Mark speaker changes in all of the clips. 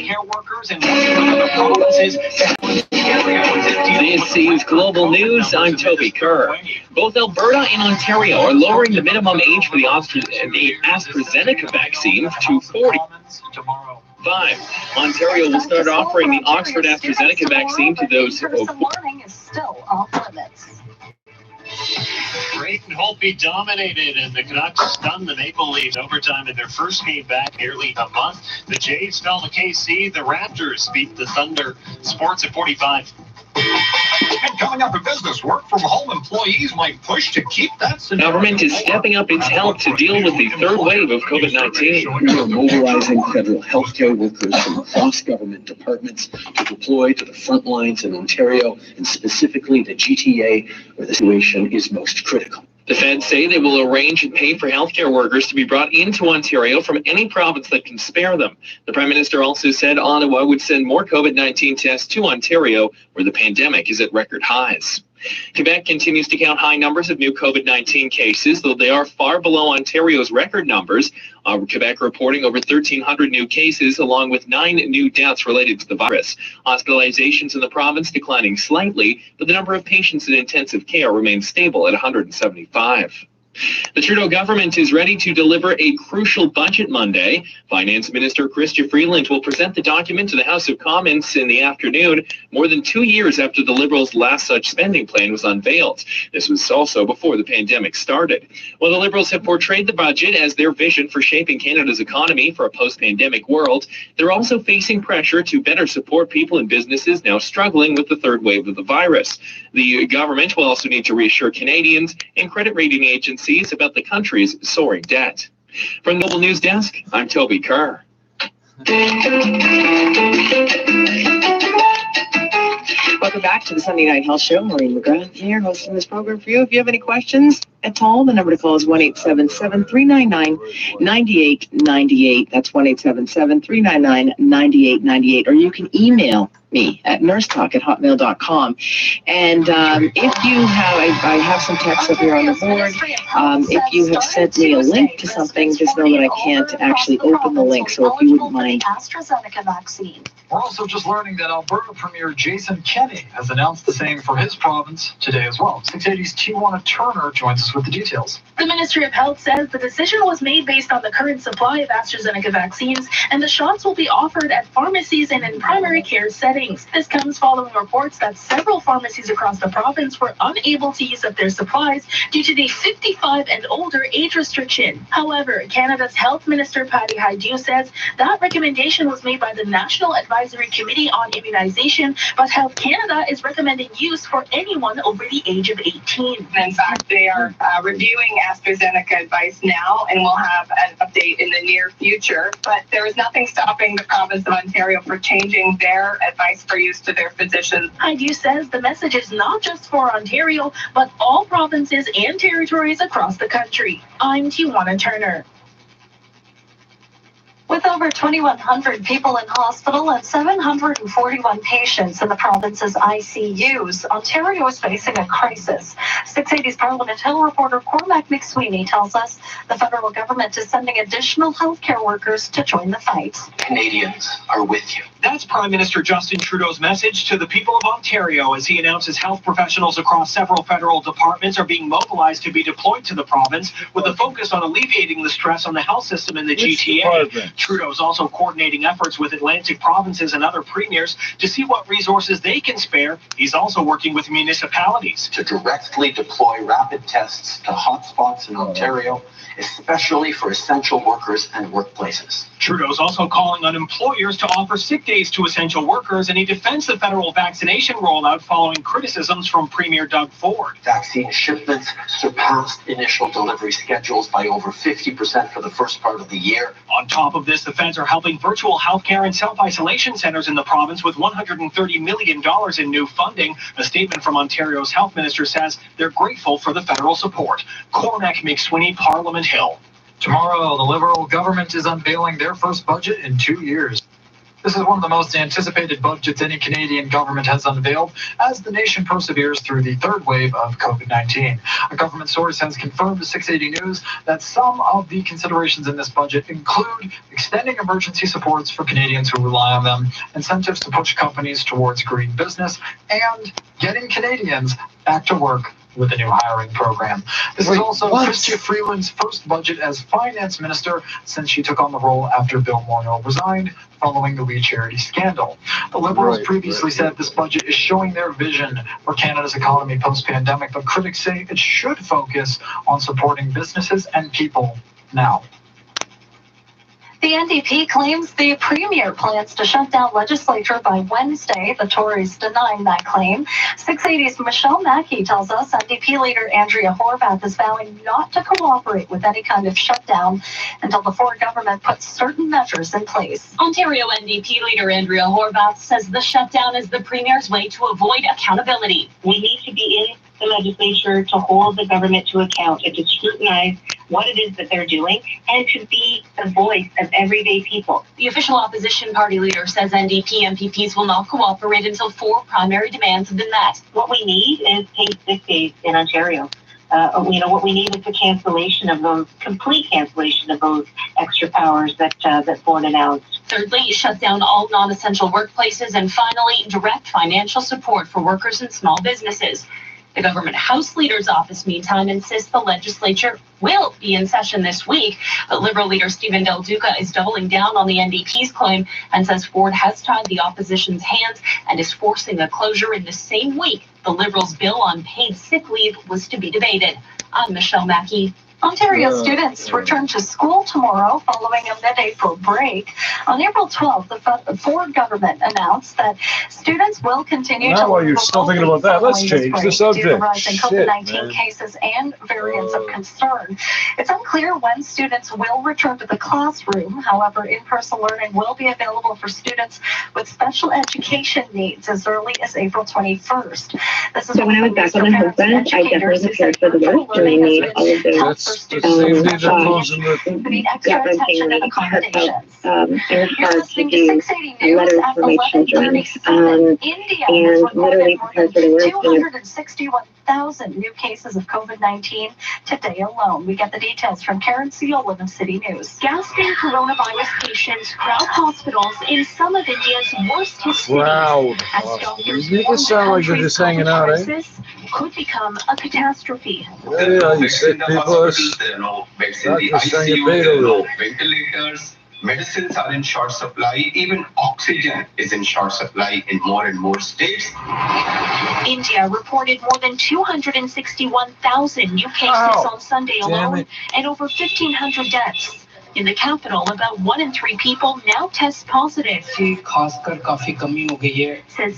Speaker 1: care workers and working with other provinces.
Speaker 2: This is Global News. I'm Toby Kerr. Both Alberta and Ontario are lowering the minimum age for the AstraZeneca vaccine to 45. Ontario will start offering the Oxford AstraZeneca vaccine to those who
Speaker 3: learning is still off limits.
Speaker 4: Creighton Holtby dominated, and the Canucks stunned the Maple Leafs overtime in their first game back nearly a month. The Jays fell to KC. The Raptors beat the Thunder. Sports at 45.
Speaker 1: And coming up in business, work from home employees might push to keep that scenario.
Speaker 2: Government is stepping up its help to deal with the third wave of COVID-19.
Speaker 5: We are mobilizing federal healthcare workers from across government departments to deploy to the front lines in Ontario and specifically the GTA, where the situation is most critical.
Speaker 2: The feds say they will arrange and pay for healthcare workers to be brought into Ontario from any province that can spare them. The Prime Minister also said Ottawa would send more COVID-19 tests to Ontario, where the pandemic is at record highs. Quebec continues to count high numbers of new COVID-19 cases, though they are far below Ontario's record numbers. Quebec reporting over 1,300 new cases, along with 9 new deaths related to the virus. Hospitalizations in the province declining slightly, but the number of patients in intensive care remains stable at 175. The Trudeau government is ready to deliver a crucial budget Monday. Finance Minister Chrystia Freeland will present the document to the House of Commons in the afternoon, more than 2 years after the Liberals' last such spending plan was unveiled. This was also before the pandemic started. While the Liberals have portrayed the budget as their vision for shaping Canada's economy for a post-pandemic world, they're also facing pressure to better support people and businesses now struggling with the third wave of the virus. The government will also need to reassure Canadians and credit rating agencies about the country's soaring debt. From the Global News Desk, I'm Toby Kerr.
Speaker 6: Welcome back to the Sunday Night Health Show. Maureen McGrath here, hosting this program for you. If you have any questions at all, the number to call is 1-877-399-9898. That's 1-877-399-9898. Or you can email me at nursetalk@hotmail.com. And if you have, I have some text up here on the board. If you have sent me a link to something, just know that I can't actually open the link. So if you wouldn't mind.
Speaker 3: AstraZeneca vaccine.
Speaker 1: We're also just learning that Alberta Premier Jason Kenney has announced the same for his province today as well. 680's Tijuana Turner joins us with the details.
Speaker 7: The Ministry of Health says the decision was made based on the current supply of AstraZeneca vaccines, and the shots will be offered at pharmacies and in primary care settings. This comes following reports that several pharmacies across the province were unable to use up their supplies due to the 55 and older age restriction. However, Canada's Health Minister Patty Hajdu says that recommendation was made by the National Advisory Committee on Immunization, but Health Canada is recommending use for anyone over the age of 18.
Speaker 8: In fact, they are reviewing AstraZeneca advice now, and we'll have an update in the near future. But there is nothing stopping the province of Ontario for changing their advice for use to their physicians.
Speaker 7: Hajdu says the message is not just for Ontario, but all provinces and territories across the country. I'm Tijuana Turner.
Speaker 3: With over 2,100 people in hospital and 741 patients in the province's ICUs, Ontario is facing a crisis. 680's Parliament Hill reporter Cormac McSweeney tells us the federal government is sending additional healthcare workers to join the fight.
Speaker 5: Canadians are with you.
Speaker 1: That's Prime Minister Justin Trudeau's message to the people of Ontario as he announces health professionals across several federal departments are being mobilized to be deployed to the province with a focus on alleviating the stress on the health system in the GTA. Trudeau is also coordinating efforts with Atlantic provinces and other premiers to see what resources they can spare. He's also working with municipalities
Speaker 5: To directly deploy rapid tests to hotspots in Ontario, especially for essential workers and workplaces.
Speaker 1: Trudeau's also calling on employers to offer sick days to essential workers, and he defends the federal vaccination rollout following criticisms from Premier Doug Ford.
Speaker 5: Vaccine shipments surpassed initial delivery schedules by over 50% for the first part of the year.
Speaker 1: On top of this, the feds are helping virtual healthcare and self-isolation centers in the province with $130 million in new funding. A statement from Ontario's health minister says they're grateful for the federal support. Cormac McSweeney, Parliament Hill. Tomorrow, the Liberal government is unveiling their first budget in 2 years.
Speaker 9: This is one of the most anticipated budgets any Canadian government has unveiled as the nation perseveres through the third wave of COVID-19. A government source has confirmed to 680 News that some of the considerations in this budget include extending emergency supports for Canadians who rely on them, incentives to push companies towards green business, and getting Canadians back to work with a new hiring program. This is also Chrystia Freeland's first budget as finance minister since she took on the role after Bill Morneau resigned following the We Charity scandal. The Liberals previously said this budget is showing their vision for Canada's economy post-pandemic, but critics say it should focus on supporting businesses and people now.
Speaker 3: The NDP claims the Premier plans to shut down legislature by Wednesday. The Tories denying that claim. 680's Michelle Mackey tells us NDP leader Andrea Horwath is vowing not to cooperate with any kind of shutdown until the Ford government puts certain measures in place.
Speaker 10: Ontario NDP leader Andrea Horwath says the shutdown is the Premier's way to avoid accountability.
Speaker 11: We need to be in the legislature to hold the government to account and to scrutinize what it is that they're doing and to be the voice of everyday people.
Speaker 10: The official opposition party leader says NDP MPPs will not cooperate until 4 primary demands have been met.
Speaker 11: What we need is paid sick days in Ontario. What we need is the cancellation of those, complete cancellation of those extra powers that Ford announced.
Speaker 10: Thirdly, shut down all non-essential workplaces. And finally, direct financial support for workers and small businesses. The government House Leader's office, meantime, insists the legislature will be in session this week. But Liberal leader Stephen Del Duca is doubling down on the NDP's claim and says Ford has tied the opposition's hands and is forcing a closure in the same week the Liberals' bill on paid sick leave was to be debated. I'm Michelle Mackey.
Speaker 3: Ontario students return to school tomorrow following a mid-April break. On April 12th, the Ford government announced that students will continue to
Speaker 12: while you're still thinking about that, let's change the subject.
Speaker 3: Due to rising COVID-19 cases and variants of concern. It's unclear when students will return to the classroom. However, in-person learning will be available for students with special education needs as early as April 21st. This is
Speaker 11: so when I was back on my husband, I definitely prepared for the work and I made all of those.
Speaker 3: Put extra attention to accommodations.
Speaker 11: It was hard to do letter information journeys. And literally prepared for the work.
Speaker 3: 261,000 new cases of COVID-19 today alone. We get the details from Karen Seola of City News.
Speaker 7: Gasping coronavirus patients crowd hospitals in some of India's worst hit cities.
Speaker 12: Wow.
Speaker 7: As
Speaker 12: You make it sound like you're just hanging out, eh?
Speaker 7: Could become a catastrophe.
Speaker 12: Yeah, you sick people.
Speaker 13: Ventilators, medicines are in short supply, even oxygen is in short supply in more and more states.
Speaker 7: India reported more than 261,000 new cases on Sunday alone and over 1,500 deaths. In the capital, about 1 in 3 people now test positive. Says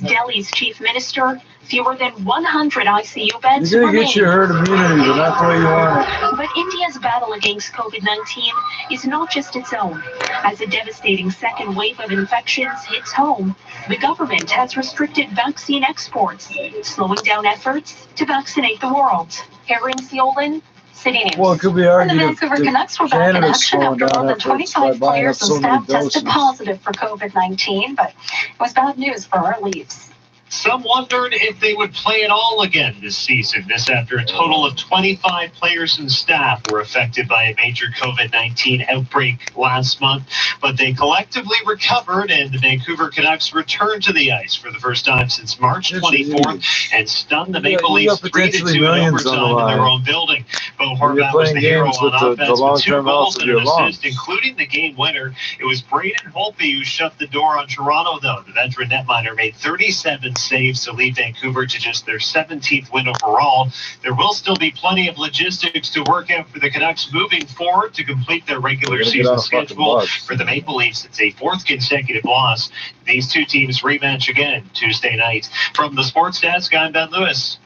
Speaker 7: Delhi's chief minister. Fewer than 100 ICU beds
Speaker 12: You're going to
Speaker 7: remain.
Speaker 12: get your herd immunity, but not the way you want it.
Speaker 7: But India's battle against COVID-19 is not just its own. As a devastating second wave of infections hits home, the government has restricted vaccine exports, slowing down efforts to vaccinate the world. Karen Seola, City News.
Speaker 12: Well, it could be
Speaker 3: And the
Speaker 12: argued
Speaker 3: Vancouver Canucks were back in action after more than 25 players and staff tested positive for COVID-19, but it was bad news for our Leafs.
Speaker 4: Some wondered if they would play at all again this season. This after a total of 25 players and staff were affected by a major COVID-19 outbreak last month. But they collectively recovered, and the Vancouver Canucks returned to the ice for the first time since March 24th and stunned the Maple Leafs 3-2 in overtime in their own building. Bo Horvath was the hero on offense with 2 goals and an assist, including the game winner. It was Braden Holtby who shut the door on Toronto, though. The veteran netminder made 37 saves to lead Vancouver to just their 17th win overall. There will still be plenty of logistics to work out for the Canucks moving forward to complete their regular season schedule. For the Maple Leafs, it's a 4th consecutive loss. These 2 teams rematch again Tuesday night. From the Sports Desk, I'm Ben Lewis.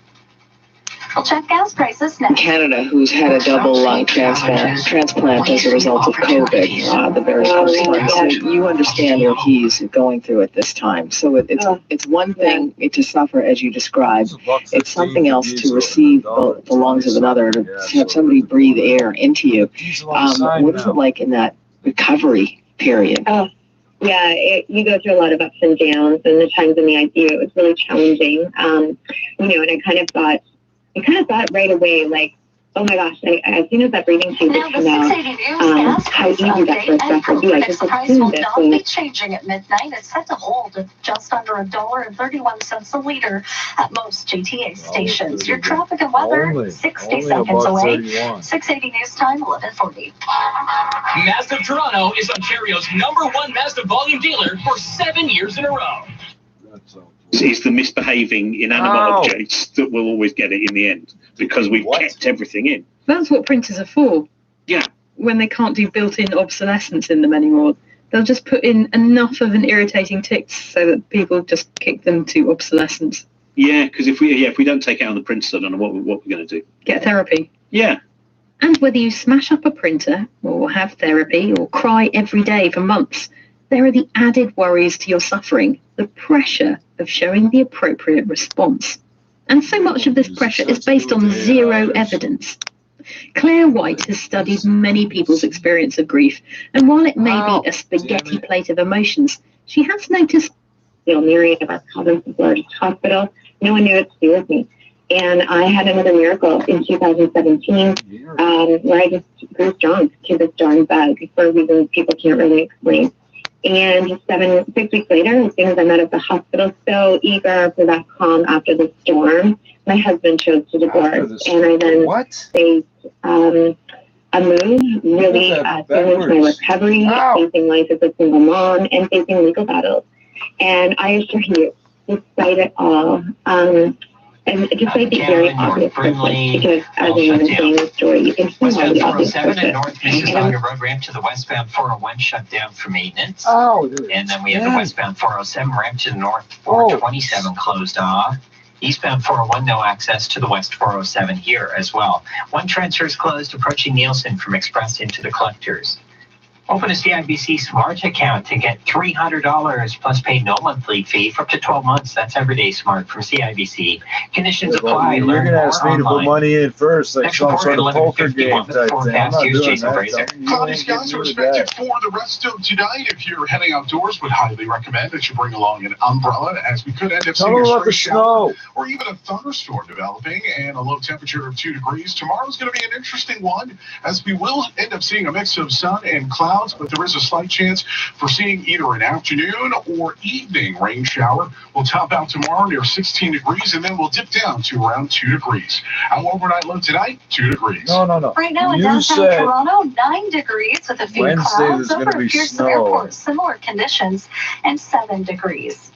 Speaker 3: We'll check gas prices next.
Speaker 6: Canada, who's had a double lung transplant as a result of COVID, the very first one. So you understand what he's going through at this time. So it's one thing to suffer as you described. It's something else to receive the lungs of another, to have somebody breathe air into you. What is it like in that recovery period?
Speaker 14: you go through a lot of ups and downs, and the times in the ICU, it was really challenging. And I kind of thought right away, like, oh my gosh, as soon as that breathing tube would come out, how easy that first breath would be. I just assumed this
Speaker 3: will not be changing at midnight. It's set to hold at just under $1.31 a liter at most GTA stations. Your traffic and weather, 60 seconds away. 680 News Time, 11:40.
Speaker 1: Mazda of Toronto is Ontario's #1 Mazda volume dealer for 7 years in a row.
Speaker 15: Is the misbehaving inanimate objects that will always get it in the end, because we've kept everything in.
Speaker 6: That's what printers are for.
Speaker 15: Yeah.
Speaker 6: When they can't do built-in obsolescence in them anymore, they'll just put in enough of an irritating tick so that people just kick them to obsolescence.
Speaker 15: Yeah, because if we don't take it out on the printer, I don't know what we're going to do.
Speaker 6: Get therapy.
Speaker 15: Yeah.
Speaker 6: And whether you smash up a printer or have therapy or cry every day for months, there are the added worries to your suffering, the pressure of showing the appropriate response. And so much of this pressure is based on zero evidence. Claire White has studied many people's experience of grief, and while it may be a spaghetti plate of emotions, she has noticed myriad of our problems at the hospital. No one knew what to do with me. And I had another miracle in 2017 where I just grew strong to this darn bug for reasons people can't really explain. And 6 weeks later, as soon as I'm out of the hospital, so eager for that calm after the storm, my husband chose to divorce. And I then faced a move, really dealing with my recovery, facing life as a single mom, and facing legal battles. And I assure you, despite it all, and despite the very obvious purpose, because as I was saying the story, you can see why the obvious purpose.
Speaker 16: And North Mississauga Road ramp to the westbound 401 shut down for maintenance. And then we have the westbound 407 ramp to the north 427 closed off. Eastbound 401, no access to the west 407 here as well. One transfer is closed approaching Nielsen from Express into the collectors. Open a CIBC Smart account to get $300 plus pay no monthly fee for up to 12 months. That's Everyday Smart from CIBC. Conditions apply.
Speaker 12: You're
Speaker 16: Learn
Speaker 12: going to
Speaker 16: more
Speaker 12: ask me to put
Speaker 16: online.
Speaker 12: money in first, like
Speaker 16: Next
Speaker 12: some
Speaker 16: report
Speaker 12: sort
Speaker 16: at
Speaker 12: of poker game
Speaker 16: 11:51
Speaker 12: type thing. I'm
Speaker 16: forecast.
Speaker 12: not
Speaker 16: Here's
Speaker 12: doing
Speaker 16: Jason
Speaker 12: that.
Speaker 16: Fraser.
Speaker 17: Cloudy skies are expected for the rest of tonight. If you're heading outdoors, would highly recommend that you bring along an umbrella, as we could end up seeing a stray shower or even a thunderstorm developing, and a low temperature of 2 degrees. Tomorrow's going to be an interesting one, as we will end up seeing a mix of sun and clouds, but there is a slight chance for seeing either an afternoon or evening rain shower. We'll top out tomorrow near 16 degrees, and then we'll dip down to around 2 degrees. Our overnight low tonight, 2 degrees.
Speaker 12: No.
Speaker 3: Right now in
Speaker 12: You
Speaker 3: downtown
Speaker 12: said
Speaker 3: Toronto, 9 degrees with a few
Speaker 12: Wednesday
Speaker 3: clouds
Speaker 12: there's gonna
Speaker 3: over
Speaker 12: be
Speaker 3: at Pearson
Speaker 12: snow.
Speaker 3: Airport. Similar conditions and 7 degrees.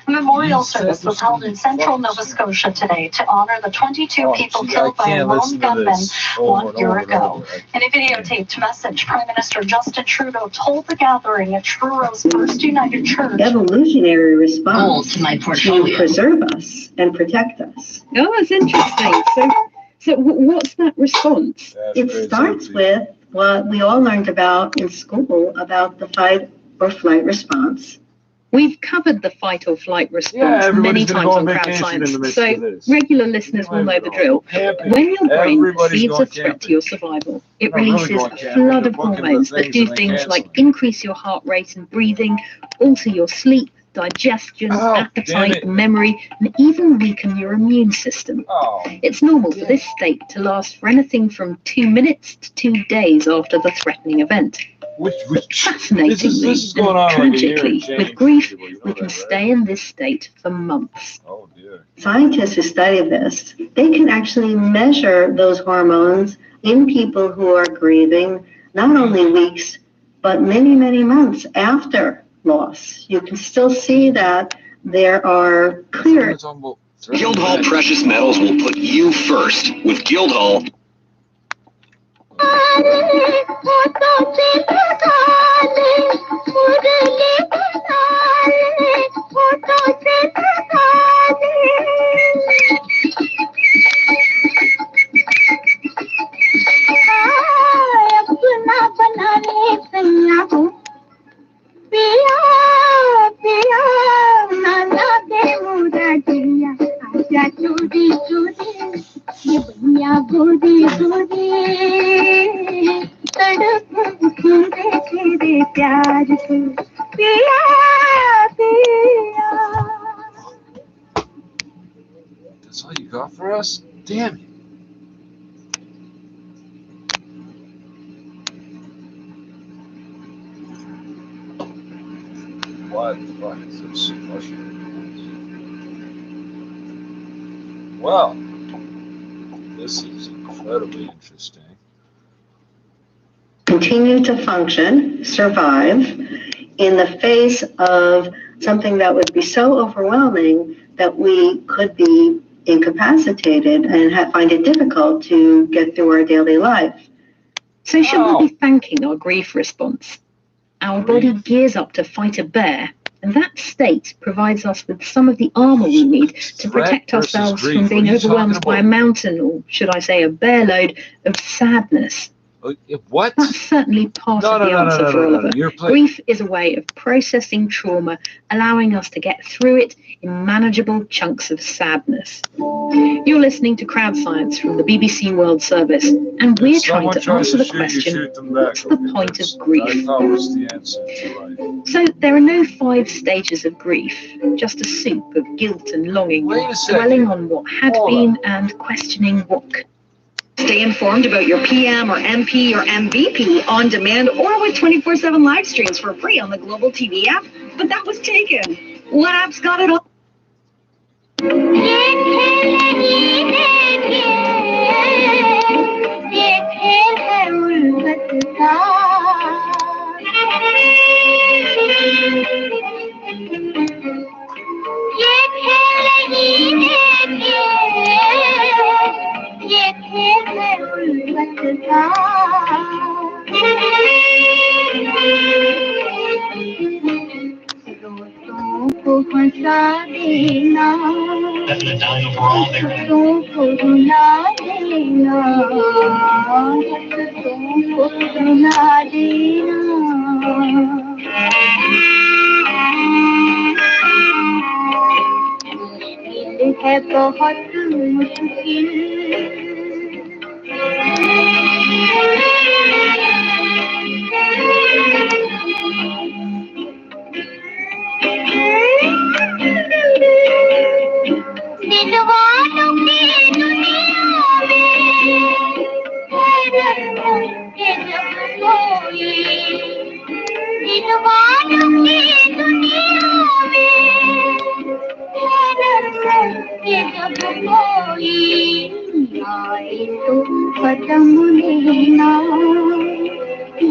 Speaker 3: A memorial service was held in central Nova Scotia today to honor the 22 people killed by a lone gunman 1 year ago. In a videotaped message, Prime Minister Justin Trudeau told the gathering at Trudeau's First United Church.
Speaker 18: Evolutionary response to preserve us and protect us.
Speaker 6: Oh, that's interesting. So what's that response?
Speaker 18: It starts with what we all learned about in school about the fight or flight response.
Speaker 6: We've covered the fight or flight response many times on Crowd Science, so regular listeners will know the drill. When your brain perceives a threat to your survival, it releases a flood of hormones that do things like increase your heart rate and breathing, alter your sleep, digestion, appetite, memory, and even weaken your immune system. It's normal for this state to last for anything from 2 minutes to 2 days after the threatening event. Fascinatingly and tragically, with grief, we can stay in this state for months.
Speaker 18: Scientists who study this, they can actually measure those hormones in people who are grieving not only weeks, but many, many months after loss. You can still see that there are clear...
Speaker 19: Guildhall Precious Metals will put you first with Guildhall.
Speaker 20: प्यार से
Speaker 12: off for us? Damn it. What the fuck is this? Well, this is incredibly interesting.
Speaker 18: Continue to function, survive, in the face of something that would be so overwhelming that we could be incapacitated and find it difficult to get through our daily life.
Speaker 20: So should we be thanking our grief response? Our body gears up to fight a bear, and that state provides us with some of the armor we need to protect ourselves from being overwhelmed by a mountain, or should I say a bear load, of sadness.
Speaker 12: What?
Speaker 20: That's certainly part of the answer for Oliver. Grief is a way of processing trauma, allowing us to get through it in manageable chunks of sadness. You're listening to Crowd Science from the BBC World Service, and we're trying to answer the question, what's the point of grief? So there are no 5 stages of grief, just a soup of guilt and longing, dwelling on what had been and questioning what could.
Speaker 21: Stay informed about your PM or MP or MVP on demand or with 24/7 live streams for free on the Global TV app. But that was taken. What app's got it all?
Speaker 22: है बहुत मुश्किल दिलवानों की दुनिया में जब कोई दिलवानों की दुनिया में जब कोई आए तो खत्म नहीं ना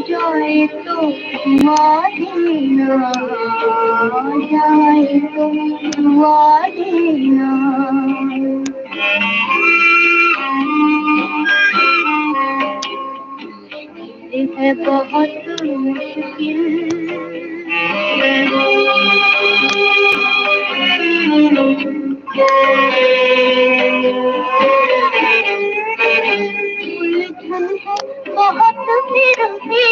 Speaker 22: जाए तो दुआ देना जाए तो दुआ देना है बहुत मुश्किल उलझन है बहुत फिर भी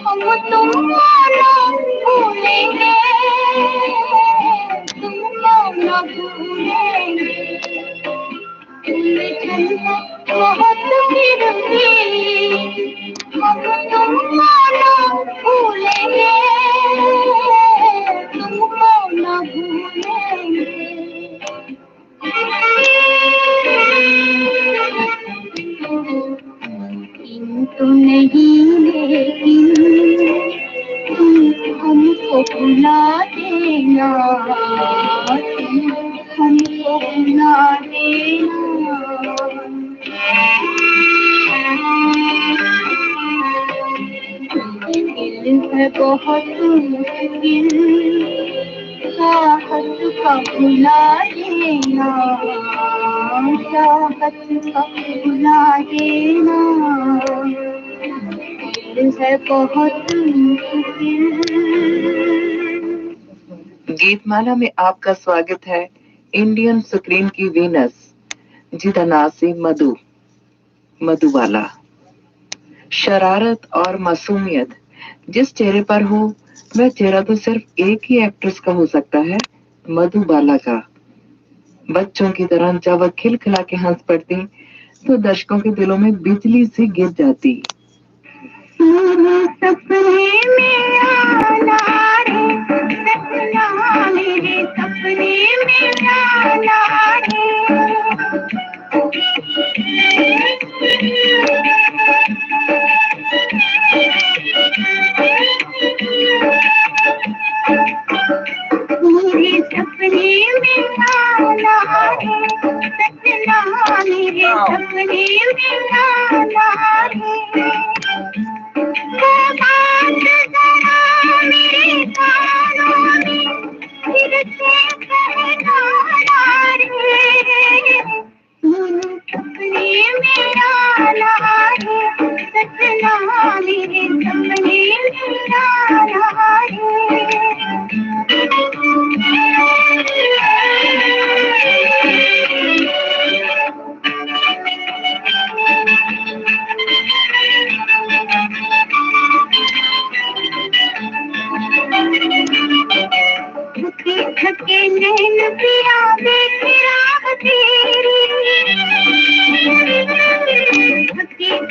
Speaker 22: हम तुम्हारा भूलेंगे तुम्हारा भूलेंगे उलझन है बहुत फिर भी हम तुम्हारा भूलेंगे तुम्हारा भूलेंगे तो नहीं लेकिन तुम हमको भुला देना तुम हमको भुला देना दिल है बहुत मुश्किल चाहत का भुला देना चाहत का भुला देना दिल है बहुत मुश्किल
Speaker 6: गीतमाला में आपका स्वागत है इंडियन सुप्रीम की वीनस जिदनासी मधुबाला। शरारत और मासूमियत जिस चेहरे पर हो वह चेहरा तो सिर्फ एक ही एक्ट्रेस का हो सकता है, मधुबाला का। बच्चों की तरह जब वह खिलखिला के हंस पड़ती तो दर्शकों के दिलों में बिजली सी गिर जाती।
Speaker 22: सपने में आना रे सपना मेरे सपने में आना रे सपने में आना है सजना मेरे सपने में आना है वो बात जरा मेरे कानों में फिर से कहना रे सपने में आना है सजना मेरे सपने में आना थके नैन पिया देख राह तेरी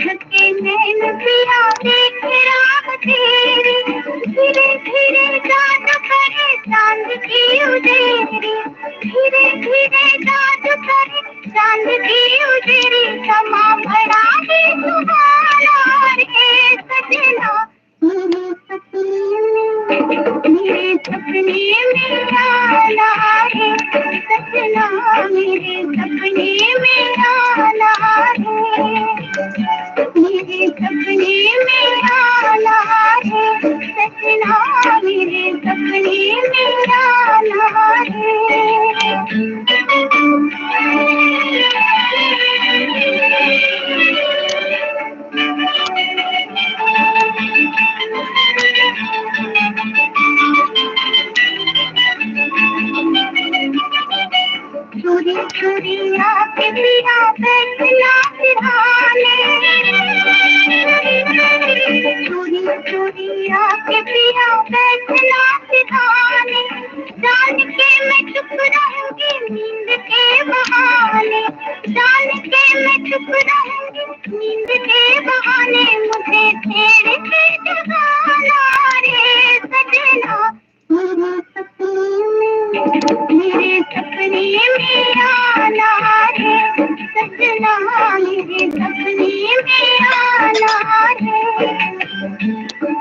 Speaker 22: थके नैन पिया देख राह तेरी धीरे धीरे जान करे चांद की उदेरी धीरे धीरे जान करे चांद की उदेरी समा भरा दे तुम्हारा रे सजना मेरे सपने में आना है सजना मेरे सपने में आना है मेरे सपने में आना है सजना मेरे सपने में आना चोरी चोरी आके पिया बैठना सिरहाने चोरी चोरी आके पिया बैठना सिरहाने जान के मैं चुप रहूंगी नींद के बहाने जान के मैं चुप रहूंगी नींद के बहाने मुझे तेरे से जगाना रे सजना मेरे सपने में आना है सजना मेरे सपने में आना है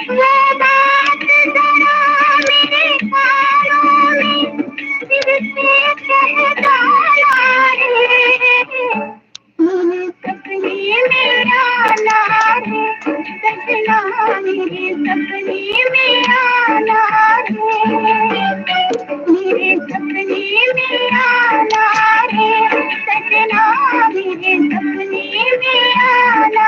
Speaker 22: वो बात जरा मेरे कानों में फिर से कहना रे मेरे सपने में आना है सजना मेरे सपने में आना है मेरे सपने में आना है सजना मेरे सपने में आना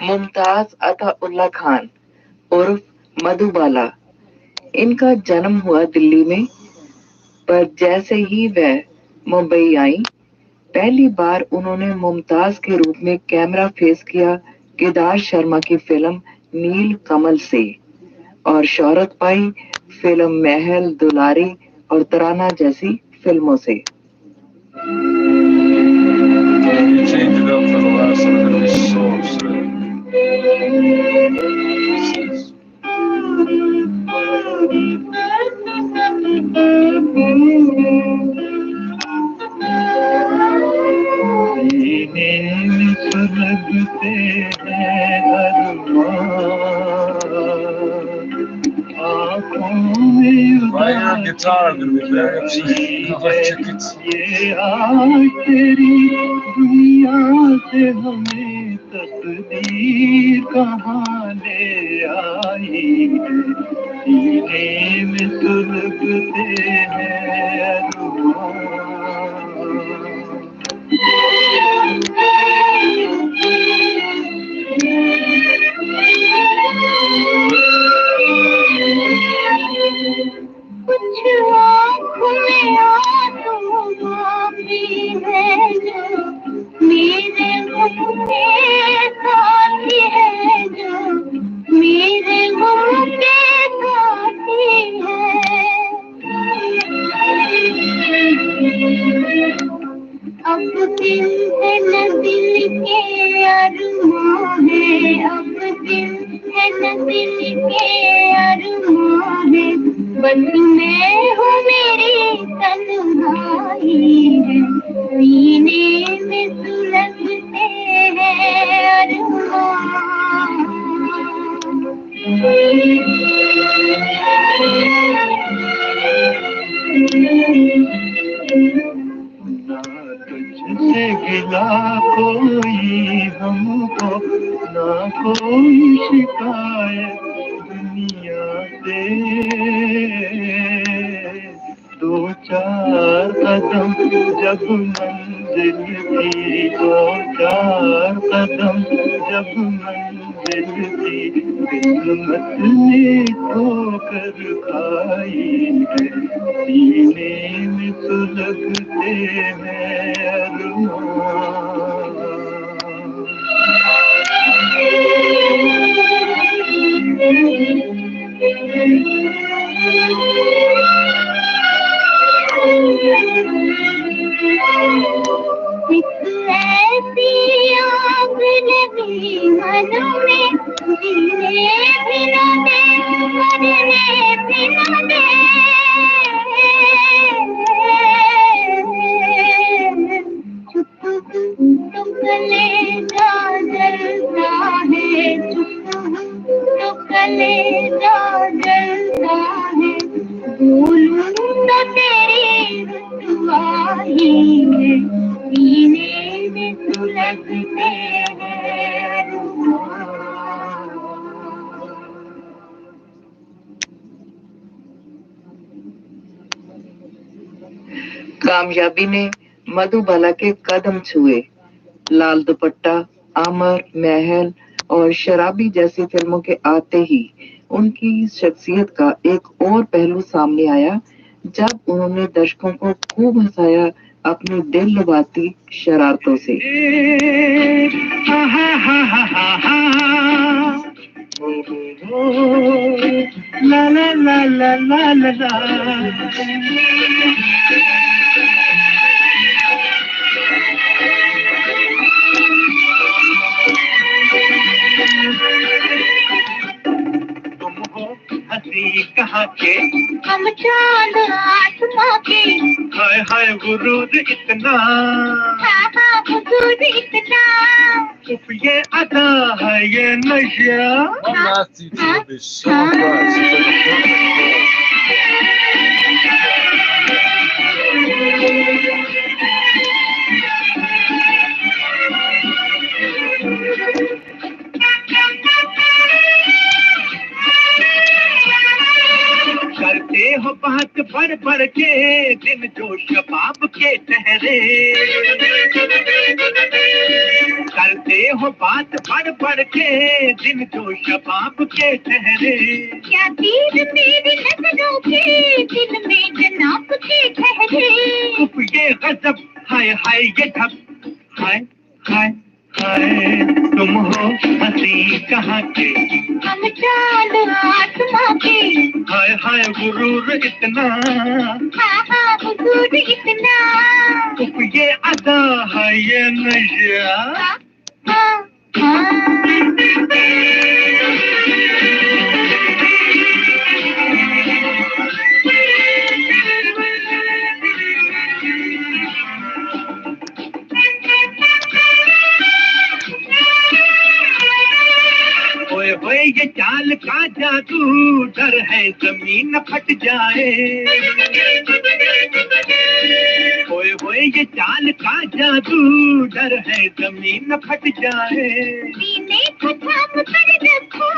Speaker 6: मुमताज अताउल्ला खान उर्फ मधुबाला। इनका जन्म हुआ दिल्ली में, पर जैसे ही वह मुंबई आई, पहली बार उन्होंने मुमताज के रूप में कैमरा फेस किया केदार शर्मा की फिल्म नील कमल से, और शोहरत पाई फिल्म महल, दुलारी और तराना जैसी फिल्मों से।
Speaker 12: Buy your guitar, I'm gonna be very upset.
Speaker 2: ये आज तेरी दुनिया से हमें तकदीर कहाँ ले आई है, सीने में सुलगते हैं
Speaker 22: कुछ आँखों में आंसू बाकी है जो मेरे गम के साथी है जो मेरे गम के साथी है अब दिल है न दिल के अरमां है अब दिल है न दिल के अरमां है बस मैं हूँ मेरी तन्हाई है सीने में सुलगते हैं
Speaker 2: ना तुझसे गिला कोई हमको ना कोई शिकायत दुनिया से दो चार कदम जब मंजिल थी दो चार कदम जब मंजिल थी किस्मत ने ठोकर खाई है सीने में सुलगते हैं
Speaker 22: ऐसी आग लगी मनों में जीने भी न दे मरने भी न दे चुप तो कलेजा जलता है चुप तो कलेजा जलता है बोलूं तो तेरी रुसवाई है सीने में सुलगते हैं
Speaker 6: कामयाबी ने मधुबाला के कदम छुए। लाल दुपट्टा, अमर, महल और शराबी जैसी फिल्मों के आते ही उनकी शख्सियत का एक और पहलू सामने आया जब उन्होंने दर्शकों को खूब हंसाया अपनी दिल लुभाती शरारतों से।
Speaker 2: ला ला ला ला ला ला हंसी कहाँ के
Speaker 22: हम चांद आसमां के
Speaker 2: हाय हाय गुरूर इतना
Speaker 22: हाँ हाँ हुजूर इतना
Speaker 2: उफ ये अदा है ये नशा करते हो बात भर भर के दिन जो शबाब के ठहरे करते हो बात भर भर के दिन जो शबाब के ठहरे
Speaker 22: क्या तीर मेरी नजरों के दिल में जनाब के ठहरे
Speaker 2: उफ ये गजब हाय हाय ये धब हाय हाय हाय तुम हो हंसी कहाँ के
Speaker 22: हम चांद आसमां के
Speaker 2: हाय हाय गुरूर इतना
Speaker 22: हाँ हाँ हुजूर इतना
Speaker 2: उफ ये अदा है ये नशा
Speaker 22: हाँ हाँ
Speaker 2: ओए ओए ये चाल का जादू डर है जमीन फट जाए ओए ओए ये चाल का जादू डर है जमीन फट जाए
Speaker 22: सीने को थाम कर रखो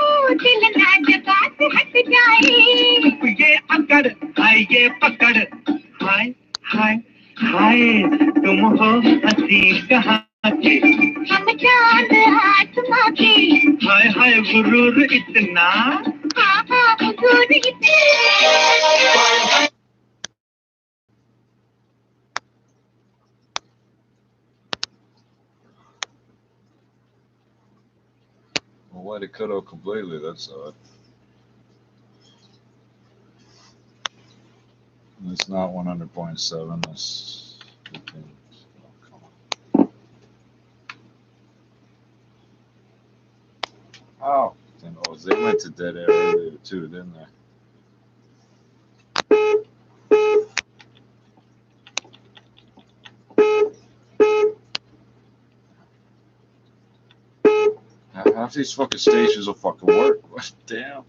Speaker 22: दिल ना जगह से हट जाए
Speaker 2: ये अकड़ हाय ये पकड़ हाय हाय हाय तुम हो हंसी कहाँ के
Speaker 22: हम चांद आसमां के
Speaker 2: हाय हाय गुरूर इतना
Speaker 22: हाँ हाँ हुजूर इतना
Speaker 12: Well, why it cut out completely? That's odd. It's not 100.7. That's 15. Oh, come on. Oh, they went to dead air earlier too, didn't they? Half these fucking stations will fucking work. What damn?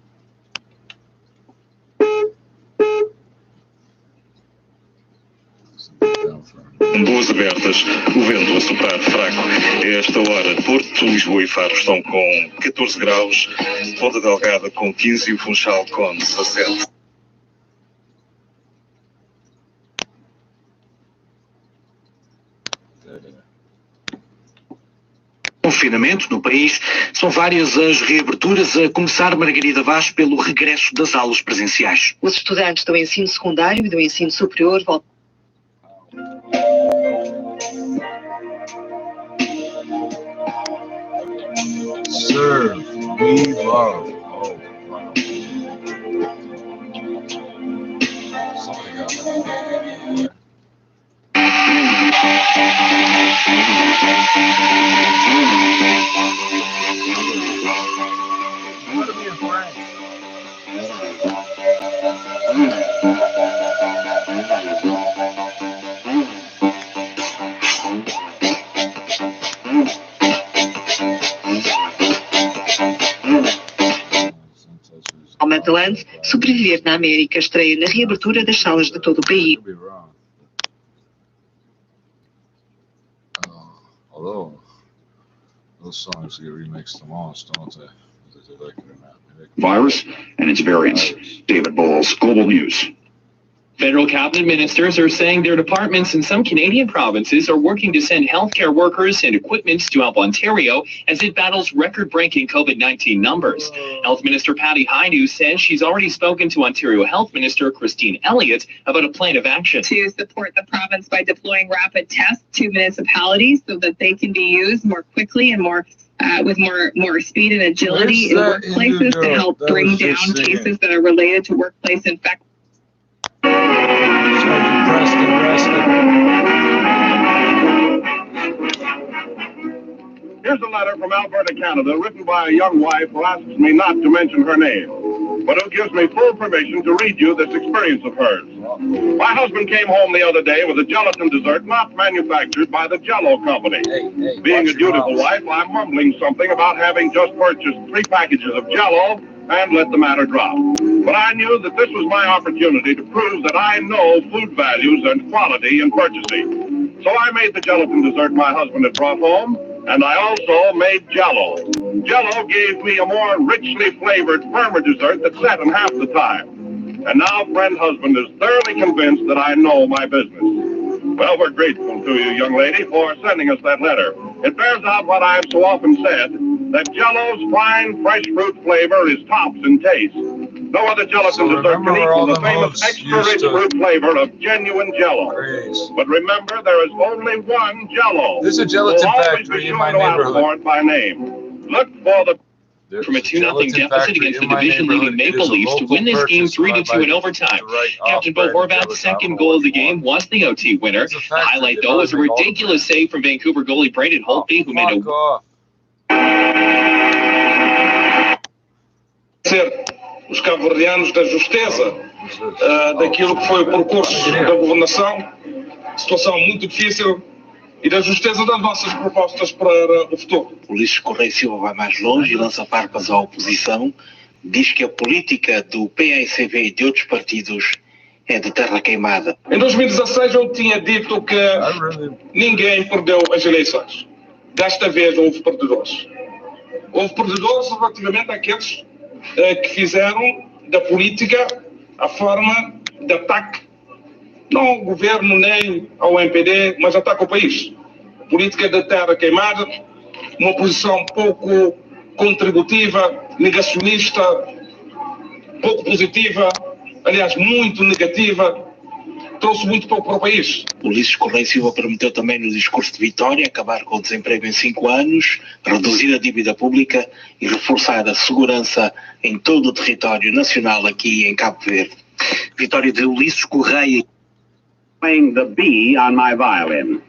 Speaker 5: Boas abertas, o vento a soprar fraco. A esta hora, Porto, Lisboa e Faro estão com 14 graus, Ponta Delgada com 15 e o Funchal com 17.
Speaker 8: Confinamento no país, são várias as reaberturas, a começar, Margarida Vaz, pelo regresso das aulas presenciais.
Speaker 21: Os estudantes do ensino secundário e do ensino superior voltam.
Speaker 12: Serve, we love. Oh, wow. Somebody got that.
Speaker 21: Madeleine, Sobreviver na América, estreia na reabertura das salas de todo o país.
Speaker 12: Although those songs get remixed the most, don't they? Whether they like it or not.
Speaker 5: Virus and its variants. David Bowles, Global News.
Speaker 23: Federal cabinet ministers are saying their departments in some Canadian provinces are working to send healthcare workers and equipment to help Ontario as it battles record-breaking COVID-19 numbers. Health Minister Patty Hajdu says she's already spoken to Ontario Health Minister Christine Elliott about a plan of action.
Speaker 24: To support the province by deploying rapid tests to municipalities so that they can be used more quickly and more with more speed and agility in workplaces to help bring down cases that are related to workplace infections.
Speaker 25: Here's a letter from Alberta, Canada, written by a young wife who asks me not to mention her name, but who gives me full permission to read you this experience of hers. My husband came home the other day with a gelatin dessert not manufactured by the Jell-O company. Being a dutiful wife, I'm mumbling something about having just purchased 3 packages of Jell-O and let the matter drop. But I knew that this was my opportunity to prove that I know food values and quality in purchasing. So I made the gelatin dessert my husband had brought home, and I also made Jell-O. Jell-O gave me a more richly flavored, firmer dessert that set in half the time. And now friend husband is thoroughly convinced that I know my business. Well, we're grateful to you, young lady, for sending us that letter. It bears out what I've so often said, that Jell-O's fine, fresh fruit flavor is tops in taste. No other gelatin dessert can equal the famous extra-rich fruit flavor of genuine Jell-O. But remember, there is only one Jell-O.
Speaker 12: There's a gelatin factory in my neighborhood.
Speaker 25: By name. Look for the...
Speaker 23: From a 2-0 deficit against the division-leading Maple Leafs to win this game 3-2 in overtime. Captain Bo Horvat's second goal of the game was the OT winner. The highlight, though, was a ridiculous save from Vancouver goalie Braden Holtby, who made a...
Speaker 26: Os cabo-verdianos da justeza daquilo que foi o percurso da governação, situação muito difícil, e da justeza das nossas propostas para o futuro.
Speaker 8: Ulisses Correia Silva vai mais longe e lança farpas à oposição. Diz que a política do PACV e de outros partidos é de terra queimada.
Speaker 26: Em 2016 eu tinha dito que ninguém perdeu as eleições. Desta vez houve perdedores. Houve perdedores relativamente àqueles que fizeram da política a forma de ataque, não ao governo nem ao MPD, mas ataque ao país. Política de terra queimada, uma posição pouco contributiva, negacionista, pouco positiva, aliás, muito negativa, trouxe muito pouco para o país.
Speaker 8: Ulisses Correia Silva prometeu também no discurso de vitória acabar com o desemprego em 5 anos, reduzir a dívida pública e reforçar a segurança em todo o território nacional aqui em Cabo Verde. Vitória de Ulisses Correia.
Speaker 25: Playing the B on my violin.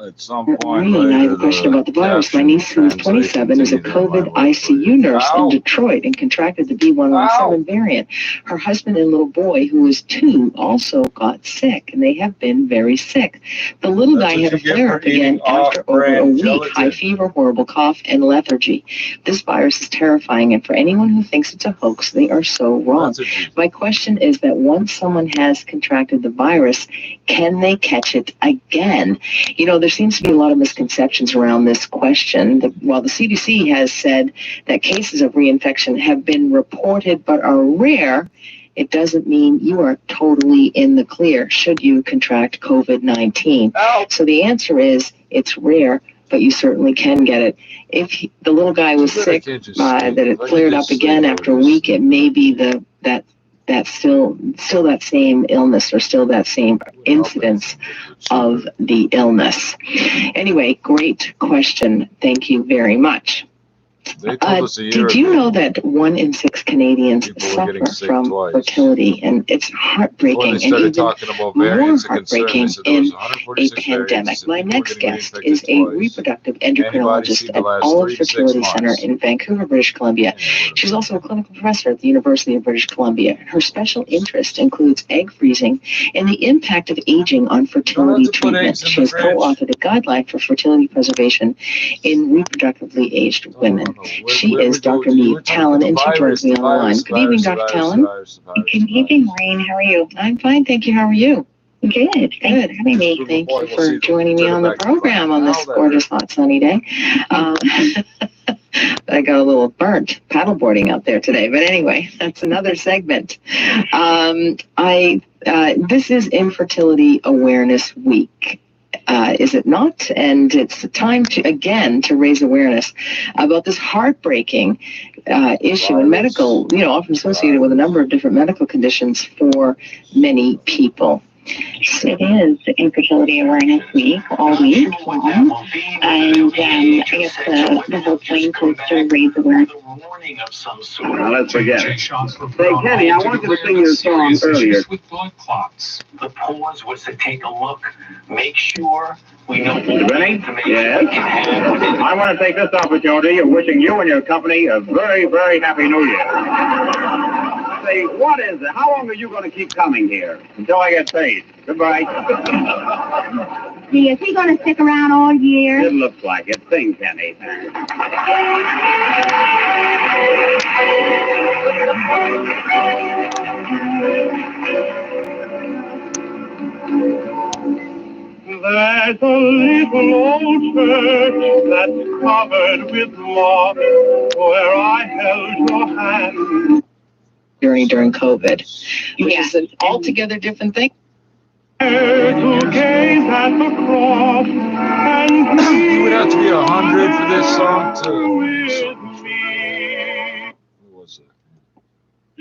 Speaker 12: at some point
Speaker 6: I
Speaker 12: later,
Speaker 6: have a question about the virus. My niece, who's 27, is a COVID ICU nurse in Detroit and contracted the B117 variant. Her husband and little boy, who is 2, also got sick, and they have been very sick. The little guy had a flare-up again after over a week. High fever, horrible cough, and lethargy. This virus is terrifying, and for anyone who thinks it's a hoax, they are so wrong. My question is that once someone has contracted the virus, can they catch it again? You know, there seems to be a lot of misconceptions around this question. While the CDC has said that cases of reinfection have been reported but are rare, it doesn't mean you are totally in the clear should you contract COVID-19. So the answer is it's rare, but you certainly can get it. If the little guy was sick, that it flared up again after a week, it may be that's still that same illness or still that same incidence of the illness. Anyway, great question. Thank you very much. Did you know that 1 in 6 Canadians suffer from fertility? And it's heartbreaking, and even more heartbreaking in a pandemic. My next guest is a reproductive endocrinologist at Olive Fertility Center in Vancouver, British Columbia. She's also a clinical professor at the University of British Columbia. Her special interest includes egg freezing and the impact of aging on fertility treatment. She has co-authored a guideline for fertility preservation in reproductively aged women. She is Dr. Neve Talon, and she joins me on the line. Good evening, Dr. Talon.
Speaker 14: Good evening, Maureen. How are you?
Speaker 6: I'm fine, thank you. How are you?
Speaker 14: Good. Thanks for having me.
Speaker 6: Thank you for joining me on the program on this gorgeous, hot, sunny day. I got a little burnt paddleboarding out there today, but anyway, that's another segment. This is Infertility Awareness Week. Is it not? And it's the time to raise awareness about this heartbreaking issue in medical, often associated with a number of different medical conditions for many people.
Speaker 14: It is Infertility Awareness Week, all week long, and I guess the whole point is to raise awareness.
Speaker 25: Now let's forget it. Say, Kenny, I wanted to sing you a song earlier.
Speaker 1: With blood clots. The pause was to take a look, make sure we know all
Speaker 25: Ready? Yes. I want to take this opportunity of wishing you and your company a very, very happy New Year. Say, what is it? How long are you going to keep coming here? Until I get paid. Goodbye.
Speaker 22: Is he going to stick around all year?
Speaker 25: It looks like it. Sing, Kenny.
Speaker 2: There's a little old church that's covered with moss where I held your hand.
Speaker 6: During COVID, which is an altogether different thing.
Speaker 2: To gaze at the cross and
Speaker 12: you would have to be 100 for this song to.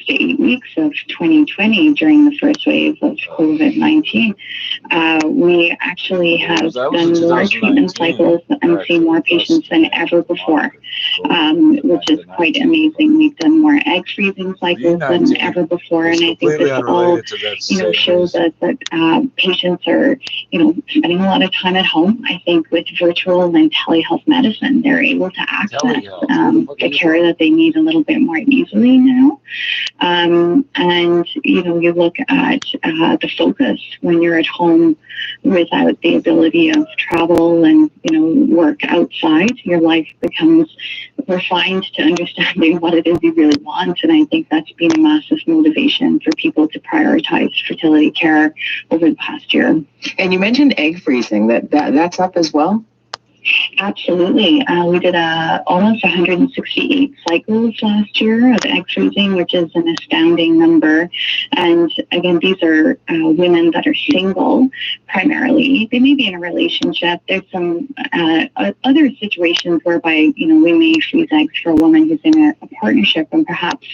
Speaker 14: 8 weeks of 2020 during the first wave of COVID-19, we actually have done more treatment cycles and seen more patients than ever before, which is quite amazing. We've done more egg freezing cycles than ever before, and I think this all, shows us that patients are, spending a lot of time at home. I think with virtual and telehealth medicine, they're able to access the care that they need a little bit more easily now. And, you look at the focus when you're at home without the ability of travel and, work outside. Your life becomes refined to understanding what it is you really want. And I think that's been a massive motivation for people to prioritize fertility care over the past year.
Speaker 6: And you mentioned egg freezing, that's up as well?
Speaker 14: Absolutely. We did almost 168 cycles last year of egg freezing, which is an astounding number. And again, these are women that are single primarily. They may be in a relationship. There's some other situations whereby, we may freeze eggs for a woman who's in a partnership, and perhaps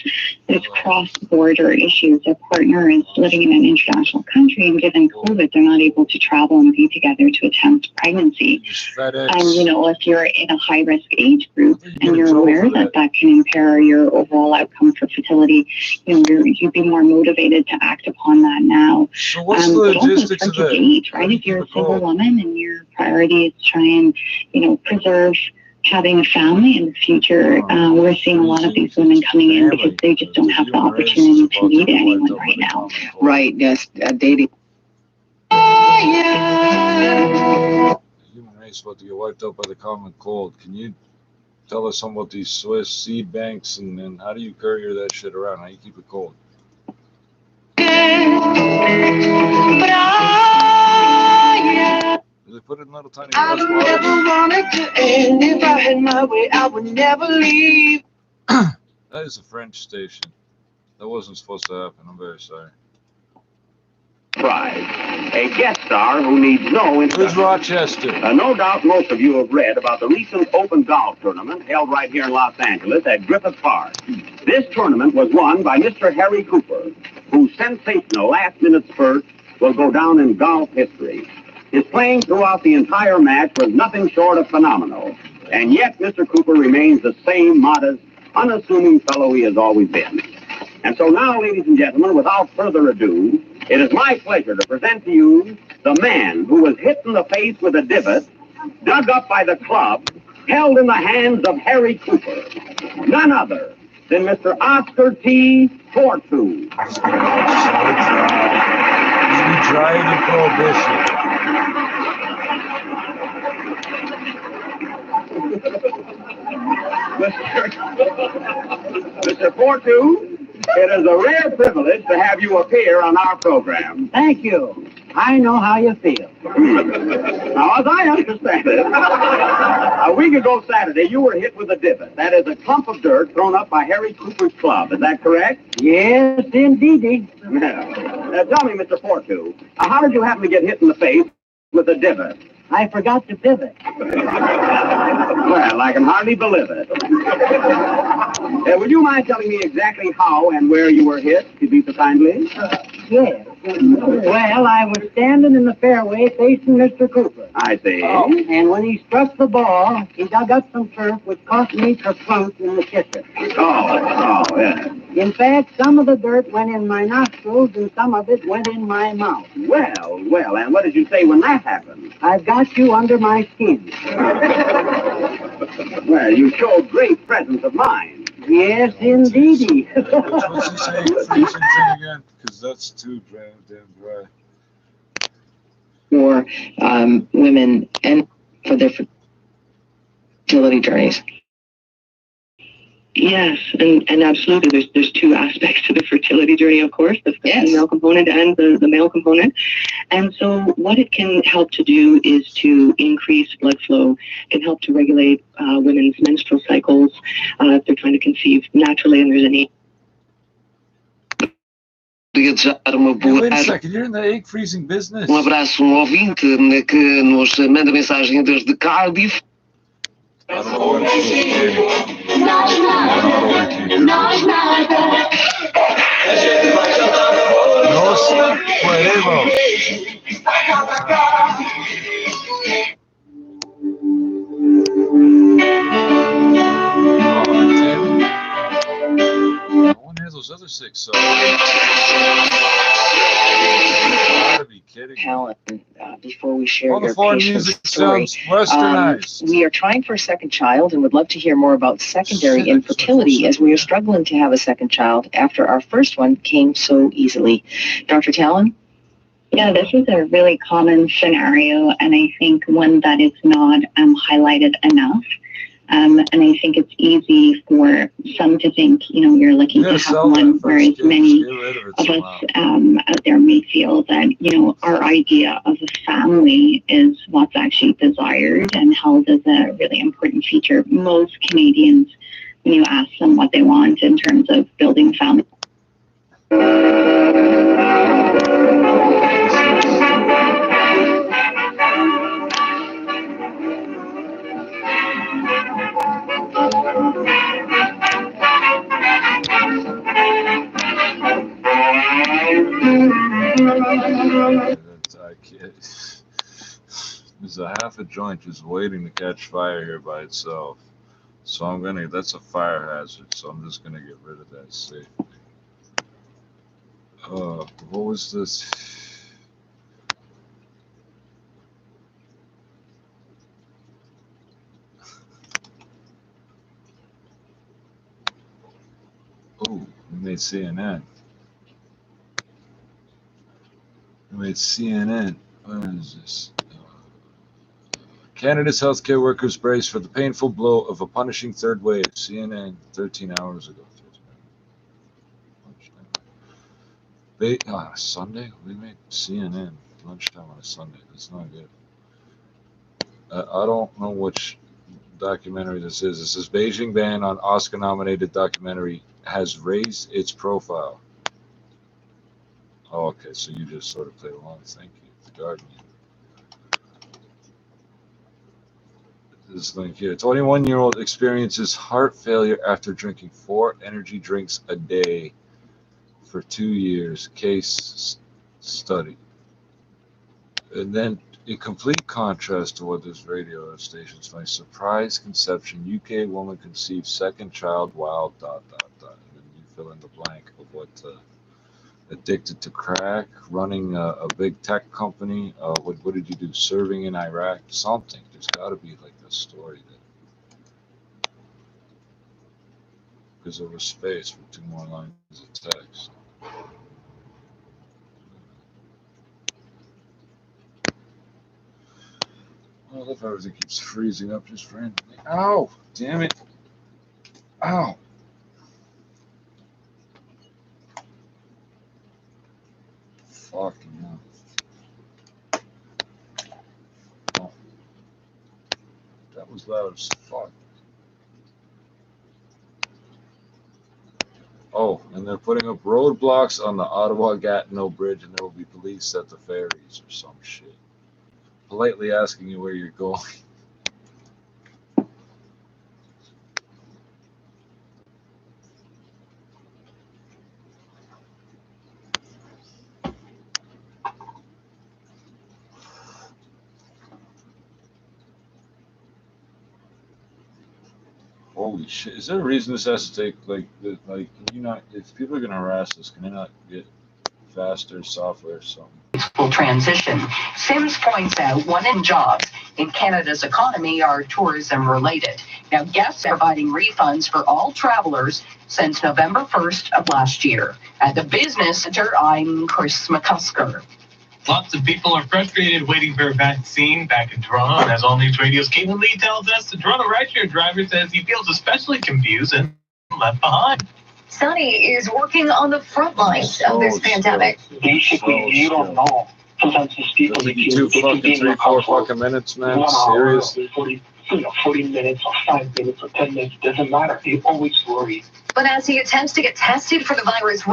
Speaker 14: there's cross-border issues. Their partner is living in an international country, and given COVID, they're not able to travel and be together to attempt pregnancy. you know, if you're in a high risk age group and you're aware that can impair your overall outcome for fertility, you know, you'd be more motivated to act upon that now.
Speaker 12: So what's the logistics of that?
Speaker 14: Date, right? If you're a single woman and your priority is to try and, you know, preserve having a family in the future, we're seeing a lot of these women coming in because they just don't have the opportunity to meet anyone right now.
Speaker 6: Right, yes, dating.
Speaker 12: Human race about to get wiped out by the common cold. Can you tell us something about these Swiss seed banks and how do you courier that shit around? How do you keep it cold? They put it in little tiny glass bottles. I never wanted to end. If I had my way, I would never leave. That is a French station. That wasn't supposed to happen. I'm very sorry.
Speaker 25: Prize, a guest star who needs no introduction.
Speaker 12: Where's Rochester?
Speaker 25: No doubt most of you have read about the recent Open Golf Tournament held right here in Los Angeles at Griffith Park. This tournament was won by Mr. Harry Cooper, whose sensational last-minute spurt will go down in golf history. His playing throughout the entire match was nothing short of phenomenal. And yet Mr. Cooper remains the same modest, unassuming fellow he has always been. And so now, ladies and gentlemen, without further ado, it is my pleasure to present to you the man who was hit in the face with a divot, dug up by the club, held in the hands of Harry Cooper. None other than Mr. Oscar T. Fortu.
Speaker 12: Drive the prohibition.
Speaker 25: Mr. Fortu, it is a rare privilege to have you appear on our program.
Speaker 4: Thank you. I know how you feel.
Speaker 25: Now, as I understand it, a week ago Saturday, you were hit with a divot. That is a clump of dirt thrown up by Harry Cooper's club. Is that correct?
Speaker 4: Yes, indeedy.
Speaker 25: Now, tell me, Mr. Fortu, how did you happen to get hit in the face with a divot?
Speaker 4: I forgot to pivot.
Speaker 25: Well, I can hardly believe it. Would you mind telling me exactly how and where you were hit, if you be so kindly?
Speaker 4: Yes. Well, I was standing in the fairway facing Mr. Cooper.
Speaker 25: I see.
Speaker 4: Oh, and when he struck the ball, he dug up some turf which cost me kerplunk in the kitchen.
Speaker 25: Oh, yeah.
Speaker 4: In fact, some of the dirt went in my nostrils and some of it went in my mouth.
Speaker 25: Well, and what did you say when that happened?
Speaker 4: I've got you under my skin.
Speaker 25: Well, you showed great presence of mind.
Speaker 4: Yes, indeedy.
Speaker 12: What's he saying? Freezing thing again? Because that's too damn dry.
Speaker 6: For women and for their fertility journeys.
Speaker 14: Yes, and absolutely. There's two aspects to the fertility journey, of course, the female component and the male component. And so what it can help to do is to increase blood flow, can help to regulate women's menstrual cycles if they're trying to conceive naturally and there's any.
Speaker 12: Wait a second, you're in the egg freezing business.
Speaker 7: Abraço ouvinte que nos manda mensagem desde Cardiff.
Speaker 12: Nossa, fuego. I want to have those other 6 songs. Gotta be kidding.
Speaker 6: Helen, before we share
Speaker 12: All the
Speaker 6: your
Speaker 12: foreign
Speaker 6: patient's
Speaker 12: music
Speaker 6: story,
Speaker 12: sounds westernized.
Speaker 6: we are trying for a second child and would love to hear more about secondary infertility as we are struggling to have a second child after our first one came so easily. Dr. Talon?
Speaker 14: Yeah, this is a really common scenario, and I think one that is not out enough. And I think it's easy for some to think, you're looking to have one, whereas many of us out there may feel that, our idea of a family is what's actually desired and held as a really important feature. Most Canadians, when you ask them what they want in terms of building a family,
Speaker 12: There's a half a joint just waiting to catch fire here by itself. So I'm gonna, that's a fire hazard, so I'm just gonna get rid of that safely. What was this? Oh, we made CNN. We made CNN. What is this? Canada's healthcare workers brace for the painful blow of a punishing third wave. CNN 13 hours ago. Sunday? We made CNN lunchtime on a Sunday. That's not good. I don't know which documentary this is. This is Beijing ban on Oscar-nominated documentary has raised its profile. Oh, okay, so you just sort of played along. Thank you. The Guardian. This link here. 21-year-old experiences heart failure after drinking 4 energy drinks a day for 2 years. Case study. And then, in complete contrast to what this radio station's saying, surprise conception. UK woman conceives second child while ... And then you fill in the blank of what. Addicted to crack, running a big tech company. What did you do? Serving in Iraq? Something. There's got to be like a story that. Because there was space for 2 more lines of text. I love how everything keeps freezing up just randomly. Ow! Damn it! Ow! Fucking hell. Oh. That was loud as fuck. Oh, and they're putting up roadblocks on the Ottawa-Gatineau Bridge, and there will be police at the ferries or some shit. Politely asking you where you're going. Holy shit! Is there a reason this has to take like can you not? If people are gonna harass us, can they not get faster software or something?
Speaker 9: Will transition. Sims points out one in jobs in Canada's economy are tourism related. Now, guests are providing refunds for all travelers since November 1st of last year. At the Business Center, I'm Chris McCusker.
Speaker 1: Lots of people are frustrated waiting for a vaccine back in Toronto. And as All News Radio's Caitlin Lee tells us, the Toronto rideshare driver says he feels especially confused and left behind.
Speaker 3: Sunny is working on the front lines of this pandemic.
Speaker 1: Basically, you don't know. Sometimes these people,
Speaker 12: they can be 3, 4 fucking minutes, man. Seriously.
Speaker 1: 40 minutes or 5 minutes or 10 minutes, doesn't matter. You always worry.
Speaker 3: But as he attempts to get tested for the virus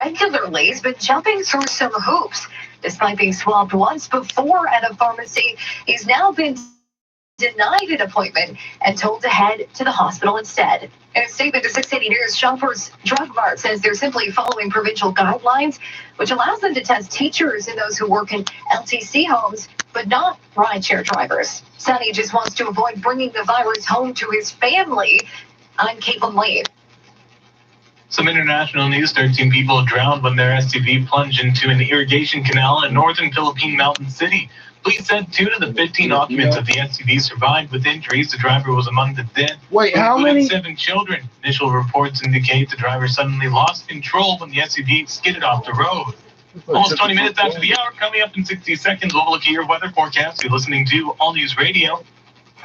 Speaker 3: regularly, he's been jumping through some hoops. Despite being swabbed once before at a pharmacy, he's now been denied an appointment and told to head to the hospital instead. In a statement to 680 News, Shoppers Drug Mart says they're simply following provincial guidelines, which allows them to test teachers and those who work in LTC homes, but not rideshare drivers. Sonny just wants to avoid bringing the virus home to his family. I'm Caitlin Lee.
Speaker 1: Some international news, 13 people drowned when their SUV plunged into an irrigation canal in northern Philippine mountain city. Police said 2 of the 15 occupants of the SUV survived with injuries. The driver was among the dead.
Speaker 12: Wait, how many?
Speaker 1: 7 children. Initial reports indicate the driver suddenly lost control when the SUV skidded off the road. Almost 20 minutes after the hour, coming up in 60 seconds, we'll look at your weather forecast. You're listening to All News Radio.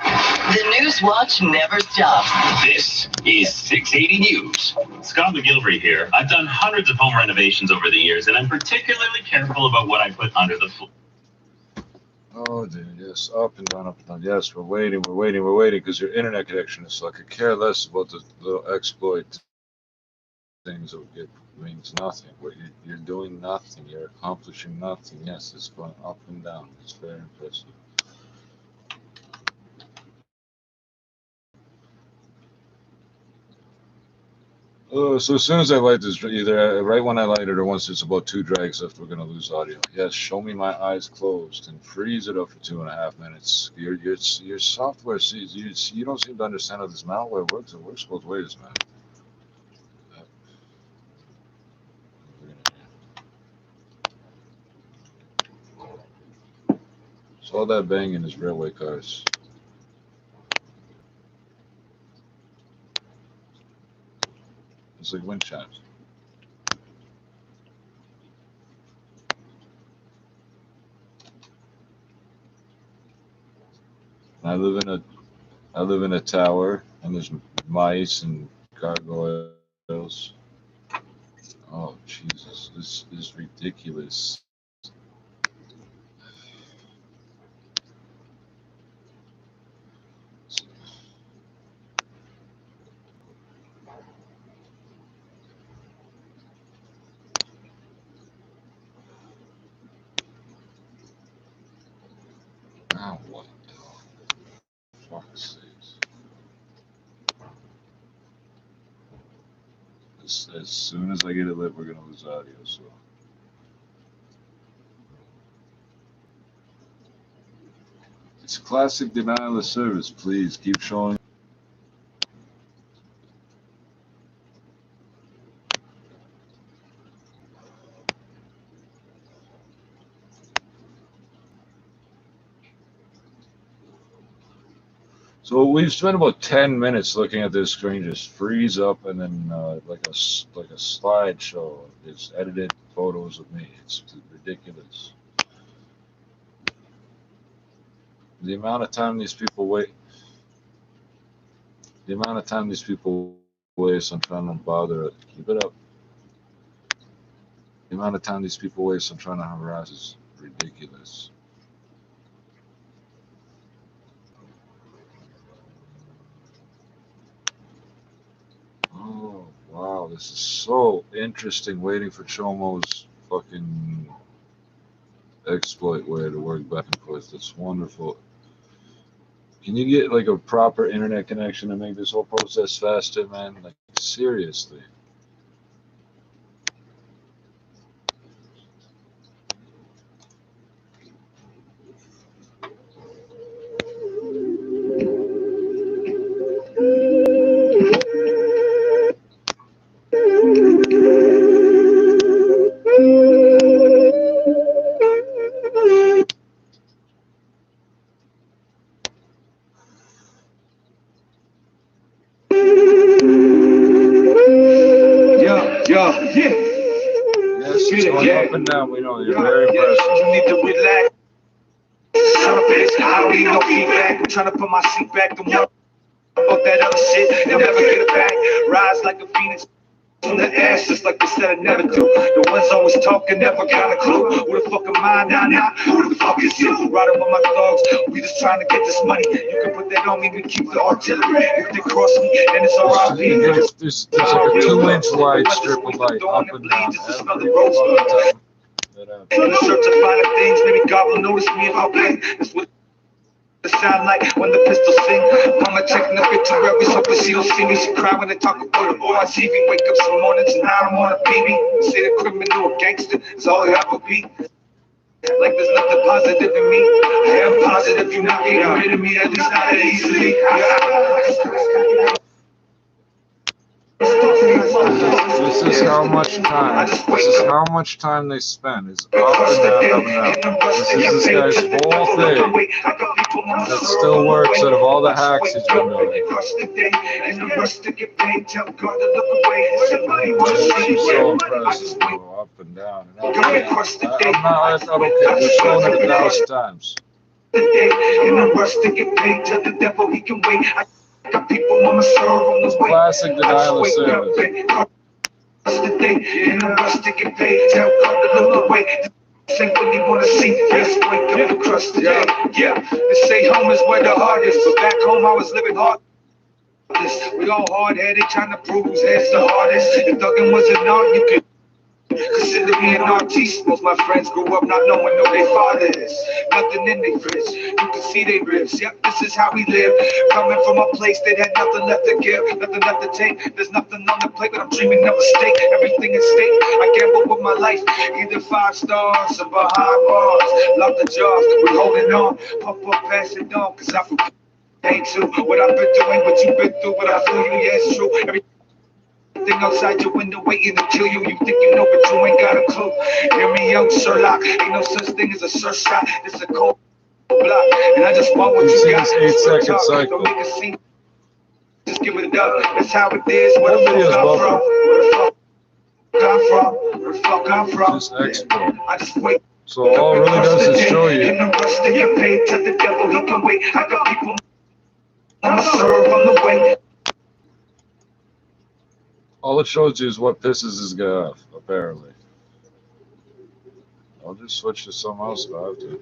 Speaker 9: The News Watch never stops.
Speaker 10: This is 680 News. Scott McGilvery here. I've done hundreds of home renovations over the years, and I'm particularly careful about what I put under the floor.
Speaker 12: Oh, dude, yes, up and down, Yes, we're waiting, because your internet connection is so I could care less about the little exploit things that get means nothing. You're doing nothing. You're accomplishing nothing. Yes, it's going up and down. It's very impressive. So as soon as I light this, either right when I light it or once it's about 2 drags left, we're gonna lose audio. Yes, show me my eyes closed and freeze it up for 2.5 minutes. Your software sees you don't seem to understand how this malware works. It works both ways, man. So all that banging is railway cars. It's like wind chimes. I live in a tower, and there's mice and gargoyles. Oh Jesus, this is ridiculous. Oh, what the fuck's sakes. As soon as I get it lit, we're gonna lose audio, so. It's classic denial of service. Please keep showing. So we've spent about 10 minutes looking at this screen just freeze up, and then like a slideshow. It's edited photos of me. It's ridiculous. The amount of time these people wait. The amount of time these people waste on trying to bother it. Keep it up. The amount of time these people waste on trying to harass is ridiculous. Oh, wow, this is so interesting, waiting for Chomo's fucking exploit way to work back and forth. That's wonderful. Can you get like a proper internet connection to make this whole process faster, man? Like, seriously. Yes, it's going up and down. We know you're very impressive.
Speaker 11: You need to relax. Son of a bitch, I don't need no feedback. I'm trying to put my seat back. Don't worry about that other shit. They'll never get it back. Rise like a phoenix from the ashes, like they said I never do. The ones always talking, never got a clue. Who the fuck am I now? Who the fuck is you? Riding with my dogs, we just trying to get this money. You can put that on me, we keep the artillery. If they cross me, then it's alright.
Speaker 12: There's like a 2-inch wide strip of light up and down.
Speaker 11: In the search of finer things, maybe God will notice me if I play. That's what it sound like when the pistols sing. Mama checking the obituaries, hoping she don't see me. She cry when they talk about the boy on TV. Wake up some mornings and I don't wanna be me. Say the criminal or gangster is all it ever be. Like there's nothing positive in me. I am positive you're not getting rid of me, at least not that easily.
Speaker 12: This is how much time. This is how much time they spend. It's up and down, up and down. This is this guy's whole thing that still works out of all the hacks he's been doing. She's so impressive. Go up and down and up and down. I thought, okay, we've shown it 1,000 times. Classic denial of service.
Speaker 11: Simply wanna see yes, wake up and crush the day. Yeah, they say home is where the heart is, but back home I was living hard. We all hard-headed, trying to prove whose head's the hardest. If thugging was an art, you could Consider me an artiste. Most my friends grew up not knowing who their father is. Nothing in their fridge, you can see they ribs. Yep, this is how we live. Coming from a place that had nothing left to give, nothing left to take. There's nothing on the plate, but I'm dreaming of a steak. Everything at stake. I gamble with my life, either 5 stars or behind bars. Love the jobs, we're holding on. Puff up, pass it on, cause I feel pain too. What I've been through ain't what you've been through. What I feel you, yeah, it's true. Everything outside your window waiting to kill you. You think you know, but you ain't got a clue. Hear me, young Sherlock. Ain't no such thing as a sure shot. It's a cold block, and I just want what you got.
Speaker 12: 8-second cycle.
Speaker 11: Don't make a scene. Just give it up. That's how it is. Where the fuck I'm from?
Speaker 12: Just export.
Speaker 11: I just wait.
Speaker 12: So all it really does is show you.
Speaker 11: In the rest of your pay, tell the devil he can wait. I got people I'ma serve on the way.
Speaker 12: All it shows you is what pisses this guy off, apparently. I'll just switch to something else if I have to.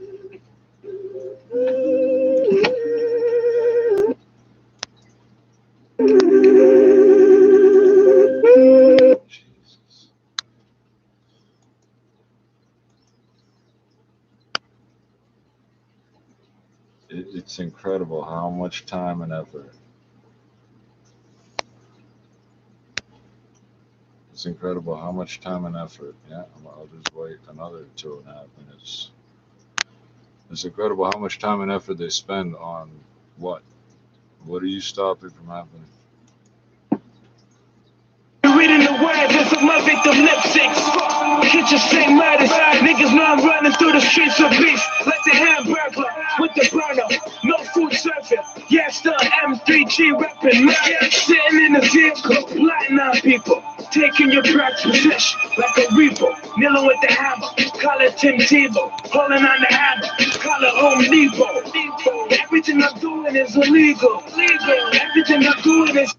Speaker 12: Jesus. It's incredible how much time and effort. It's incredible how much time and effort. Yeah, I'll just wait another 2.5 minutes. It's incredible how much time and effort they spend on what? What are you stopping from happening?
Speaker 2: Reading the words of my victim lipsticks. Hit your same matters. Niggas know I'm running through the streets of beast. Like the hamburger with the burner. No food surfing. Yeah, still M3G repping. Man, sitting in the vehicle. Lighting on people. Taking your back position like a reaper. Kneeling with the hammer. Call it Tim Tebow. Holding on the hammer. Call it Home Depot. Everything I'm doing is illegal. Everything I'm doing is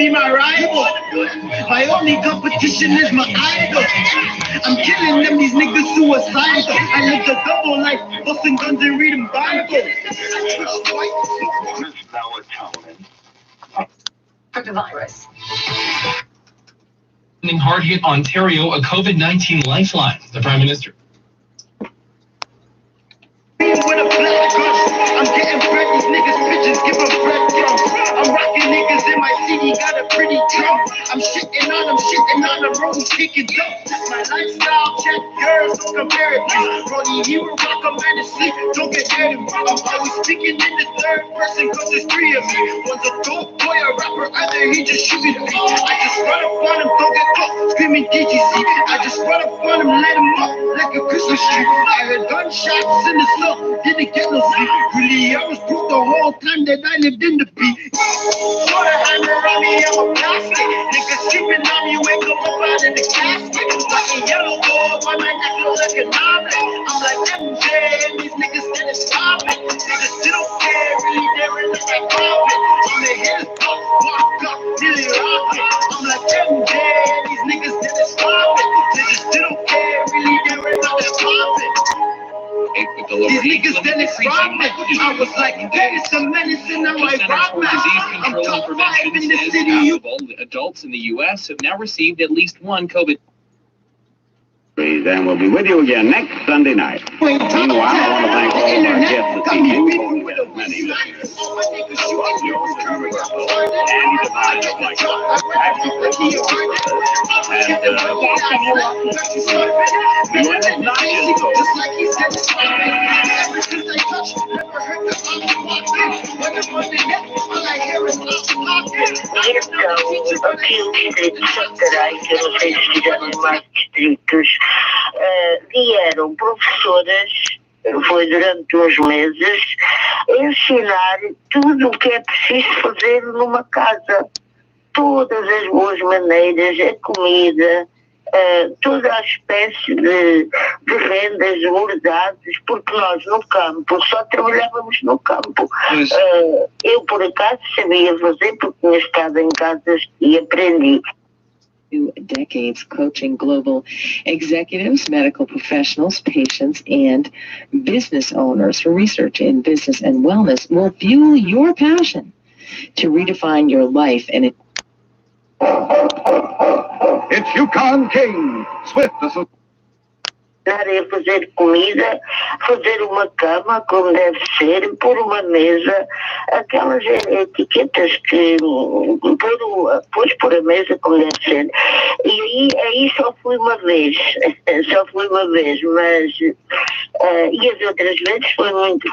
Speaker 2: be my rival. My only competition is my idol. I'm killing them, these niggas suicidal. I live the double life, busting guns and reading Bible.
Speaker 3: For the virus.
Speaker 1: Hard hit Ontario, a COVID-19 lifeline. The Prime Minister.
Speaker 2: With a black gun, I'm getting bread, these niggas pigeons, give them breadcrumbs. I'm rocking niggas in my city, got a pretty drum. I'm shitting on the road, kicking dump. My lifestyle check yours, don't compare it to. Brody, you will rock a man to sleep, don't get mad at me. I'm always speaking in the third person, cause there's three of me. One's a dope boy, a rapper, either he just shooting me. I just run up on him, don't get caught, screaming DGC. I just run up on him, let him up like a Christmas tree. I heard gunshots in the sun. Didn't get no sleep. Really, I was broke the whole time that I lived in the beat. Put a hand around me, I'm a plastic. Niggas sleeping on me, wake up out in the casket. Fucking yellow gold, my neck look like an omelet. I'm like MJ, and these niggas didn't stop it. Niggas still don't care, really, they're in the right carpet. On the hilltop, walk up, really rock it. I'm like MJ, and these niggas didn't stop it. Niggas still don't care, really, they're in the right carpet. These niggas didn't stop me. I was like, Dennis the Menace and I'm like, rock man. I'm top 5 in the city.
Speaker 23: Adults in the U.S. have now received at least one COVID.
Speaker 25: And we'll be with you again next Sunday night. Meanwhile, I want to thank all of our guests this evening. We have many listeners.
Speaker 13: Aqui o distrito de Santarém, que eu não sei se fizeram mais distritos, vieram professoras, foi durante uns meses, ensinar tudo o que é preciso fazer numa casa. Todas as boas maneiras, a comida, toda a espécie de rendas, bordades, porque nós no campo só trabalhávamos no campo. Eu, por acaso, sabia fazer porque tinha estado em casas e aprendi.
Speaker 6: Decades coaching global executives, medical professionals, patients, and business owners for research in business and wellness will fuel your passion to redefine your life. And
Speaker 25: it's Yukon King, Swift.
Speaker 13: A fazer comida, fazer uma cama como deve ser, pôr uma mesa, aquelas etiquetas que pôr a mesa como deve ser. E aí só fui uma vez, mas e as outras vezes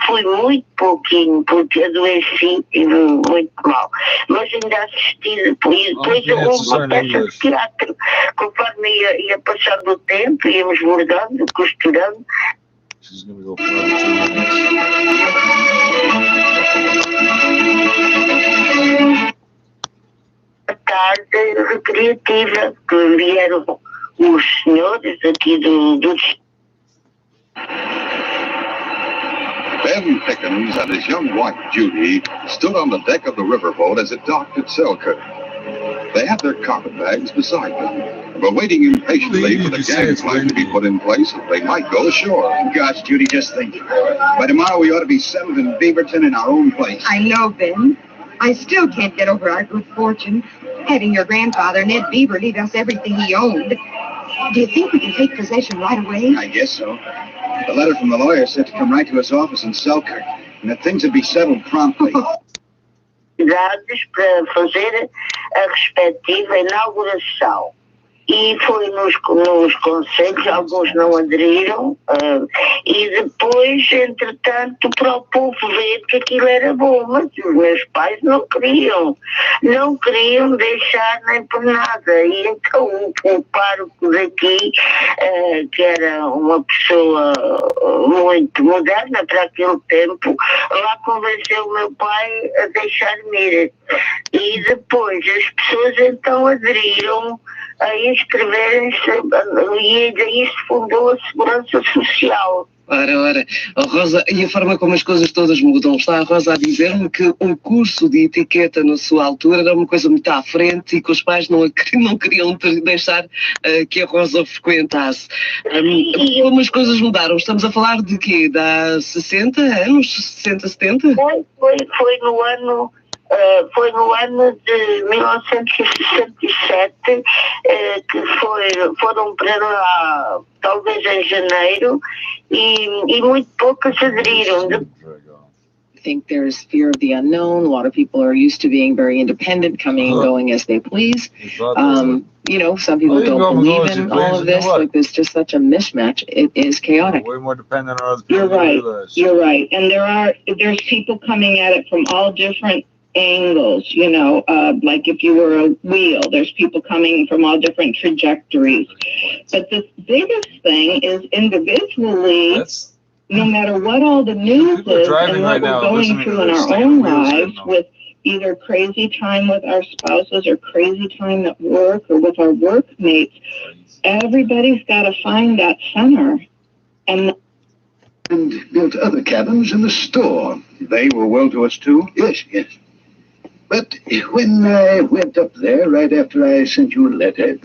Speaker 13: fui muito pouquinho, porque adoeci, tive muito mal. Mas ainda assisti depois houve uma peça de teatro, conforme ia passando o tempo, íamos bordando, costurando.
Speaker 12: She's gonna go for another 2 minutes.
Speaker 13: A tarde recreativa, que vieram os senhores aqui do
Speaker 25: Ben Pickens and his young wife Judy stood on the deck of the riverboat as it docked at Selkirk. They had their carpet bags beside them, and were waiting impatiently for the gangplank to be put in place so they might go ashore.
Speaker 15: Gosh, Judy, just think. By tomorrow, we ought to be settled in Beaverton in our own place.
Speaker 16: I know, Ben. I still can't get over our good fortune, having your grandfather, Ned Beaver, leave us everything he owned. Do you think we can take possession right away?
Speaker 15: I guess so. The letter from the lawyer said to come right to his office in Selkirk, and that things would be settled promptly.
Speaker 13: Para fazer a respectiva inauguração. E foi nos conselhos, alguns não aderiram, e depois, entretanto, para o povo ver que aquilo era bom, mas os meus pais não queriam deixar nem por nada. E então o pároco daqui, que era uma pessoa muito moderna para aquele tempo, lá convenceu o meu pai a deixar-me ir. E depois as pessoas então aderiram a inscreverem-se e daí se fundou a Segurança Social.
Speaker 7: Ora, a Rosa, e a forma como as coisas todas mudam. Está a Rosa a dizer-me que um curso de etiqueta na sua altura era uma coisa muito à frente e que os pais não queriam deixar que a Rosa o frequentasse. Como as coisas mudaram? Estamos a falar de quê? De há 60 anos? 60, 70?
Speaker 13: Foi no ano... foi no ano de 1967 que foram para lá, talvez em janeiro, e muito poucos aderiram.
Speaker 6: I think there's fear of the unknown. A lot of people are used to being very independent, coming and going as they please. You know, some people don't believe in all of this. Like, there's just such a mismatch. It is chaotic.
Speaker 12: Way more dependent on other people.
Speaker 5: You're right. You're right. And there's people coming at it from all different angles, you know, like if you were a wheel, there's people coming from all different trajectories. But the biggest thing is individually, no matter what all the news is and what we're going through in our own lives with either crazy time with our spouses or crazy time at work or with our workmates, everybody's got to find that center. And
Speaker 15: built other cabins in the store.
Speaker 25: They were well to us too?
Speaker 15: Yes, yes. But when I went up there, right after I sent you a letter,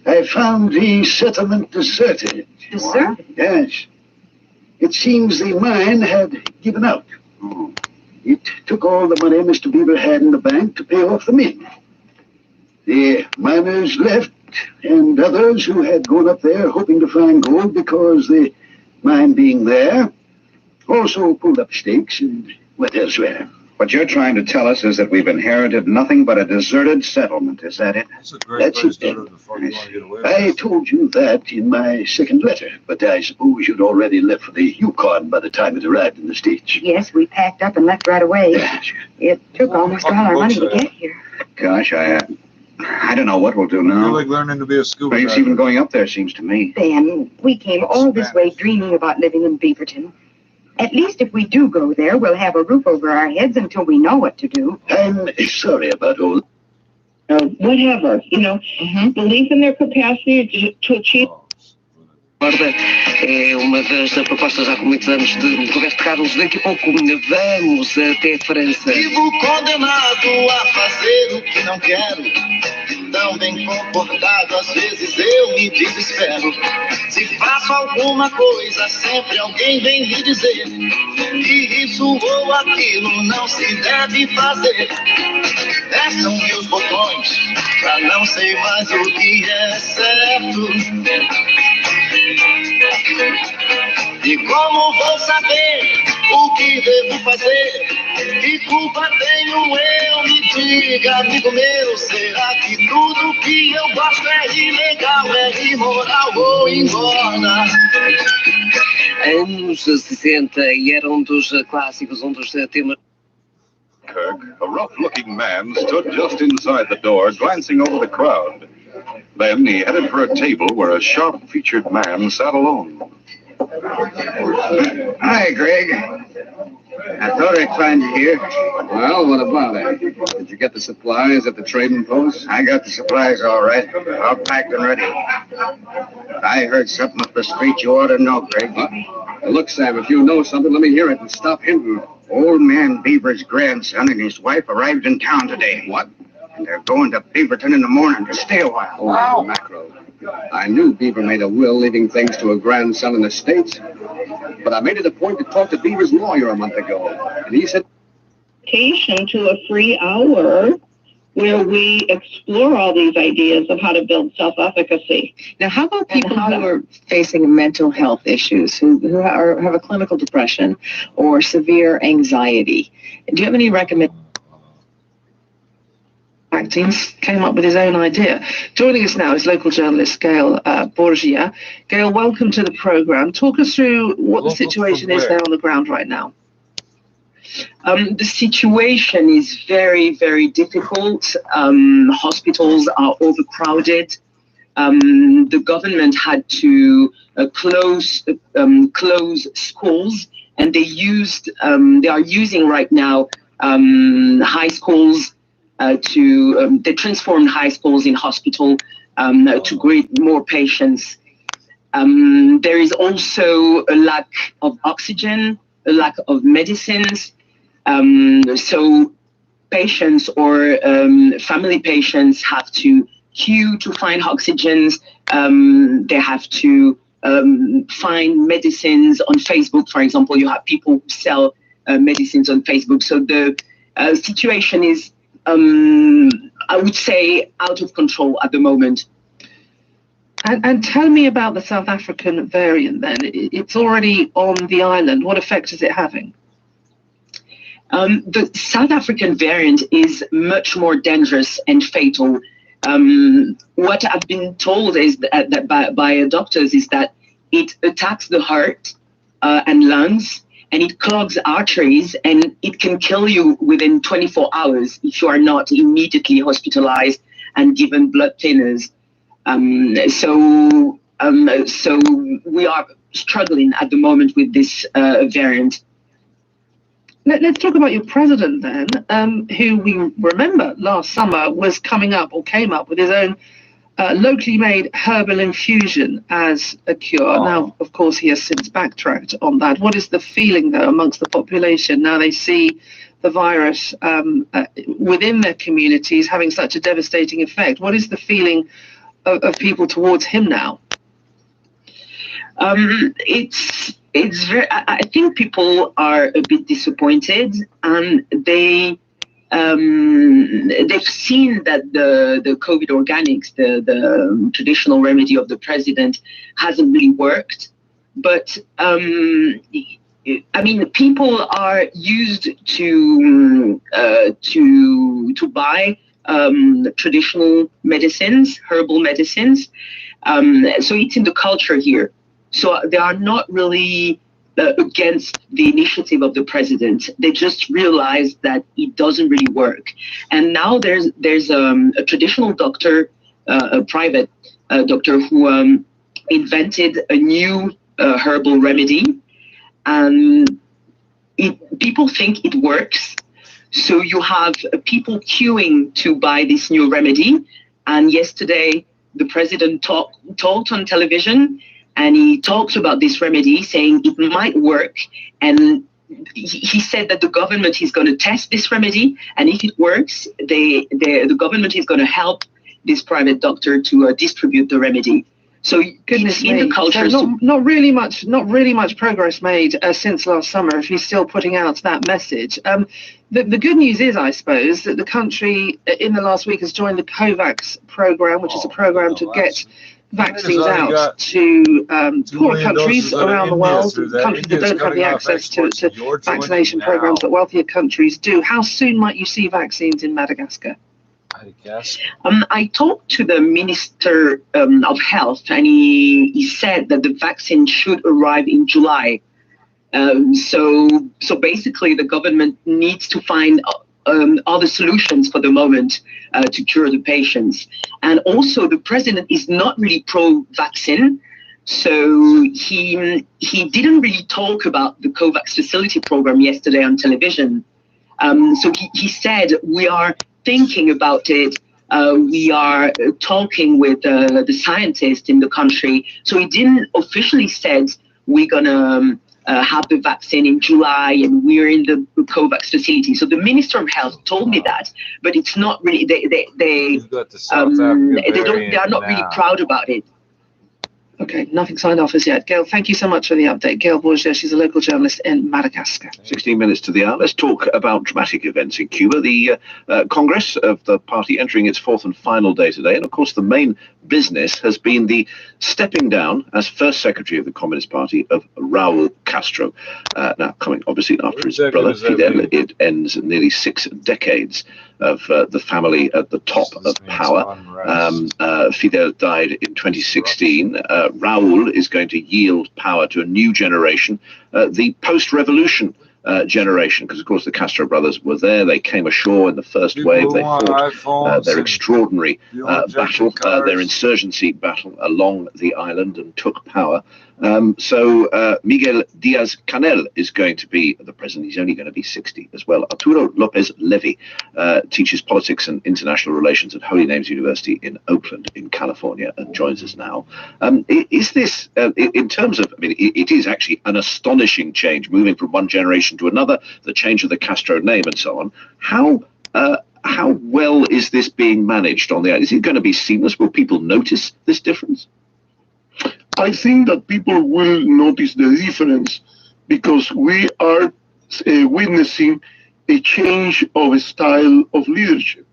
Speaker 15: I found the settlement deserted.
Speaker 16: Deserted?
Speaker 15: Yes. It seems the mine had given out. It took all the money Mr. Beaver had in the bank to pay off the men. The miners left, and others who had gone up there hoping to find gold because the mine being there also pulled up stakes and went elsewhere.
Speaker 25: What you're trying to tell us is that we've inherited nothing but a deserted settlement. Is that it?
Speaker 15: That's it, then. I told you that in my second letter, but I suppose you'd already left for the Yukon by the time it arrived in the States.
Speaker 16: Yes, we packed up and left right away.
Speaker 15: Yes.
Speaker 16: It took almost all our money to get here.
Speaker 25: Gosh, I don't know what we'll do now.
Speaker 12: You're like learning to be a scuba
Speaker 25: diver. Even going up there seems to me.
Speaker 16: Ben, we came all this way dreaming about living in Beaverton. At least if we do go there, we'll have a roof over our heads until we know what to do.
Speaker 15: I'm sorry about all.
Speaker 5: Whatever, you know, belief in their capacity to achieve.
Speaker 7: É uma das propostas há muitos anos de Roberto Carlos. Daqui a pouco vamos até a França.
Speaker 17: Vivo condenado a fazer o que não quero. Tão bem comportado, às vezes eu me desespero. Se faço alguma coisa, sempre alguém vem me dizer que isso ou aquilo não se deve fazer. Testam meus botões, já não sei mais o que é certo. E como vou saber o que devo fazer? Que culpa tenho eu? Me diga, amigo meu. Será que tudo que eu gosto é ilegal, é imoral ou engorda?
Speaker 7: Anos 60 e era dos clássicos, dos temas.
Speaker 25: Kirk, a rough-looking man, stood just inside the door, glancing over the crowd. Then he headed for a table where a sharp-featured man sat alone.
Speaker 15: Hi, Greg. I thought I'd find you here.
Speaker 18: Well, what about it? Did you get the supplies at the trading post?
Speaker 15: I got the supplies all right. All packed and ready. I heard something up the street you ought to know, Greg.
Speaker 18: Look, Sam, if you know something, let me hear it and stop him.
Speaker 15: Old man Beaver's grandson and his wife arrived in town today.
Speaker 18: What?
Speaker 15: And they're going to Beaverton in the morning to stay a while.
Speaker 18: Oh, mackerel. I knew Beaver made a will leaving things to a grandson in the States. But I made it a point to talk to Beaver's lawyer a month ago. And he said...
Speaker 5: ...to a free hour where we explore all these ideas of how to build self-efficacy.
Speaker 6: Now, how about people who are facing mental health issues, who have a clinical depression or severe anxiety? Do you have any recommendations?
Speaker 19: Came up with his own idea. Joining us now is local journalist Gail Borgia. Gail, welcome to the programme. Talk us through what the situation is there on the ground right now.
Speaker 6: The situation is very, very difficult. Hospitals are overcrowded. The government had to close schools, and they are using right now high schools they transformed high schools in hospital to greet more patients. There is also a lack of oxygen, a lack of medicines. So patients or family patients have to queue to find oxygens. They have to find medicines on Facebook. For example, you have people who sell medicines on Facebook. So the situation is, I would say, out of control at the moment.
Speaker 19: And tell me about the South African variant then. It's already on the island. What effect is it having?
Speaker 6: The South African variant is much more dangerous and fatal. What I've been told is that by doctors is that it attacks the heart and lungs, and it clogs arteries, and it can kill you within 24 hours if you are not immediately hospitalized and given blood thinners. So we are struggling at the moment with this variant.
Speaker 19: Let's talk about your president then, who we remember last summer was came up with his own locally made herbal infusion as a cure. Now, of course, he has since backtracked on that. What is the feeling, though, amongst the population now they see the virus within their communities having such a devastating effect? What is the feeling of people towards him now?
Speaker 6: It's very. I think people are a bit disappointed, and they've seen that the COVID organics, the traditional remedy of the president, hasn't really worked. But I mean, people are used to buy traditional medicines, herbal medicines. So it's in the culture here. So they are not really against the initiative of the president. They just realize that it doesn't really work. And now there's a traditional doctor, a private doctor, who invented a new herbal remedy, and people think it works. So you have people queuing to buy this new remedy. And yesterday, the president talked on television, and he talked about this remedy, saying it might work. And he said that the government is going to test this remedy, and if it works, the government is going to help this private doctor to distribute the remedy. So
Speaker 19: goodness
Speaker 6: in the culture,
Speaker 19: so not really much progress made since last summer. If he's still putting out that message, the good news is, I suppose, that the country in the last week has joined the COVAX program, which is a program to get vaccines out to poorer countries around the world, countries that don't have the access to vaccination programs that wealthier countries do. How soon might you see vaccines in Madagascar?
Speaker 12: I guess.
Speaker 6: I talked to the Minister of Health, and he said that the vaccine should arrive in July. So basically, the government needs to find other solutions for the moment to cure the patients. And also, the president is not really pro-vaccine, so he didn't really talk about the COVAX facility program yesterday on television. So he said, we are thinking about it. We are talking with the scientists in the country. So he didn't officially said we're gonna have the vaccine in July and we're in the COVAX facility. So the Minister of Health told me that, but it's not really. They are not really proud about it.
Speaker 19: Okay, nothing signed off as yet. Gail, thank you so much for the update. Gail Bourget, she's a local journalist in Madagascar.
Speaker 8: 16 minutes to the hour. Let's talk about dramatic events in Cuba. The Congress of the party entering its fourth and final day today. And of course, the main business has been the stepping down as first secretary of the Communist Party of Raul Castro. Now, coming obviously after his brother Fidel, it ends nearly 6 decades of the family at the top of power. Fidel died in 2016. Raul is going to yield power to a new generation, the post-revolution generation, because of course the Castro brothers were there. They came ashore in the first wave. They fought their extraordinary battle, their insurgency battle along the island, and took power. So Miguel Diaz-Canel is going to be the president. He's only going to be 60 as well. Arturo Lopez Levy teaches politics and international relations at Holy Names University in Oakland in California and joins us now. Is this, in terms of, I mean, it is actually an astonishing change, moving from one generation to another, the change of the Castro name and so on. How well is this being managed on the? Is it going to be seamless? Will people notice this difference?
Speaker 4: I think that people will notice the difference because we are witnessing a change of style of leadership.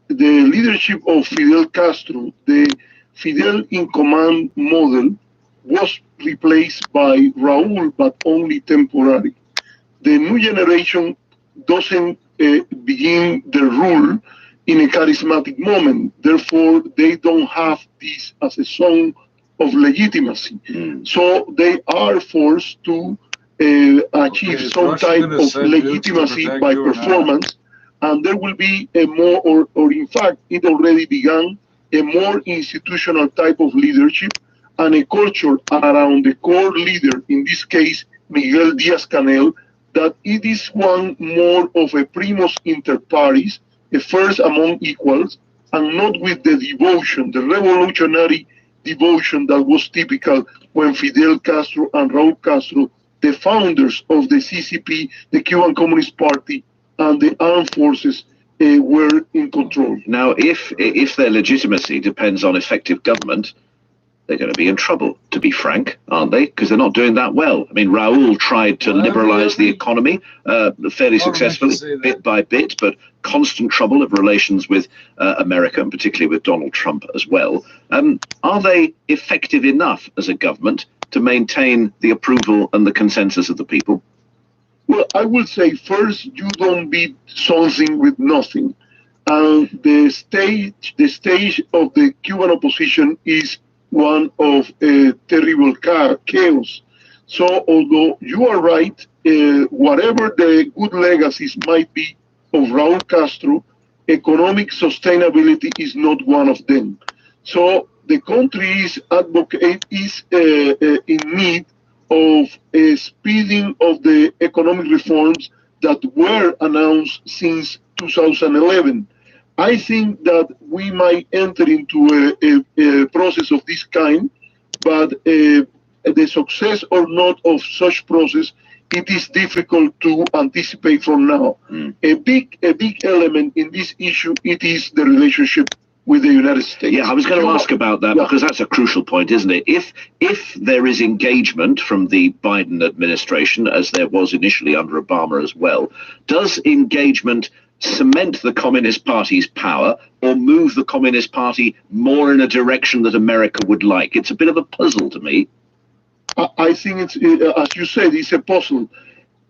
Speaker 4: The leadership of Fidel Castro, the Fidel in command model, was replaced by Raúl, but only temporary. The new generation doesn't begin the rule in a charismatic moment. Therefore, they don't have this as a song of legitimacy. So they are forced to achieve some type of legitimacy by performance, and there will be a more, or in fact, it already began, a more institutional type of leadership and a culture around the core leader, in this case, Miguel Diaz-Canel, that it is one more of a primus inter pares, a first among equals, and not with the devotion, the revolutionary devotion that was typical when Fidel Castro and Raúl Castro, the founders of the CCP, the Cuban Communist Party, and the armed forces were in control.
Speaker 8: Now, if their legitimacy depends on effective government, they're going to be in trouble, to be frank, aren't they? Because they're not doing that well. I mean, Raúl tried to liberalize the economy fairly successfully, bit by bit, but constant trouble of relations with America, and particularly with Donald Trump as well. Are they effective enough as a government to maintain the approval and the consensus of the people?
Speaker 4: Well, I would say first, you don't beat something with nothing. And the stage of the Cuban opposition is one of terrible chaos. So although you are right, whatever the good legacies might be of Raúl Castro, economic sustainability is not one of them. So the country is in need of a speeding of the economic reforms that were announced since 2011. I think that we might enter into a process of this kind, but the success or not of such process, it is difficult to anticipate from now. A big element in this issue, it is the relationship with the United States.
Speaker 8: Yeah, I was going to ask about that because that's a crucial point, isn't it? If there is engagement from the Biden administration, as there was initially under Obama as well, does engagement cement the Communist Party's power or move the Communist Party more in a direction that America would like? It's a bit of a puzzle to me.
Speaker 4: I think it's, as you said, it's a puzzle.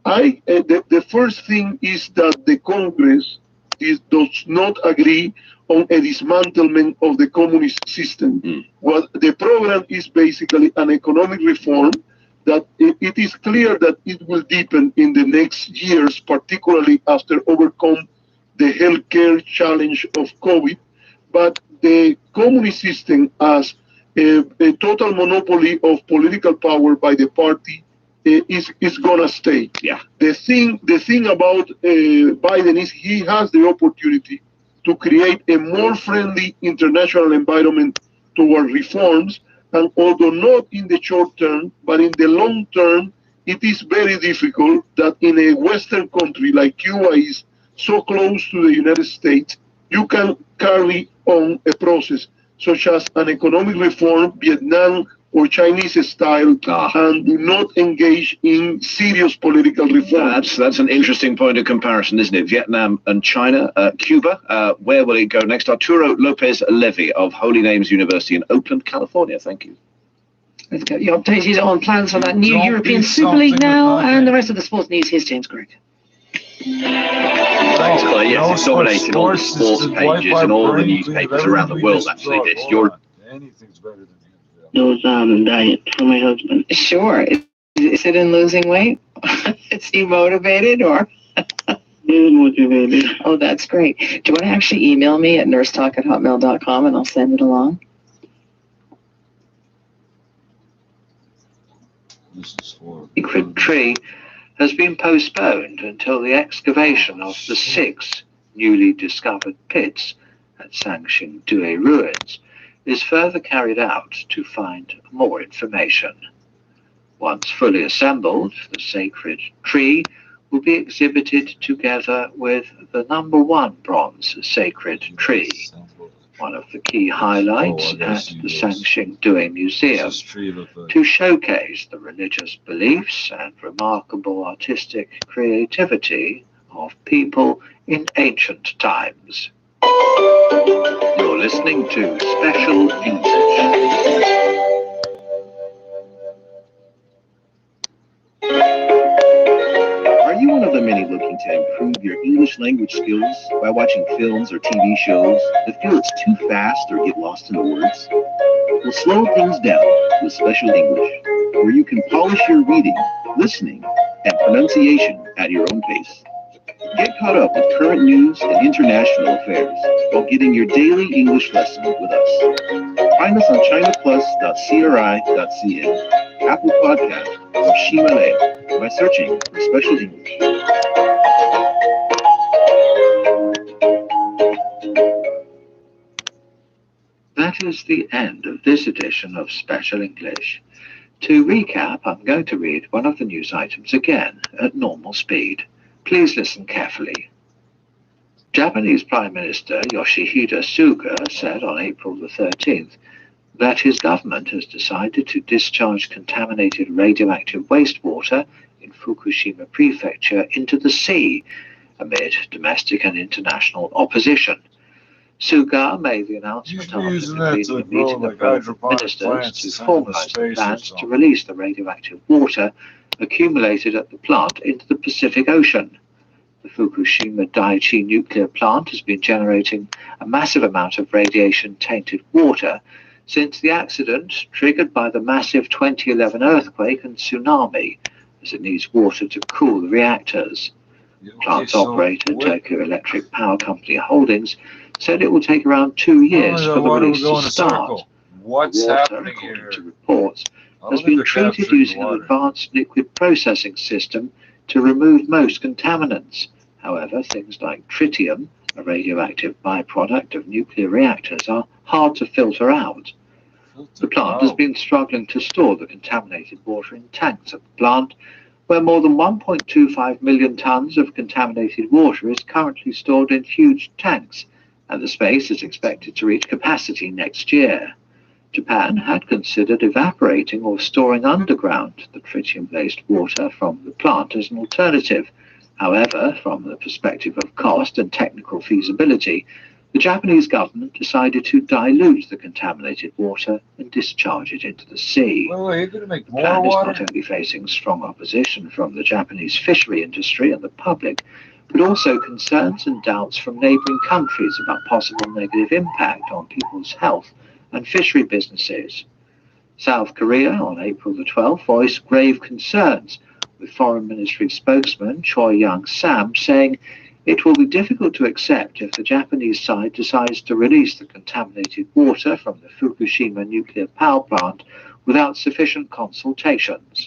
Speaker 4: The first thing is that the Congress does not agree on a dismantlement of the communist system. Well, the program is basically an economic reform that it is clear that it will deepen in the next years, particularly after overcome the healthcare challenge of COVID. But the communist system as a total monopoly of political power by the party is gonna stay.
Speaker 8: Yeah.
Speaker 4: The thing about Biden is he has the opportunity to create a more friendly international environment toward reforms, and although not in the short term, but in the long term, it is very difficult that in a Western country like Cuba is so close to the United States, you can carry on a process such as an economic reform, Vietnam or Chinese style, and do not engage in serious political reforms.
Speaker 8: That's an interesting point of comparison, isn't it? Vietnam and China. Cuba, where will it go next? Arturo Lopez Levy of Holy Names University in Oakland, California. Thank you.
Speaker 19: Let's get you updated on plans for that new European Super League now, and the rest of the sports news. Here's James Grigg.
Speaker 8: Thanks, Clay. Yes, it's dominating all the sports pages and all the newspapers around the world, actually. This.
Speaker 12: Anything's better than
Speaker 5: Those diet for my husband.
Speaker 6: Sure. Is it in losing weight? Is he motivated or?
Speaker 5: He's motivated.
Speaker 6: Oh, that's great. Do you want to actually email me at nursetalk@hotmail.com and I'll send it along?
Speaker 8: sacred tree has been postponed until the excavation of the 6 newly discovered pits at Sangxingdui ruins is further carried out to find more information. Once fully assembled, the sacred tree will be exhibited together with the #1 bronze sacred tree, one of the key highlights at the Sangxingdui Museum, to showcase the religious beliefs and remarkable artistic creativity of people in ancient times. You're listening to Special English.
Speaker 14: Are you one of the many looking to improve your English language skills by watching films or TV shows that feel it's too fast or get lost in the words? Well, slow things down with Special English, where you can polish your reading, listening, and pronunciation at your own pace. Get caught up with current news and international affairs while getting your daily English lesson with us. Find us on chinaplus.cri.cn, Apple Podcast, or Shimane by searching for Special English.
Speaker 8: That is the end of this edition of Special English. To recap, I'm going to read one of the news items again at normal speed. Please listen carefully. Japanese Prime Minister Yoshihide Suga said on April the 13th that his government has decided to discharge contaminated radioactive wastewater in Fukushima Prefecture into the sea amid domestic and international opposition. Suga made the announcement after convening a meeting of relevant ministers to formalise the plans to release the radioactive water accumulated at the plant into the Pacific Ocean. The Fukushima Daiichi nuclear plant has been generating a massive amount of radiation-tainted water since the accident triggered by the massive 2011 earthquake and tsunami, as it needs water to cool the reactors. Plant's operator, Tokyo Electric Power Company Holdings, said it will take around 2 years for the release to start.
Speaker 12: What's happening here?
Speaker 8: To reports, has been treated using an advanced liquid processing system to remove most contaminants. However, things like tritium, a radioactive byproduct of nuclear reactors, are hard to filter out. The plant has been struggling to store the contaminated water in tanks at the plant, where more than 1.25 million tons of contaminated water is currently stored in huge tanks, and the space is expected to reach capacity next year. Japan had considered evaporating or storing underground the tritium-based water from the plant as an alternative. However, from the perspective of cost and technical feasibility, the Japanese government decided to dilute the contaminated water and discharge it into the sea.
Speaker 12: You're going to make more
Speaker 8: the plan
Speaker 12: water?
Speaker 8: is not only facing strong opposition from the Japanese fishery industry and the public, but also concerns and doubts from neighbouring countries about possible negative impact on people's health and fishery businesses. South Korea, on April the 12th, voiced grave concerns, with Foreign Ministry spokesman Choi Young-sam saying it will be difficult to accept if the Japanese side decides to release the contaminated water from the Fukushima nuclear power plant without sufficient consultations.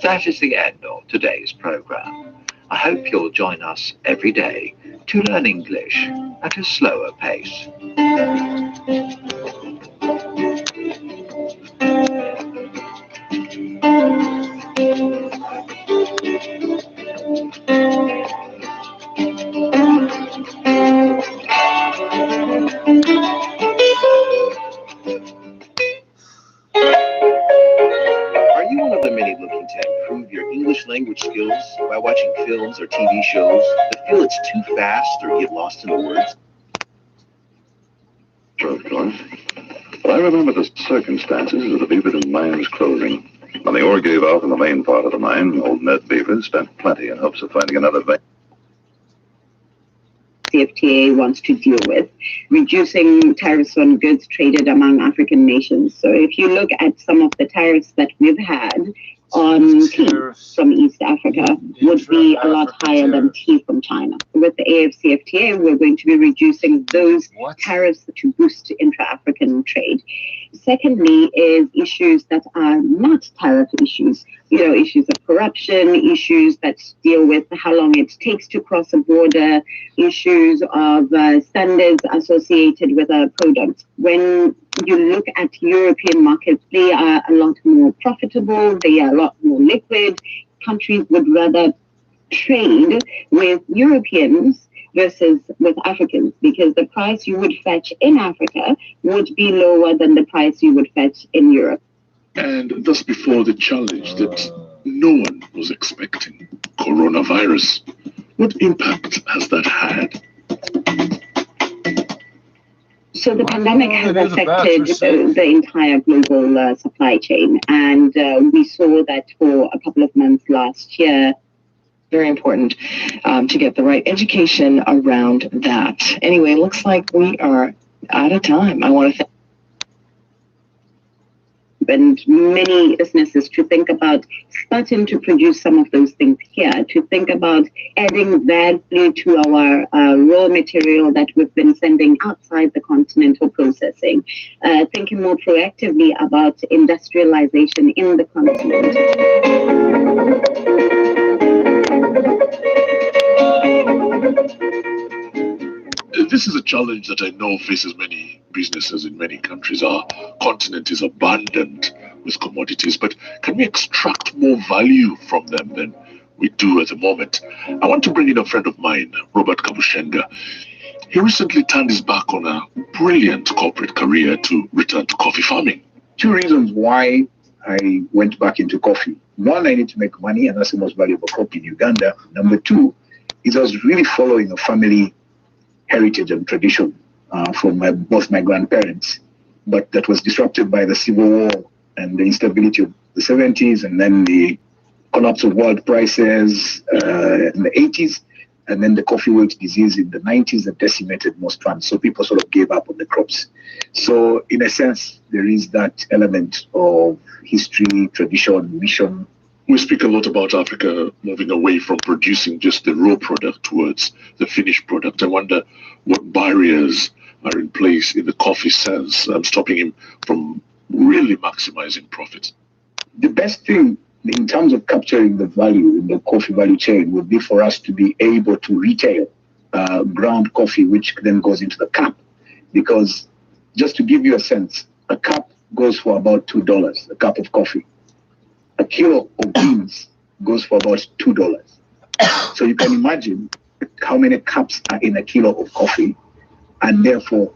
Speaker 8: That is the end of today's programme. I hope you'll join us every day to learn English at a slower pace.
Speaker 14: Are you one of the many looking to improve your English language skills by watching films or TV shows that feel it's too fast or get lost in the words?
Speaker 20: Sure, of course. But I remember the circumstances of the Beaverton mine's closing. When the ore gave out in the main part of the mine, old Ned Beaver spent plenty in hopes of finding another vein.
Speaker 5: CFTA wants to deal with, reducing tariffs on goods traded among African nations. So if you look at some of the tariffs that we've had on tea from East Africa would be a lot higher than tea from China. With the AFCFTA, we're going to be reducing those tariffs to boost intra-African trade. Secondly is issues that are not tariff issues, issues of corruption, issues that deal with how long it takes to cross a border, issues of standards associated with a product. When you look at European markets, they are a lot more profitable, they are a lot more liquid. Countries would rather trade with Europeans versus with Africans, because the price you would fetch in Africa would be lower than the price you would fetch in Europe.
Speaker 4: And thus before the challenge that no one was expecting, coronavirus. What impact has that had?
Speaker 5: So the pandemic has affected the entire global supply chain, and we saw that for a couple of months last year.
Speaker 6: Very important to get the right education around that. Anyway, looks like we are out of time. I want to thank
Speaker 5: and many businesses to think about starting to produce some of those things here, to think about adding value to our raw material that we've been sending outside the continent for processing, thinking more proactively about industrialization in the continent.
Speaker 4: This is a challenge that I know faces many businesses in many countries. Our continent is abundant with commodities, but can we extract more value from them than we do at the moment? I want to bring in a friend of mine, Robert Kabushenga. He recently turned his back on a brilliant corporate career to return to coffee farming.
Speaker 9: Two reasons why I went back into coffee. One, I need to make money, and that's the most valuable crop in Uganda. Number two, is I was really following a family heritage and tradition from both my grandparents, but that was disrupted by the Civil War and the instability of the 70s, and then the collapse of world prices in the 80s, and then the coffee wilt disease in the 90s that decimated most farms. So people sort of gave up on the crops. So in a sense, there is that element of history, tradition, mission.
Speaker 4: We speak a lot about Africa moving away from producing just the raw product towards the finished product. I wonder what barriers are in place in the coffee sense, stopping him from really maximizing profits.
Speaker 9: The best thing in terms of capturing the value in the coffee value chain would be for us to be able to retail ground coffee, which then goes into the cup. Because just to give you a sense, a cup goes for about $2, a cup of coffee. A kilo of beans goes for about $2. So you can imagine how many cups are in a kilo of coffee, and therefore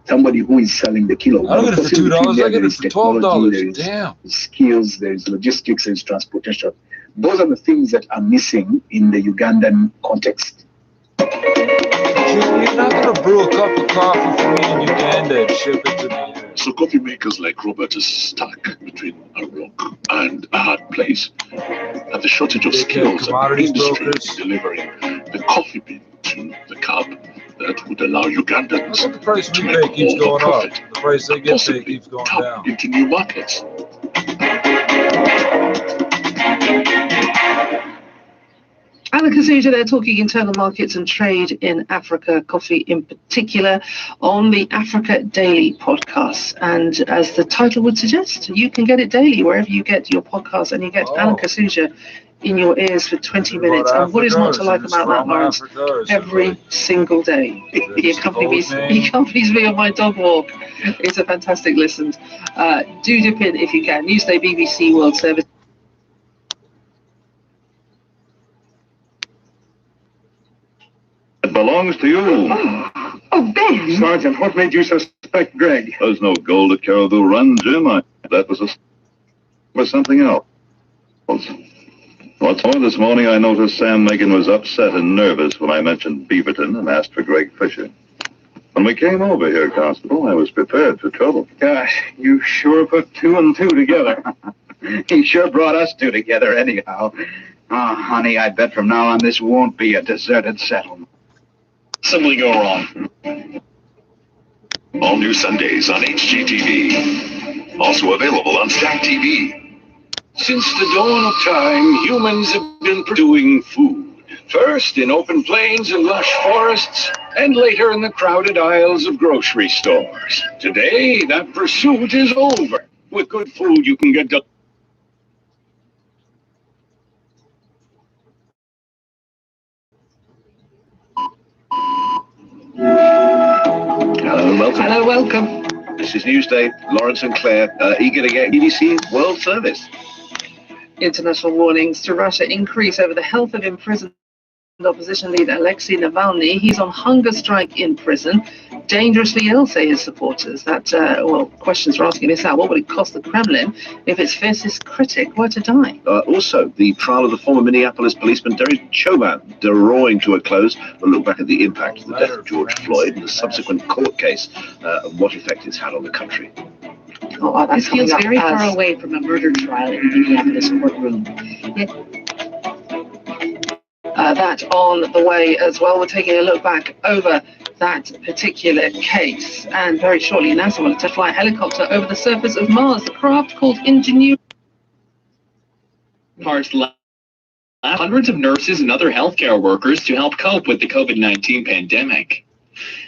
Speaker 9: somebody who is selling the kilo.
Speaker 12: I don't get it for $2. I get it for $12. Damn.
Speaker 9: Skills, there's logistics, there's transportation. Those are the things that are missing in the Ugandan context.
Speaker 12: You're not going to brew a cup of coffee for me in Uganda and ship it to me.
Speaker 4: So coffee makers like Robert are stuck between a rock and a hard place. And the shortage of skills and industry in delivering the coffee bean to the cup that would allow Ugandans
Speaker 12: the price
Speaker 4: to
Speaker 12: we
Speaker 4: make
Speaker 12: pay keeps
Speaker 4: more
Speaker 12: going
Speaker 4: profit.
Speaker 12: up. The price they get paid keeps going down.
Speaker 4: Into new markets.
Speaker 19: Alan Kasuja there talking internal markets and trade in Africa, coffee in particular, on the Africa Daily podcast. And as the title would suggest, you can get it daily wherever you get your podcast, and you get Alan Kasuja in your ears for 20 minutes. And what is not to like about that, Lawrence? Every single day. He accompanies me on my dog walk. It's a fantastic listen. Do dip in if you can. Newsday BBC World Service.
Speaker 20: It belongs to you.
Speaker 16: Oh, Ben.
Speaker 20: Sergeant, what made you suspect Greg? There's no gold at Caribou Run, Jim. That was something else. What's more, this morning I noticed Sam Megan was upset and nervous when I mentioned Beaverton and asked for Greg Fisher. When we came over here, Constable, I was prepared for trouble.
Speaker 18: Gosh, you sure put two and two together. He sure brought us two together anyhow. Oh, honey, I bet from now on this won't be a deserted settlement.
Speaker 10: Simply go wrong. All new Sundays on HGTV. Also available on Stack TV.
Speaker 3: Since the dawn of time, humans have been pursuing food. First in open plains and lush forests, and later in the crowded aisles of grocery stores. Today, that pursuit is over. With good food, you can get
Speaker 8: Hello, welcome.
Speaker 19: Hello, welcome.
Speaker 8: This is Newsday. Lawrence and Claire, eager to get BBC World Service.
Speaker 19: International warnings to Russia increase over the health of imprisoned opposition leader Alexei Navalny. He's on hunger strike in prison. Dangerously ill, say his supporters. Questions are asking this out. What would it cost the Kremlin if its fiercest critic were to die?
Speaker 8: Also, the trial of the former Minneapolis policeman Derek Chauvin drawing to a close. We'll look back at the impact of the death of George Floyd and the subsequent court case and what effect it's had on the country.
Speaker 6: This feels very far away from a murder trial in the Minneapolis courtroom.
Speaker 19: That on the way as well. We're taking a look back over that particular case. And very shortly, NASA wanted to fly a helicopter over the surface of Mars. The craft called Ingenuity.
Speaker 23: Hundreds of nurses and other healthcare workers to help cope with the COVID-19 pandemic.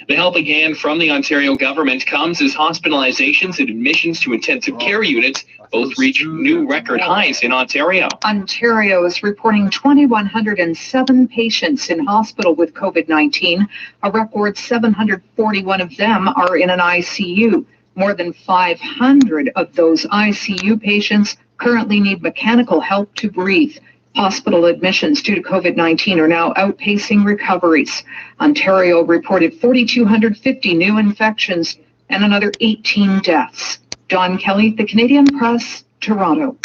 Speaker 23: The help again from the Ontario government comes as hospitalizations and admissions to intensive care units both reach new record highs in Ontario.
Speaker 16: Ontario is reporting 2,107 patients in hospital with COVID-19. A record 741 of them are in an ICU. More than 500 of those ICU patients currently need mechanical help to breathe. Hospital admissions due to COVID-19 are now outpacing recoveries. Ontario reported 4,250 new infections and another 18 deaths. Don Kelly, The Canadian Press, Toronto.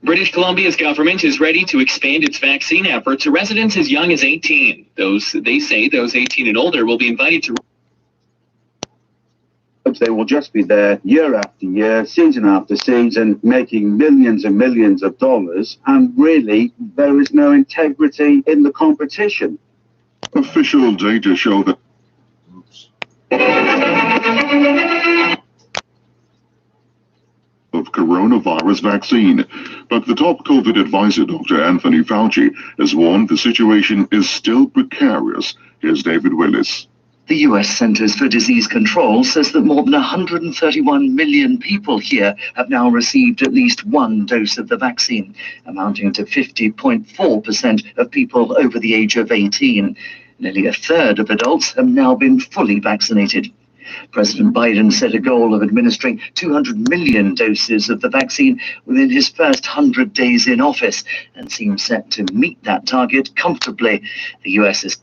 Speaker 23: British Columbia's government is ready to expand its vaccine effort to residents as young as 18. They say those 18 and older will be invited to.
Speaker 15: They will just be there year after year, season after season, making millions and millions of dollars, and really there is no integrity in the competition.
Speaker 4: Official data show that of coronavirus vaccine, but the top COVID advisor, Dr. Anthony Fauci, has warned the situation is still precarious. Here's David Willis.
Speaker 11: The U.S. Centers for Disease Control says that more than 131 million people here have now received at least one dose of the vaccine, amounting to 50.4% of people over the age of 18. Nearly a third of adults have now been fully vaccinated. President Biden set a goal of administering 200 million doses of the vaccine within his first 100 days in office and seems set to meet that target comfortably. The U.S. is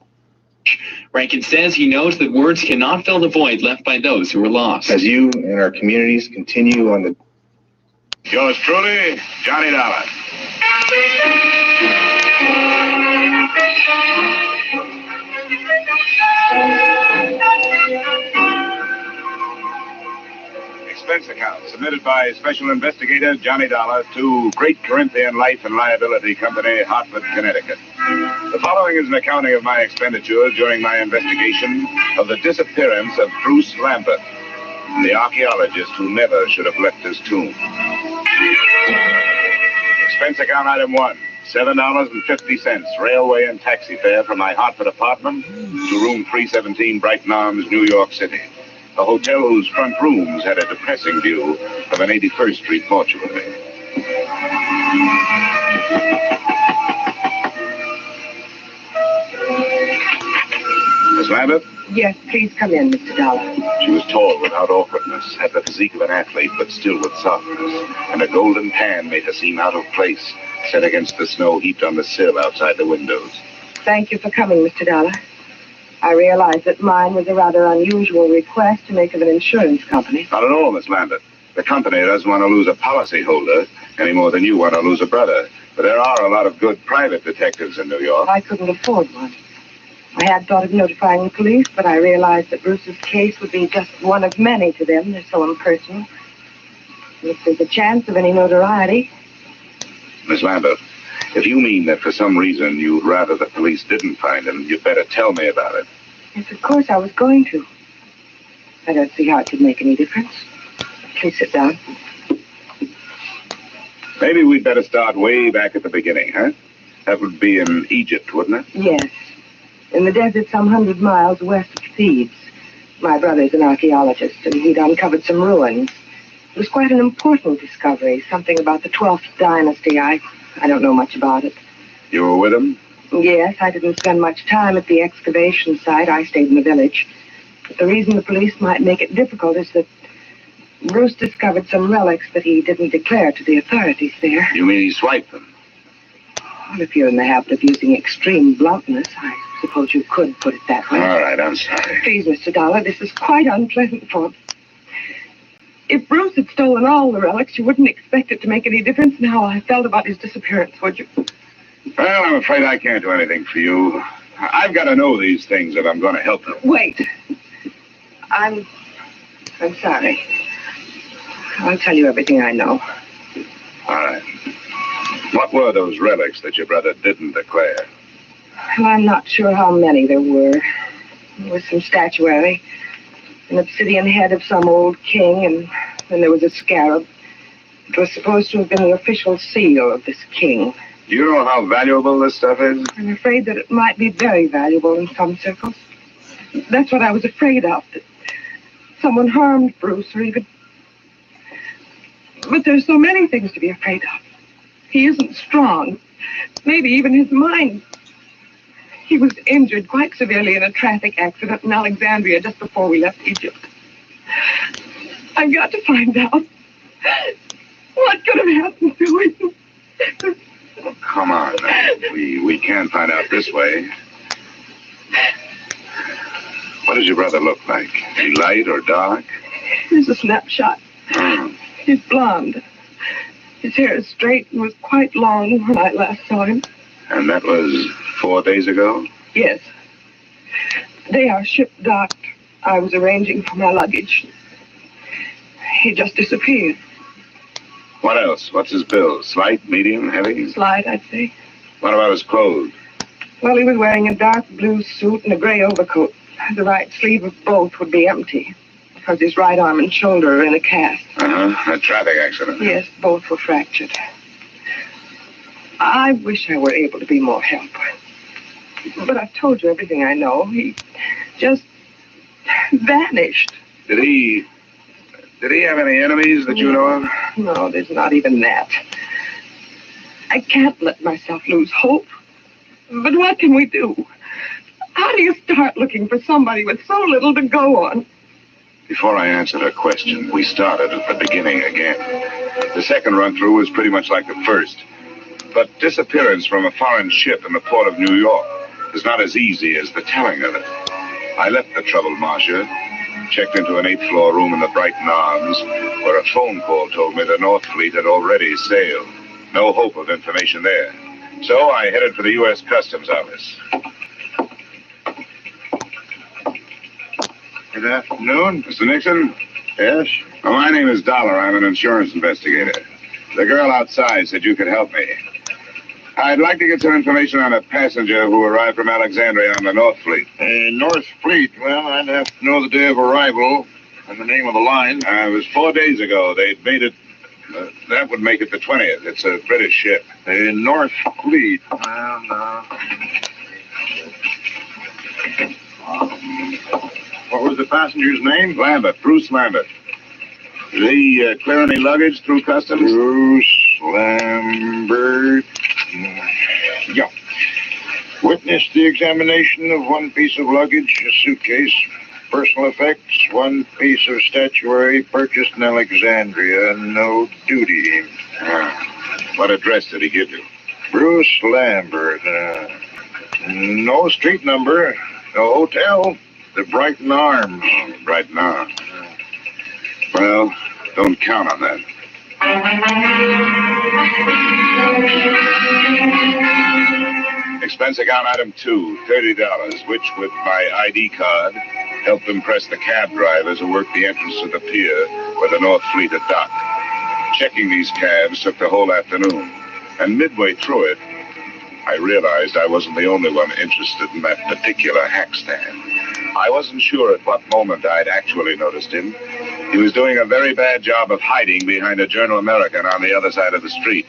Speaker 23: Rankin says he knows that words cannot fill the void left by those who are lost.
Speaker 21: As you and our communities continue on the...
Speaker 25: Yours truly, Johnny Dollar. Expense account submitted by Special Investigator Johnny Dollar to Great Corinthian Life and Liability Company, Hartford, Connecticut. The following is an accounting of my expenditures during my investigation of the disappearance of Bruce Lambert, the archaeologist who never should have left his tomb. Expense account item 1, $7.50 railway and taxi fare from my Hartford apartment to room 317 Brighton Arms, New York City, a hotel whose front rooms had a depressing view of an 81st Street mortuary. Miss Lambert?
Speaker 16: Yes, please come in, Mr. Dollar.
Speaker 25: She was tall without awkwardness, had the physique of an athlete, but still with softness, and a golden tan made her seem out of place, set against the snow heaped on the sill outside the windows.
Speaker 16: Thank you for coming, Mr. Dollar. I realize that mine was a rather unusual request to make of an insurance company.
Speaker 25: Not at all, Miss Lambert. The company doesn't want to lose a policyholder any more than you want to lose a brother. But there are a lot of good private detectives in New York.
Speaker 16: I couldn't afford one. I had thought of notifying the police, but I realized that Bruce's case would be just one of many to them. They're so impersonal. And if there's a chance of any notoriety...
Speaker 25: Miss Lambert, if you mean that for some reason you'd rather the police didn't find him, you'd better tell me about it.
Speaker 16: Yes, of course I was going to. I don't see how it could make any difference. Please sit down.
Speaker 3: Maybe we'd better start way back at the beginning, huh? That would be in Egypt, wouldn't it?
Speaker 1: Yes. In the desert some 100 miles west of Thebes. My brother's an archaeologist, and he'd uncovered some ruins. It was quite an important discovery, something about the 12th dynasty. I don't know much about it.
Speaker 3: You were with him?
Speaker 1: Yes, I didn't spend much time at the excavation site. I stayed in the village. But the reason the police might make it difficult is that Bruce discovered some relics that he didn't declare to the authorities there.
Speaker 3: You mean he swiped them?
Speaker 1: Well, if you're in the habit of using extreme bluntness, I suppose you could put it that way.
Speaker 3: All right, I'm sorry.
Speaker 1: Please, Mr. Dollar, this is quite unpleasant for us. If Bruce had stolen all the relics, you wouldn't expect it to make any difference in how I felt about his disappearance, would you?
Speaker 3: Well, I'm afraid I can't do anything for you. I've got to know these things if I'm going to help them.
Speaker 1: Wait. I'm sorry. I'll tell you everything I know.
Speaker 3: All right. What were those relics that your brother didn't declare?
Speaker 1: Well, I'm not sure how many there were. There was some statuary, an obsidian head of some old king, and then there was a scarab. It was supposed to have been the official seal of this king.
Speaker 3: Do you know how valuable this stuff is?
Speaker 1: I'm afraid that it might be very valuable in some circles. That's what I was afraid of, that someone harmed Bruce or even... But there's so many things to be afraid of. He isn't strong. Maybe even his mind. He was injured quite severely in a traffic accident in Alexandria just before we left Egypt. I've got to find out what could have happened to him.
Speaker 3: Come on. We can't find out this way. What does your brother look like? Is he light or dark?
Speaker 1: Here's a snapshot. He's blonde. His hair is straight and was quite long when I last saw him.
Speaker 3: And that was 4 days ago?
Speaker 1: Yes. The day our ship docked, I was arranging for my luggage. He just disappeared.
Speaker 3: What else? What's his build? Slight, medium, heavy?
Speaker 1: Slight, I'd say.
Speaker 3: What about his clothes?
Speaker 1: Well, he was wearing a dark blue suit and a gray overcoat. The right sleeve of both would be empty, because his right arm and shoulder are in a cast.
Speaker 3: A traffic accident.
Speaker 1: Yes, both were fractured. I wish I were able to be more help. But I've told you everything I know. He just vanished.
Speaker 3: Did he have any enemies that you know of?
Speaker 1: No, there's not even that. I can't let myself lose hope. But what can we do? How do you start looking for somebody with so little to go on?
Speaker 3: Before I answered her question, we started at the beginning again. The second run-through was pretty much like the first. But disappearance from a foreign ship in the port of New York is not as easy as the telling of it. I left the troubled Marcia, checked into an 8th floor room in the Brighton Arms, where a phone call told me the North Fleet had already sailed. No hope of information there. So I headed for the U.S. Customs Office.
Speaker 25: Good afternoon.
Speaker 3: Mr. Nixon?
Speaker 25: Yes?
Speaker 3: Well, my name is Dollar. I'm an insurance investigator. The girl outside said you could help me. I'd like to get some information on a passenger who arrived from Alexandria on the North Fleet.
Speaker 25: North Fleet? Well, I'd have to know the day of arrival and the name of the line.
Speaker 3: It was 4 days ago. They'd made it... that would make it the 20th. It's a British ship.
Speaker 25: North Fleet? Well, no. What was the passenger's name?
Speaker 3: Lambert, Bruce Lambert. Did he clear any luggage through customs?
Speaker 25: Bruce Lambert. Yeah. Witnessed the examination of one piece of luggage, a suitcase, personal effects, one piece of statuary purchased in Alexandria, no duty.
Speaker 3: What address did he give you?
Speaker 25: Bruce Lambert. No street number, no hotel. The Brighton Arms.
Speaker 3: Oh, Brighton Arms. Well, don't count on that. Expense account item 2, $30, which with my ID card helped impress the cab drivers who worked the entrance to the pier where the North Fleet had docked. Checking these cabs took the whole afternoon, and midway through it, I realized I wasn't the only one interested in that particular hack stand. I wasn't sure at what moment I'd actually noticed him, He was doing a very bad job of hiding behind a Journal American on the other side of the street.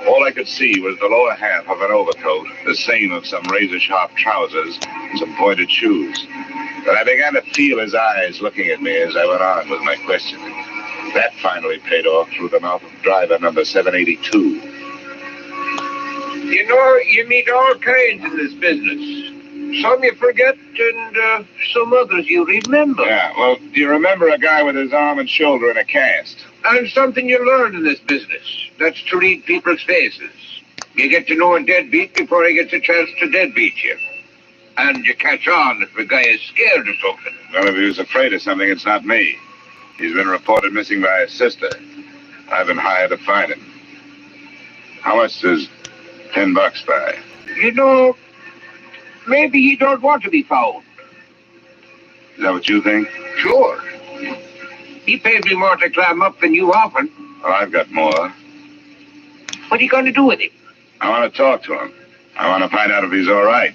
Speaker 3: All I could see was the lower half of an overcoat, the seam of some razor-sharp trousers, and some pointed shoes. But I began to feel his eyes looking at me as I went on with my questioning. That finally paid off through the mouth of driver number 782.
Speaker 2: You know, you meet all kinds in this business. Some you forget, and some others you remember.
Speaker 3: Yeah, well, do you remember a guy with his arm and shoulder in a cast?
Speaker 2: And something you learn in this business. That's to read people's faces. You get to know a deadbeat before he gets a chance to deadbeat you. And you catch on if the guy is scared of something.
Speaker 3: Well, if he was afraid of something, it's not me. He's been reported missing by his sister. I've been hired to find him. How much does $10 buy?
Speaker 2: You know, maybe he don't want to be found.
Speaker 3: Is that what you think?
Speaker 2: Sure. He paid me more to climb up than you often.
Speaker 3: Well, I've got more.
Speaker 2: What are you going to do with him?
Speaker 3: I want to talk to him. I want to find out if he's all right.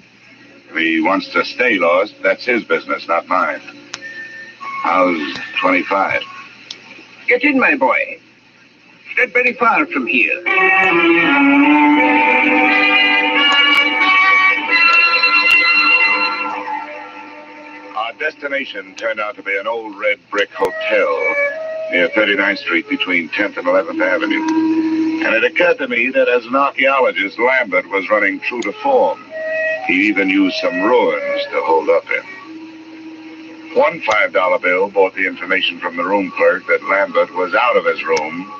Speaker 3: If he wants to stay lost, that's his business, not mine. How's 25?
Speaker 2: Get in, my boy. It's not very far from here.
Speaker 3: Our destination turned out to be an old red brick hotel near 39th Street between 10th and 11th Avenue. And it occurred to me that as an archaeologist, Lambert was running true to form. He even used some ruins to hold up in. One $5 bill brought the information from the room clerk that Lambert was out of his room,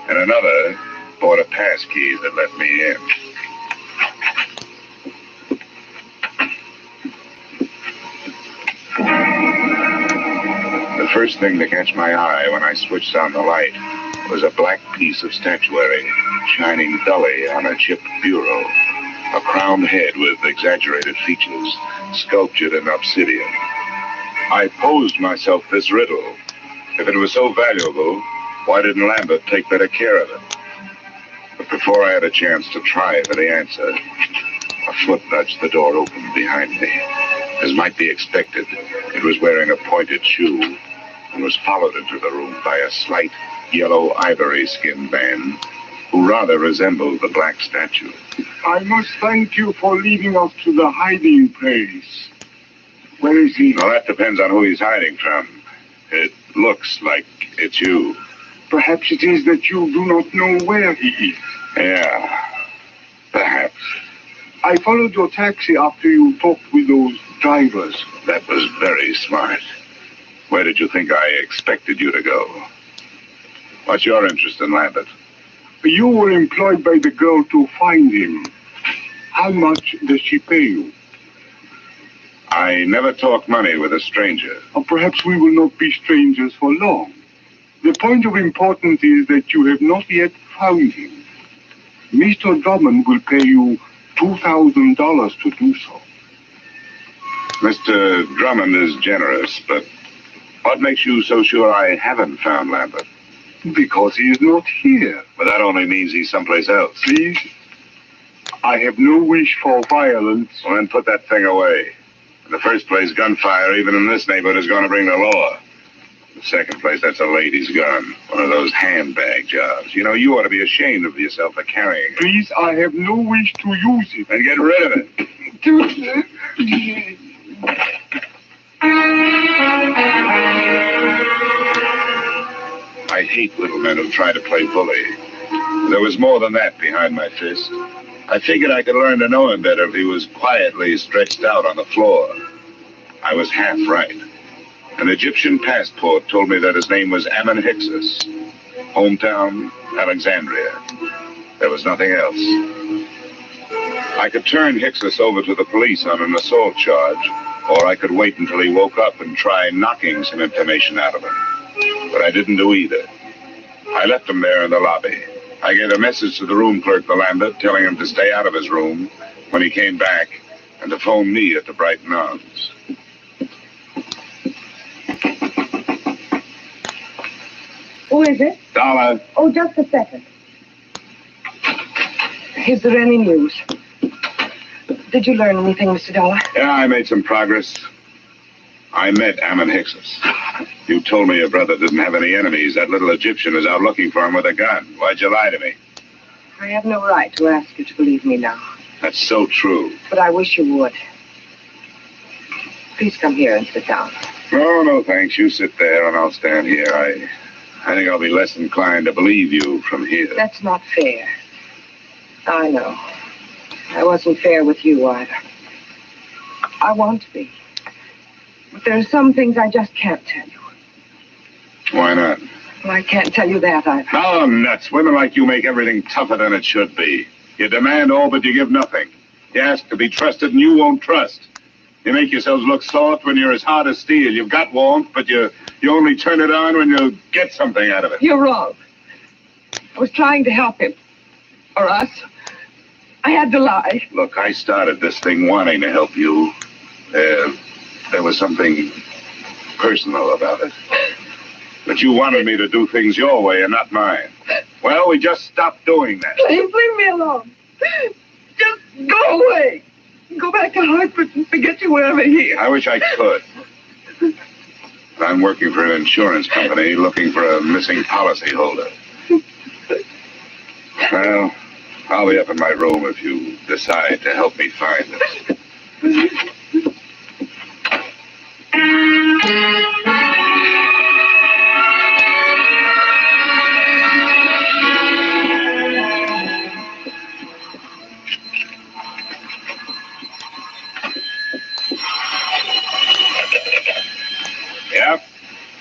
Speaker 3: and another brought a pass key that let me in. The first thing to catch my eye when I switched on the light was a black piece of statuary shining dully on a chipped bureau, a crowned head with exaggerated features, sculptured in obsidian. I posed myself this riddle. If it was so valuable, why didn't Lambert take better care of it? But before I had a chance to try for the answer, a foot nudged the door open behind me. As might be expected, it was wearing a pointed shoe and was followed into the room by a slight yellow ivory-skinned man who rather resembled the black statue.
Speaker 25: I must thank you for leading us to the hiding place. Where is he?
Speaker 3: Well, that depends on who he's hiding from. It looks like it's you.
Speaker 25: Perhaps it is that you do not know where he is.
Speaker 3: Yeah, perhaps.
Speaker 25: I followed your taxi after you talked with those drivers.
Speaker 3: That was very smart. Where did you think I expected you to go? What's your interest in Lambert?
Speaker 25: You were employed by the girl to find him. How much does she pay you?
Speaker 3: I never talk money with a stranger.
Speaker 25: Or perhaps we will not be strangers for long. The point of importance is that you have not yet found him. Mr. Drummond will pay you $2,000 to do so.
Speaker 3: Mr. Drummond is generous, but what makes you so sure I haven't found Lambert?
Speaker 25: Because he is not here.
Speaker 3: But that only means he's someplace else.
Speaker 25: Please, I have no wish for violence.
Speaker 3: Well, then put that thing away. In the first place, gunfire, even in this neighborhood, is going to bring the law. In the second place, that's a lady's gun. One of those handbag jobs. You know, you ought to be ashamed of yourself for carrying it.
Speaker 25: Please, I have no wish to use it.
Speaker 3: Then get rid of it. I hate little men who try to play bully. There was more than that behind my fist. I figured I could learn to know him better if he was quietly stretched out on the floor. I was half right. An Egyptian passport told me that his name was Ammon Hyksos. Hometown, Alexandria. There was nothing else. I could turn Hyksos over to the police on an assault charge, or I could wait until he woke up and try knocking some information out of him. But I didn't do either. I left him there in the lobby. I gave a message to the room clerk for Lambert, telling him to stay out of his room when he came back, and to phone me at the Brighton Arms.
Speaker 1: Who is it?
Speaker 3: Dollar.
Speaker 1: Oh, just a second. Is there any news? Did you learn anything, Mr. Dollar?
Speaker 3: Yeah, I made some progress. I met Ammon Hyksos.
Speaker 2: You told me your brother didn't have any enemies. That little Egyptian is out looking for him with a gun. Why'd you lie to me?
Speaker 1: I have no right to ask you to believe me now.
Speaker 2: That's so true.
Speaker 1: But I wish you would. Please come here and sit down.
Speaker 2: No, thanks. You sit there and I'll stand here. I think I'll be less inclined to believe you from here.
Speaker 1: That's not fair. I know. I wasn't fair with you either. I want to be. But there are some things I just can't tell you.
Speaker 2: Why not?
Speaker 1: Well, I can't tell you that either.
Speaker 2: No, nuts. Women like you make everything tougher than it should be. You demand all, but you give nothing. You ask to be trusted, and you won't trust. You make yourselves look soft when you're as hard as steel. You've got warmth, but you only turn it on when you get something out of it.
Speaker 1: You're wrong. I was trying to help him. Or us. I had to lie.
Speaker 2: Look, I started this thing wanting to help you. There was something personal about it. But you wanted me to do things your way and not mine. Well, we just stopped doing that.
Speaker 1: Please leave me alone. Just go away. Go back to Hartford and forget you were ever here.
Speaker 2: I wish I could. I'm working for an insurance company looking for a missing policyholder. Well, I'll be up in my room if you decide to help me find it. Yep.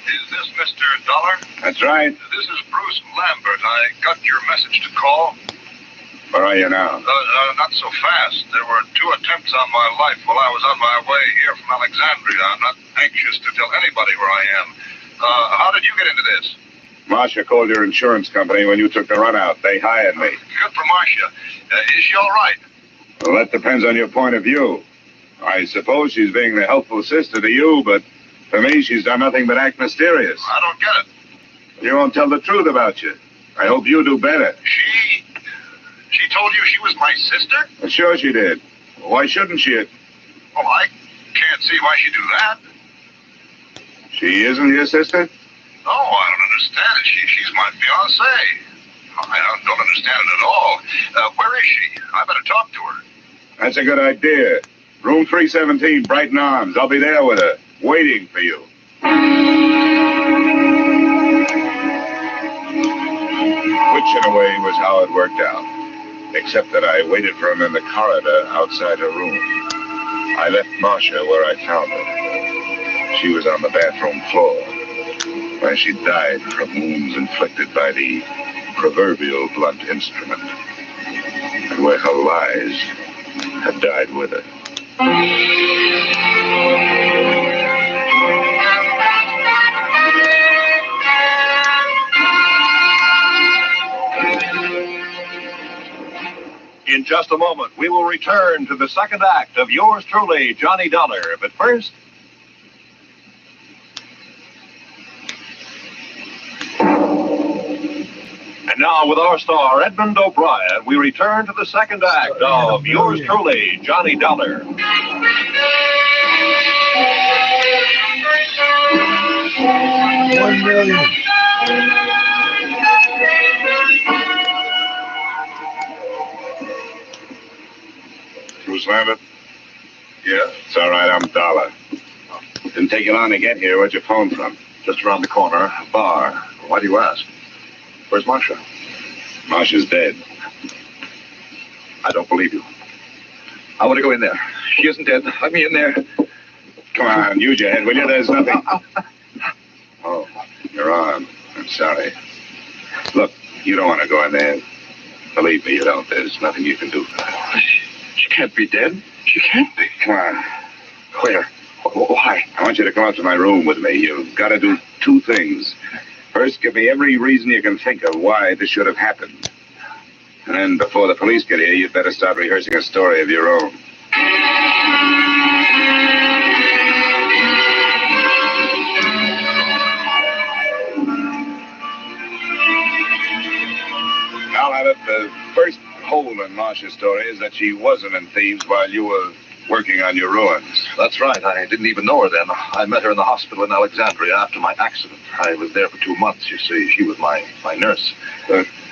Speaker 7: Is this Mr. Dollar?
Speaker 2: That's right.
Speaker 7: This is Bruce Lambert. I got your message to call.
Speaker 2: Where are you now?
Speaker 7: Not so fast. There were 2 attempts on my life while I was on my way here from Alexandria. I'm not anxious to tell anybody where I am. How did you get into this?
Speaker 2: Marcia called your insurance company when you took the run out. They hired me.
Speaker 7: Good for Marcia. Is she all right?
Speaker 2: Well, that depends on your point of view. I suppose she's being the helpful sister to you, but for me, she's done nothing but act mysterious.
Speaker 7: I don't get it.
Speaker 2: You won't tell the truth about you. I hope you do better.
Speaker 7: She told you she was my sister?
Speaker 2: Well, sure she did. Why shouldn't she?
Speaker 7: Well, I can't see why she'd do that.
Speaker 2: She isn't your sister?
Speaker 7: No, I don't understand it. She's my fiancée. I don't understand it at all. Where is she? I better talk to her.
Speaker 2: That's a good idea. Room 317, Brighton Arms. I'll be there with her, waiting for you. Which, in a way, was how it worked out. Except that I waited for him in the corridor outside her room. I left Marcia where I found her. She was on the bathroom floor, where she died from wounds inflicted by the proverbial blunt instrument, and where her lies had died with her.
Speaker 8: In just a moment, we will return to the second act of yours truly, Johnny Dollar. But first... And now, with our star, Edmund O'Brien, we return to the second act of yours truly, Johnny Dollar.
Speaker 12: $1 million.
Speaker 2: Bruce Lambert? Yeah? It's all right, I'm Dollar. Didn't take you long to get here. Where'd you phone from?
Speaker 8: Just around the corner, a bar. Why do you ask? Where's Marcia?
Speaker 2: Marcia's dead.
Speaker 8: I don't believe you. I want to go in there. She isn't dead. Let me in there.
Speaker 2: Come on, use your head, will you? There's nothing. Oh, your arm. I'm sorry. Look, you don't want to go in there. Believe me, you don't. There's nothing you can do for her.
Speaker 8: She can't be dead. She can't be.
Speaker 2: Come on.
Speaker 8: Where? Why?
Speaker 2: I want you to come up to my room with me. You've got to do 2 things. First, give me every reason you can think of why this should have happened. And then, before the police get here, you'd better start rehearsing a story of your own. Now, Abbott, the first hole in Marcia's story is that she wasn't in Thieves while you were working on your ruins.
Speaker 20: That's right. I didn't even know her then. I met her in the hospital in Alexandria after my accident. I was there for 2 months, you see. She was my nurse.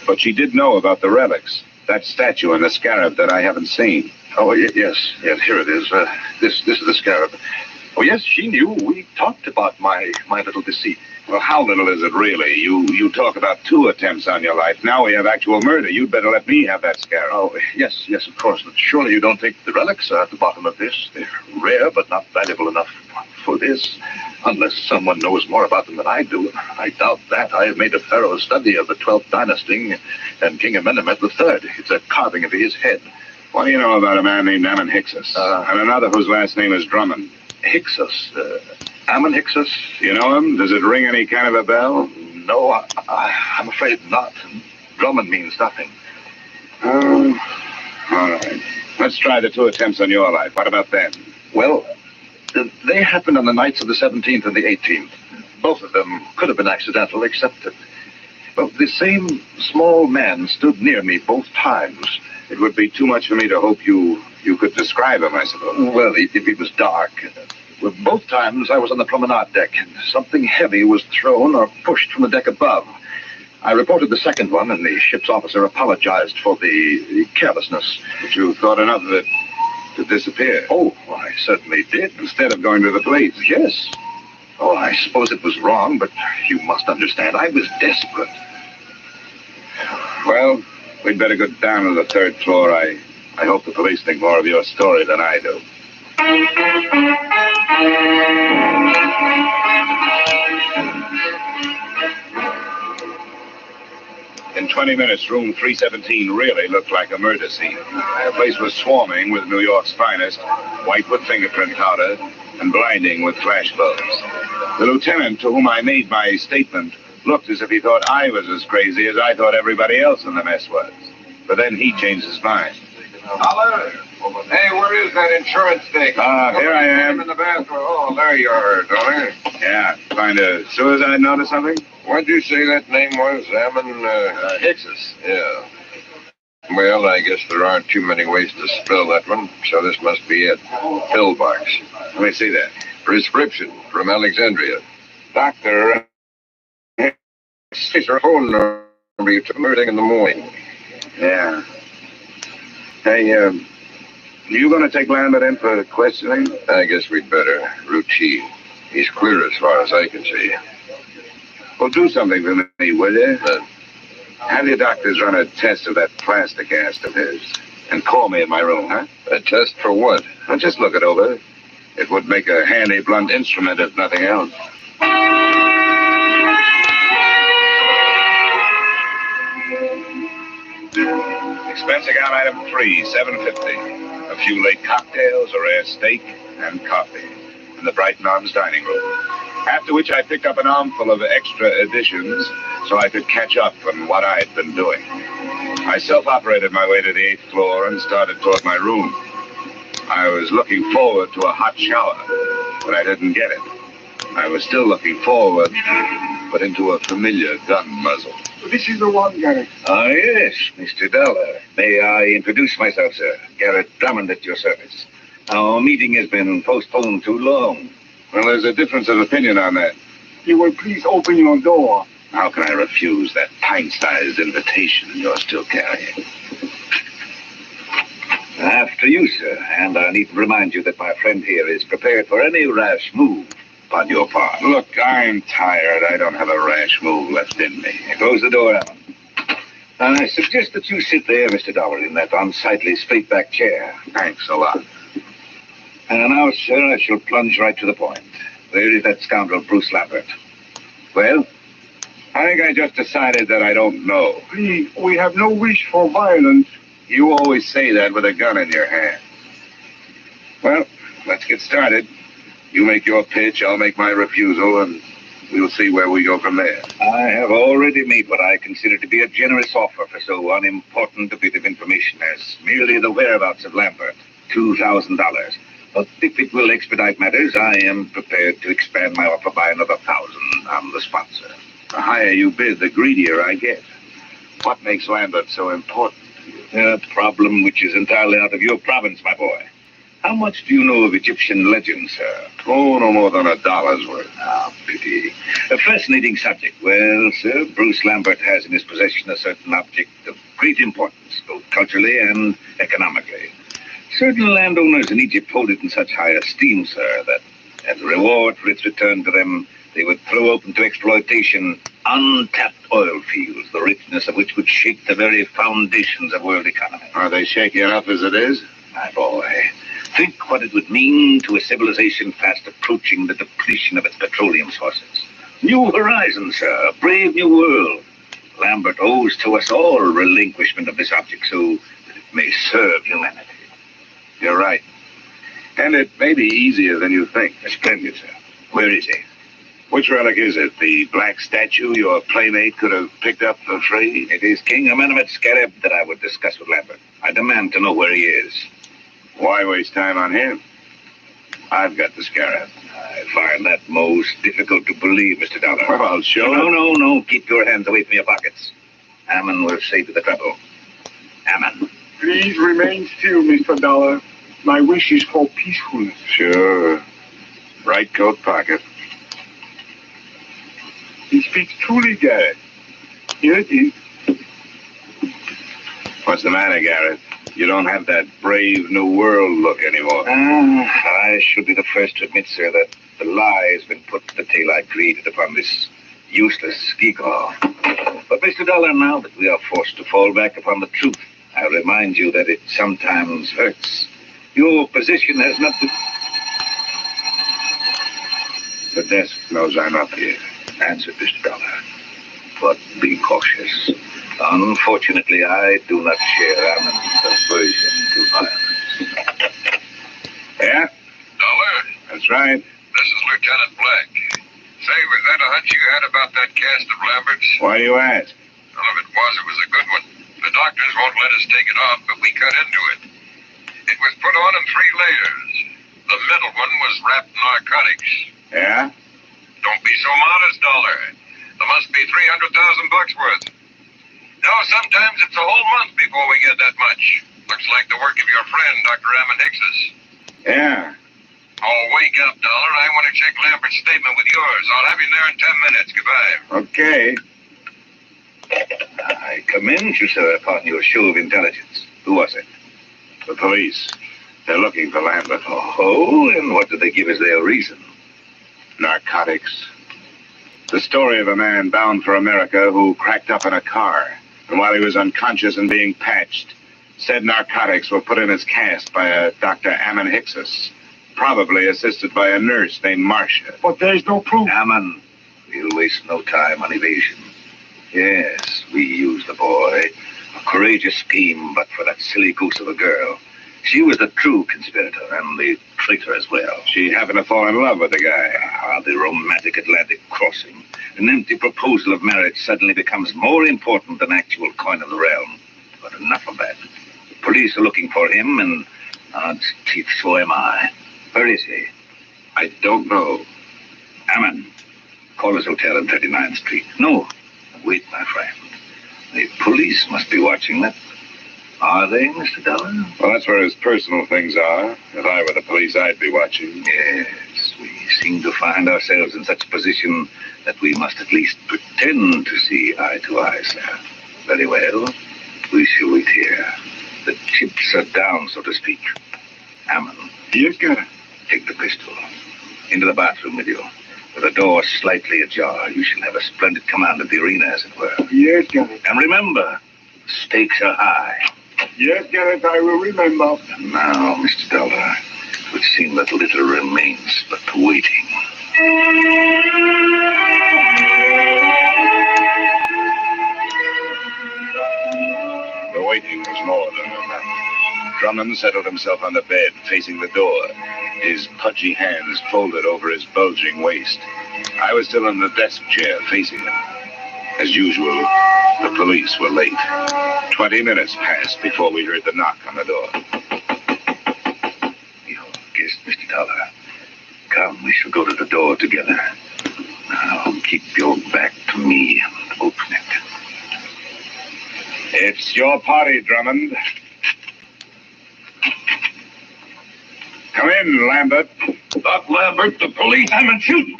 Speaker 2: But she did know about the relics. That statue and the scarab that I haven't seen.
Speaker 20: Oh, yes. Here it is. This is the scarab. Oh, yes, she knew. We talked about my little deceit.
Speaker 2: Well, how little is it really? You talk about 2 attempts on your life. Now we have actual murder. You'd better let me have that scarab.
Speaker 20: Oh, yes, of course. But surely you don't think the relics are at the bottom of this? They're rare, but not valuable enough for this. Unless someone knows more about them than I do. I doubt that. I have made a thorough study of the 12th dynasty and King Amenemhet III. It's a carving of his head.
Speaker 2: What do you know about a man named Ammon Hyksos? And another whose last name is Drummond?
Speaker 20: Hyksos? Ammon Hyksos?
Speaker 2: You know him? Does it ring any kind of a bell?
Speaker 20: No, I'm afraid not. Drummond means nothing.
Speaker 2: All right. Let's try the 2 attempts on your life. What about them?
Speaker 20: Well, they happened on the nights of the 17th and the 18th. Both of them could have been accidental, except that, well, the same small man stood near me both times.
Speaker 2: It would be too much for me to hope you could describe him, I suppose.
Speaker 20: Well, it was dark. Well, both times I was on the promenade deck, and something heavy was thrown or pushed from the deck above. I reported the second one, and the ship's officer apologized for the carelessness.
Speaker 2: But you thought enough of it to disappear?
Speaker 20: Oh, I certainly did.
Speaker 2: Instead of going to the police?
Speaker 20: Yes. Oh, I suppose it was wrong, but you must understand, I was desperate.
Speaker 2: Well, we'd better go down to the 3rd floor. I hope the police think more of your story than I do. In 20 minutes, room 317 really looked like a murder scene. The place was swarming with New York's finest, white with fingerprint powder, and blinding with flash bulbs. The lieutenant to whom I made my statement looked as if he thought I was as crazy as I thought everybody else in the mess was. But then he changed his mind.
Speaker 7: Dollar? Hey, where is that insurance thing?
Speaker 2: Here I am.
Speaker 7: In the bathroom. Oh, there you are, Dollar.
Speaker 2: Yeah, find a suicide note or something?
Speaker 7: What'd you say that name was? Ammon,
Speaker 2: Hyksos.
Speaker 7: Yeah. Well, I guess there aren't too many ways to spell that one, so this must be it. Pillbox.
Speaker 2: Let me see that.
Speaker 7: Prescription from Alexandria. Doctor, here's your phone number. You took everything in the morning.
Speaker 2: Yeah. Hey, you gonna take Lambert in for questioning?
Speaker 7: I guess we'd better. Routine. He's clear as far as I can see.
Speaker 2: Well, do something for me, will you? Have your doctors run a test of that plastic cast of his. And call me in my room, huh?
Speaker 7: A test for what?
Speaker 2: Well, just look it over. It would make a handy blunt instrument if nothing else. Expense account item 3, $7.50. A few late cocktails, a rare steak, and coffee in the Brighton Arms dining room. After which I picked up an armful of extra editions so I could catch up on what I'd been doing. I self-operated my way to the 8th floor and started toward my room. I was looking forward to a hot shower, but I didn't get it. I was still looking forward, but into a familiar gun muzzle.
Speaker 15: This is the one, Garrett.
Speaker 20: Ah, yes, Mr. Dollar. May I introduce myself, sir? Garrett Drummond at your service. Our meeting has been postponed too long.
Speaker 2: Well, there's a difference of opinion on that.
Speaker 15: You will please open your door.
Speaker 2: How can I refuse that pint-sized invitation you're still carrying?
Speaker 20: After you, sir. And I need to remind you that my friend here is prepared for any rash move on your part.
Speaker 2: Look, I'm tired. I don't have a rash move left in me.
Speaker 20: Close the door, Alan. I suggest that you sit there, Mr. Dollar, in that unsightly straight-back chair.
Speaker 2: Thanks a lot.
Speaker 20: And now, sir, I shall plunge right to the point. Where is that scoundrel, Bruce Lambert? Well?
Speaker 2: I think I just decided that I don't know.
Speaker 15: Please, we have no wish for violence.
Speaker 2: You always say that with a gun in your hand. Well, let's get started. You make your pitch, I'll make my refusal, and we'll see where we go from there.
Speaker 20: I have already made what I consider to be a generous offer for so unimportant a bit of information as merely the whereabouts of Lambert. $2,000. But if it will expedite matters, I am prepared to expand my offer by another 1,000 on the sponsor.
Speaker 2: The higher you bid, the greedier I get. What makes Lambert so important to you?
Speaker 20: A problem which is entirely out of your province, my boy.
Speaker 2: How much do you know of Egyptian legend, sir?
Speaker 25: Oh, no more than $1's worth.
Speaker 2: Ah, pity. A fascinating subject. Well, sir, Bruce Lambert has in his possession a certain object of great importance, both culturally and economically. Certain landowners in Egypt hold it in such high esteem, sir, that as a reward for its return to them, they would throw open to exploitation untapped oil fields, the richness of which would shake the very foundations of world economy.
Speaker 25: Are they shaky enough as it is?
Speaker 2: My boy, think what it would mean to a civilization fast approaching the depletion of its petroleum sources. New horizons, sir, a brave new world. Lambert owes to us all relinquishment of this object so that it may serve humanity.
Speaker 25: You're right. And it may be easier than you think.
Speaker 2: Splendid, sir. Where is he?
Speaker 25: Which relic is it? The black statue your playmate could have picked up for free?
Speaker 2: It is King Amenemhet Scarab that I would discuss with Lambert. I demand to know where he is.
Speaker 25: Why waste time on him? I've got the scarab.
Speaker 2: I find that most difficult to believe, Mr. Dollar.
Speaker 25: Well, I'll show
Speaker 2: you. No. Keep your hands away from your pockets. Ammon will save you the trouble. Ammon.
Speaker 13: Please remain still, Mr. Dollar. My wish is for peacefulness.
Speaker 25: Sure. Right coat pocket.
Speaker 13: He speaks truly, Garrett. Here it is.
Speaker 25: What's the matter, Garrett? You don't have that brave new world look anymore.
Speaker 2: I should be the first to admit, sir, that the lie has been put to the tale I created upon this useless gewgaw. But, Mr. Dollar, now that we are forced to fall back upon the truth, I remind you that it sometimes hurts. Your position has not been...
Speaker 25: The desk knows I'm up here.
Speaker 2: Answer, Mr. Dollar. But be cautious. Unfortunately, I do not share Ammon's aversion to violence.
Speaker 25: Yeah?
Speaker 7: Dollar?
Speaker 25: That's right.
Speaker 7: This is Lieutenant Black. Say, was that a hunch you had about that cast of Lambert's?
Speaker 25: Why do you ask?
Speaker 7: Well, if it was a good one. The doctors won't let us take it off, but we cut into it. It was put on in 3 layers. The middle one was wrapped in narcotics.
Speaker 25: Yeah?
Speaker 7: Don't be so modest, Dollar. There must be $300,000 worth. No, sometimes it's a whole month before we get that much. Looks like the work of your friend, Dr. Ammon Hicks's.
Speaker 25: Yeah.
Speaker 7: Oh, wake up, Dollar. I want to check Lambert's statement with yours. I'll have you there in 10 minutes. Goodbye.
Speaker 25: Okay.
Speaker 2: I commend you, sir, upon your show of intelligence. Who was it?
Speaker 25: The police. They're looking for Lambert.
Speaker 2: Oh, and what do they give as their reason?
Speaker 25: Narcotics. The story of a man bound for America who cracked up in a car, and while he was unconscious and being patched, said narcotics were put in his cast by a Dr. Ammon Hicks's, probably assisted by a nurse named Marcia.
Speaker 13: But there's no proof.
Speaker 2: Ammon, we'll waste no time on evasion. Yes, we used the boy. A courageous scheme, but for that silly goose of a girl. She was the true conspirator, and the traitor as well.
Speaker 25: She happened to fall in love with the guy.
Speaker 2: The romantic Atlantic crossing. An empty proposal of marriage suddenly becomes more important than actual coin of the realm. But enough of that. The police are looking for him, and odds teeth, so am I. Where is he?
Speaker 25: I don't know.
Speaker 2: Ammon, call his hotel on 39th Street. No, wait, my friend. The police must be watching that. Are they, Mr. Dollar?
Speaker 25: Well, that's where his personal things are. If I were the police, I'd be watching.
Speaker 2: Yes, we seem to find ourselves in such a position that we must at least pretend to see eye to eye, sir. Very well. We shall wait here. The chips are down, so to speak. Ammon.
Speaker 13: Yes, Garrett.
Speaker 2: Take the pistol. Into the bathroom with you. With the door slightly ajar, you shall have a splendid command of the arena, as it were.
Speaker 13: Yes, Garrett.
Speaker 2: And remember, stakes are high.
Speaker 13: Yes, Garrett, I will remember.
Speaker 2: And now, Mr. Dollar, it would seem that little remains but waiting.
Speaker 25: The waiting was more than enough. Drummond settled himself on the bed, facing the door, his pudgy hands folded over his bulging waist. I was still in the desk chair, facing him. As usual, the police were late. 20 minutes passed before we heard the knock on the door.
Speaker 2: Your guest, Mr. Dollar. Come, we shall go to the door together. Now, keep your back to me and open it.
Speaker 25: It's your party, Drummond.
Speaker 2: in, Lambert.
Speaker 20: Doc Lambert, the police haven't shooting.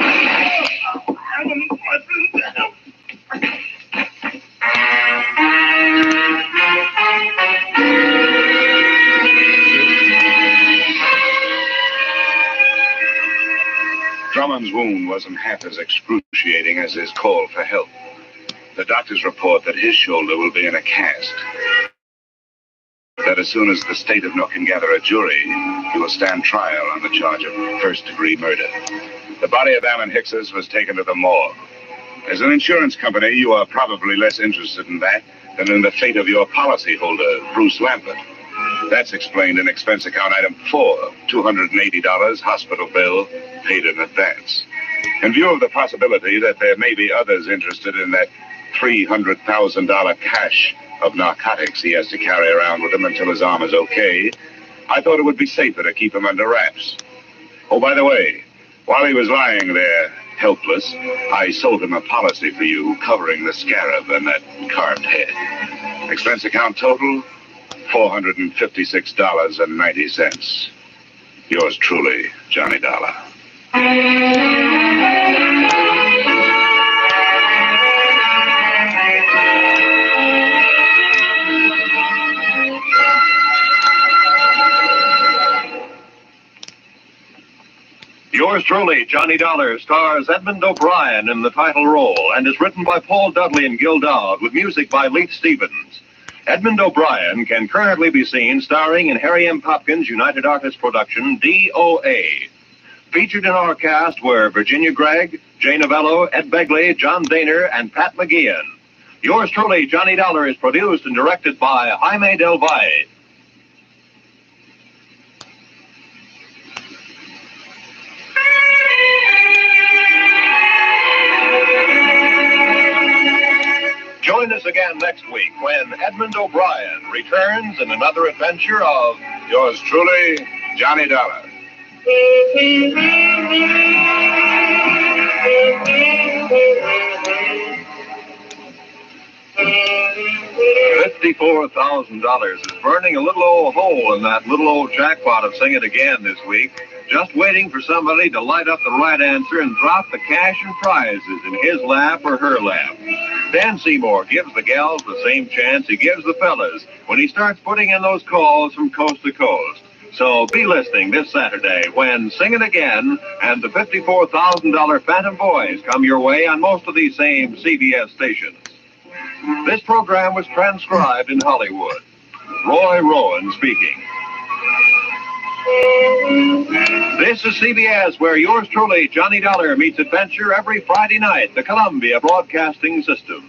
Speaker 2: Drummond's wound wasn't half as excruciating as his call for help. The doctors report that his shoulder will be in a cast. That as soon as the state of Nook can gather a jury, he will stand trial on the charge of first-degree murder. The body of Alan Hicks's was taken to the morgue. As an insurance company, you are probably less interested in that than in the fate of your policyholder, Bruce Lambert. That's explained in expense account item 4, $280 hospital bill paid in advance. In view of the possibility that there may be others interested in that $300,000 cache of narcotics he has to carry around with him until his arm is okay, I thought it would be safer to keep him under wraps. Oh, by the way, while he was lying there helpless, I sold him a policy for you covering the scarab and that carved head. Expense account total, $456.90. Yours truly, Johnny Dollar.
Speaker 20: Yours truly, Johnny Dollar, stars Edmund O'Brien in the title role and is written by Paul Dudley and Gil Dowd with music by Leith Stevens. Edmund O'Brien can currently be seen starring in Harry M. Popkins' United Artists production, DOA. Featured in our cast were Virginia Gregg, Jay Novello, Ed Begley, John Daner, and Pat McGeehan. Yours truly, Johnny Dollar, is produced and directed by Jaime Del Valle. Join us again next week when Edmund O'Brien returns in another adventure of
Speaker 2: Yours truly, Johnny Dollar.
Speaker 20: $54,000 is burning a little old hole in that little old jackpot of Sing It Again this week, just waiting for somebody to light up the right answer and drop the cash and prizes in his lap or her lap. Dan Seymour gives the gals the same chance he gives the fellas when he starts putting in those calls from coast to coast. So be listening this Saturday when Sing It Again and the $54,000 Phantom Boys come your way on most of these same CBS stations. This program was transcribed in Hollywood. Roy Rowan speaking. This is CBS, where yours truly, Johnny Dollar, meets adventure every Friday night, the Columbia Broadcasting System.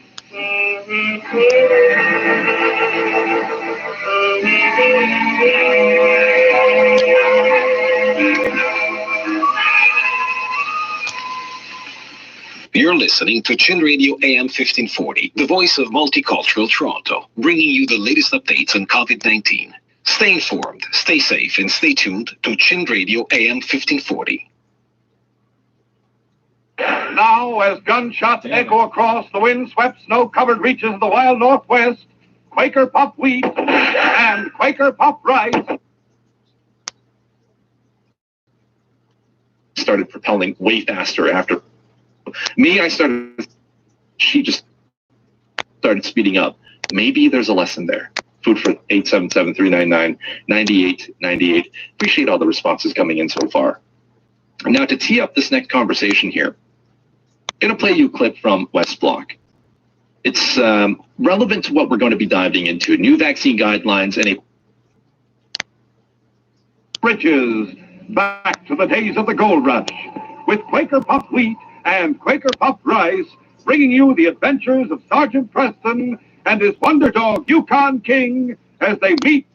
Speaker 5: You're listening to Chin Radio AM 1540, the voice of multicultural Toronto, bringing you the latest updates on COVID-19. Stay informed, stay safe, and stay tuned to Chin Radio AM 1540.
Speaker 25: Now, as gunshots echo across the wind-swept, snow-covered reaches of the wild Northwest, Quaker Puff wheat and Quaker Puff rice
Speaker 14: started propelling way faster after me. She just started speeding up. Maybe there's a lesson there. Food for 877-399-9898. Appreciate all the responses coming in so far. Now, to tee up this next conversation here, I'm going to play you a clip from West Block. It's relevant to what we're going to be diving into. New vaccine guidelines and a...
Speaker 25: riches back to the days of the gold rush with Quaker Puff wheat and Quaker Puff rice, bringing you the adventures of Sergeant Preston and his wonder dog Yukon King as they meet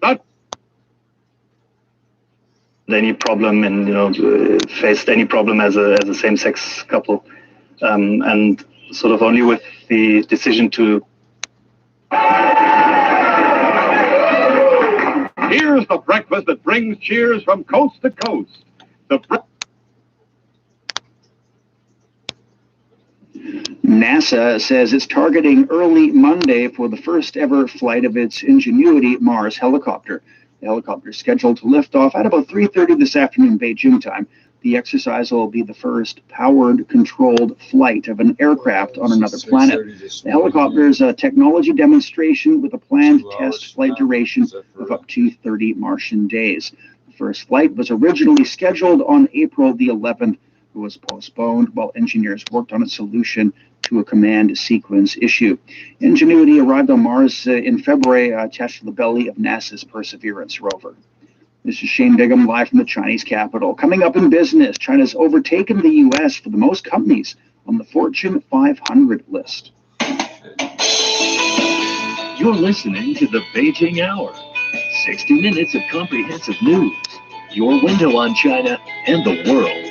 Speaker 25: the...
Speaker 10: Any problem and faced any problem as a same-sex couple, and sort of only with the decision to...
Speaker 25: Here's the breakfast that brings cheers from coast to coast.
Speaker 9: NASA says it's targeting early Monday for the first ever flight of its Ingenuity Mars helicopter.
Speaker 6: The helicopter is scheduled to lift off at about 3:30 this afternoon Beijing time. The exercise will be the first powered, controlled flight of an aircraft on another planet. The helicopter is a technology demonstration with a planned test flight duration of up to 30 Martian days. The first flight was originally scheduled on April the 11th, but was postponed while engineers worked on a solution to a command sequence issue. Ingenuity arrived on Mars in February, attached to the belly of NASA's Perseverance rover. This is Shane Diggum live from the Chinese capital. Coming up in business, China's overtaken the U.S. for the most companies on the Fortune 500 list.
Speaker 17: You're listening to the Beijing Hour, 60 minutes of comprehensive news, your window on China and the world.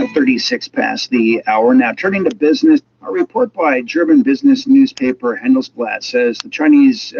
Speaker 6: At 36 past the hour. Now, turning to business, a report by German business newspaper Handelsblatt says that Chinese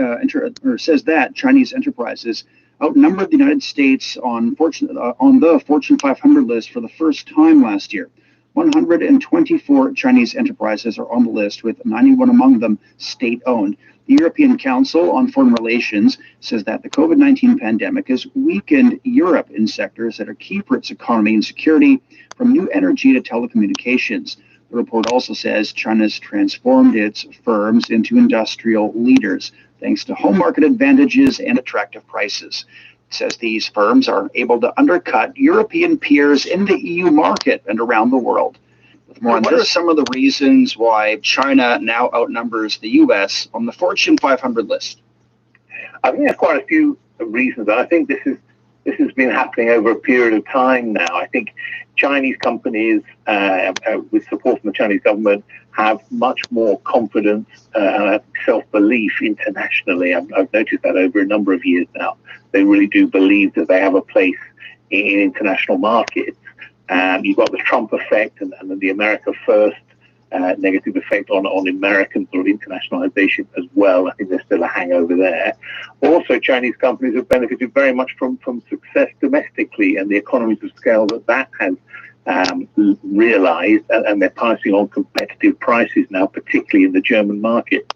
Speaker 6: enterprises outnumbered the United States on the Fortune 500 list for the first time last year. 124 Chinese enterprises are on the list, with 91 among them state-owned. The European Council on Foreign Relations says that the COVID-19 pandemic has weakened Europe in sectors that are key for its economy and security, from new energy to telecommunications. The report also says China's transformed its firms into industrial leaders, thanks to home market advantages and attractive prices. It says these firms are able to undercut European peers in the EU market and around the world. What are some of the reasons why China now outnumbers the U.S. on the Fortune 500 list?
Speaker 20: I think there's quite a few reasons, and I think this has been happening over a period of time now. I think Chinese companies, with support from the Chinese government, have much more confidence and self-belief internationally. I've noticed that over a number of years now. They really do believe that they have a place in international markets. You've got the Trump effect and the America First negative effect on American sort of internationalization as well. I think there's still a hangover there. Also, Chinese companies have benefited very much from success domestically and the economies of scale that has realized, and they're passing on competitive prices now, particularly in the German market.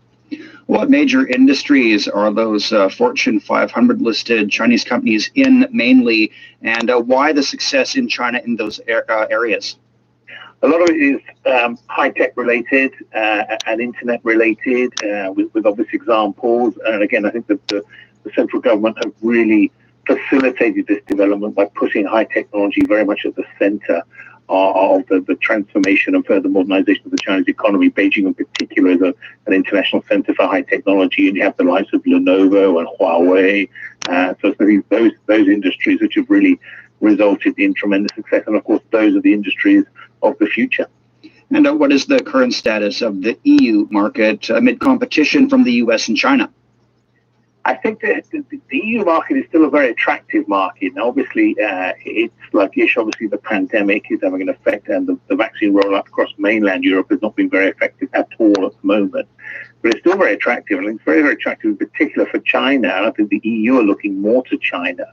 Speaker 6: What major industries are those Fortune 500 listed Chinese companies in mainly, and why the success in China in those areas?
Speaker 20: A lot of it is high-tech related and internet related, with obvious examples. And again, I think that the central government have really facilitated this development by putting high technology very much at the center of the transformation and further modernization of the Chinese economy. Beijing in particular is an international center for high technology, and you have the likes of Lenovo and Huawei. So those industries which have really resulted in tremendous success. And of course, those are the industries of the future.
Speaker 6: And what is the current status of the EU market amid competition from the US and China?
Speaker 20: I think that the EU market is still a very attractive market. Now, obviously, it's sluggish. Obviously, the pandemic is having an effect, and the vaccine rollout across mainland Europe has not been very effective at all at the moment. But it's still very attractive, and it's very, very attractive in particular for China. And I think the EU are looking more to China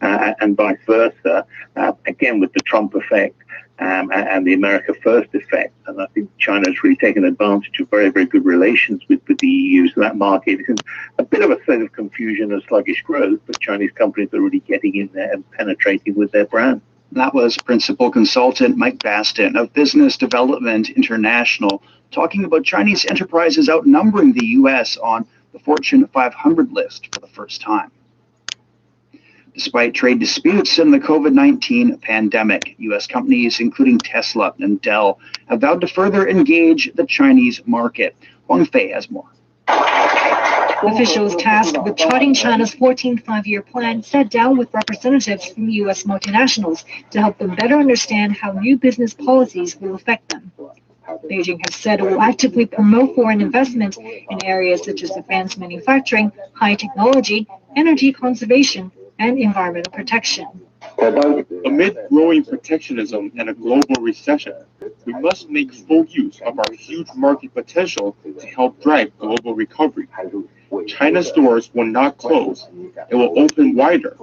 Speaker 20: and vice versa, again, with the Trump effect. And the America First effect. And I think China's really taken advantage of very, very good relations with the EU. So that market is in a bit of a state of confusion and sluggish growth, but Chinese companies are really getting in there and penetrating with their brand.
Speaker 6: That was Principal Consultant Mike Baston of Business Development International, talking about Chinese enterprises outnumbering the U.S. on the Fortune 500 list for the first time. Despite trade disputes and the COVID-19 pandemic, U.S. companies, including Tesla and Dell, have vowed to further engage the Chinese market. Wang Fei has more.
Speaker 18: Officials tasked with charting China's 14th five-year plan sat down with representatives from U.S. multinationals to help them better understand how new business policies will affect them. Beijing has said it will actively promote foreign investment in areas such as advanced manufacturing, high technology, energy conservation, and environmental protection.
Speaker 22: Amid growing protectionism and a global recession, we must make full use of our huge market potential to help drive global recovery. China's doors will not close. It will open wider.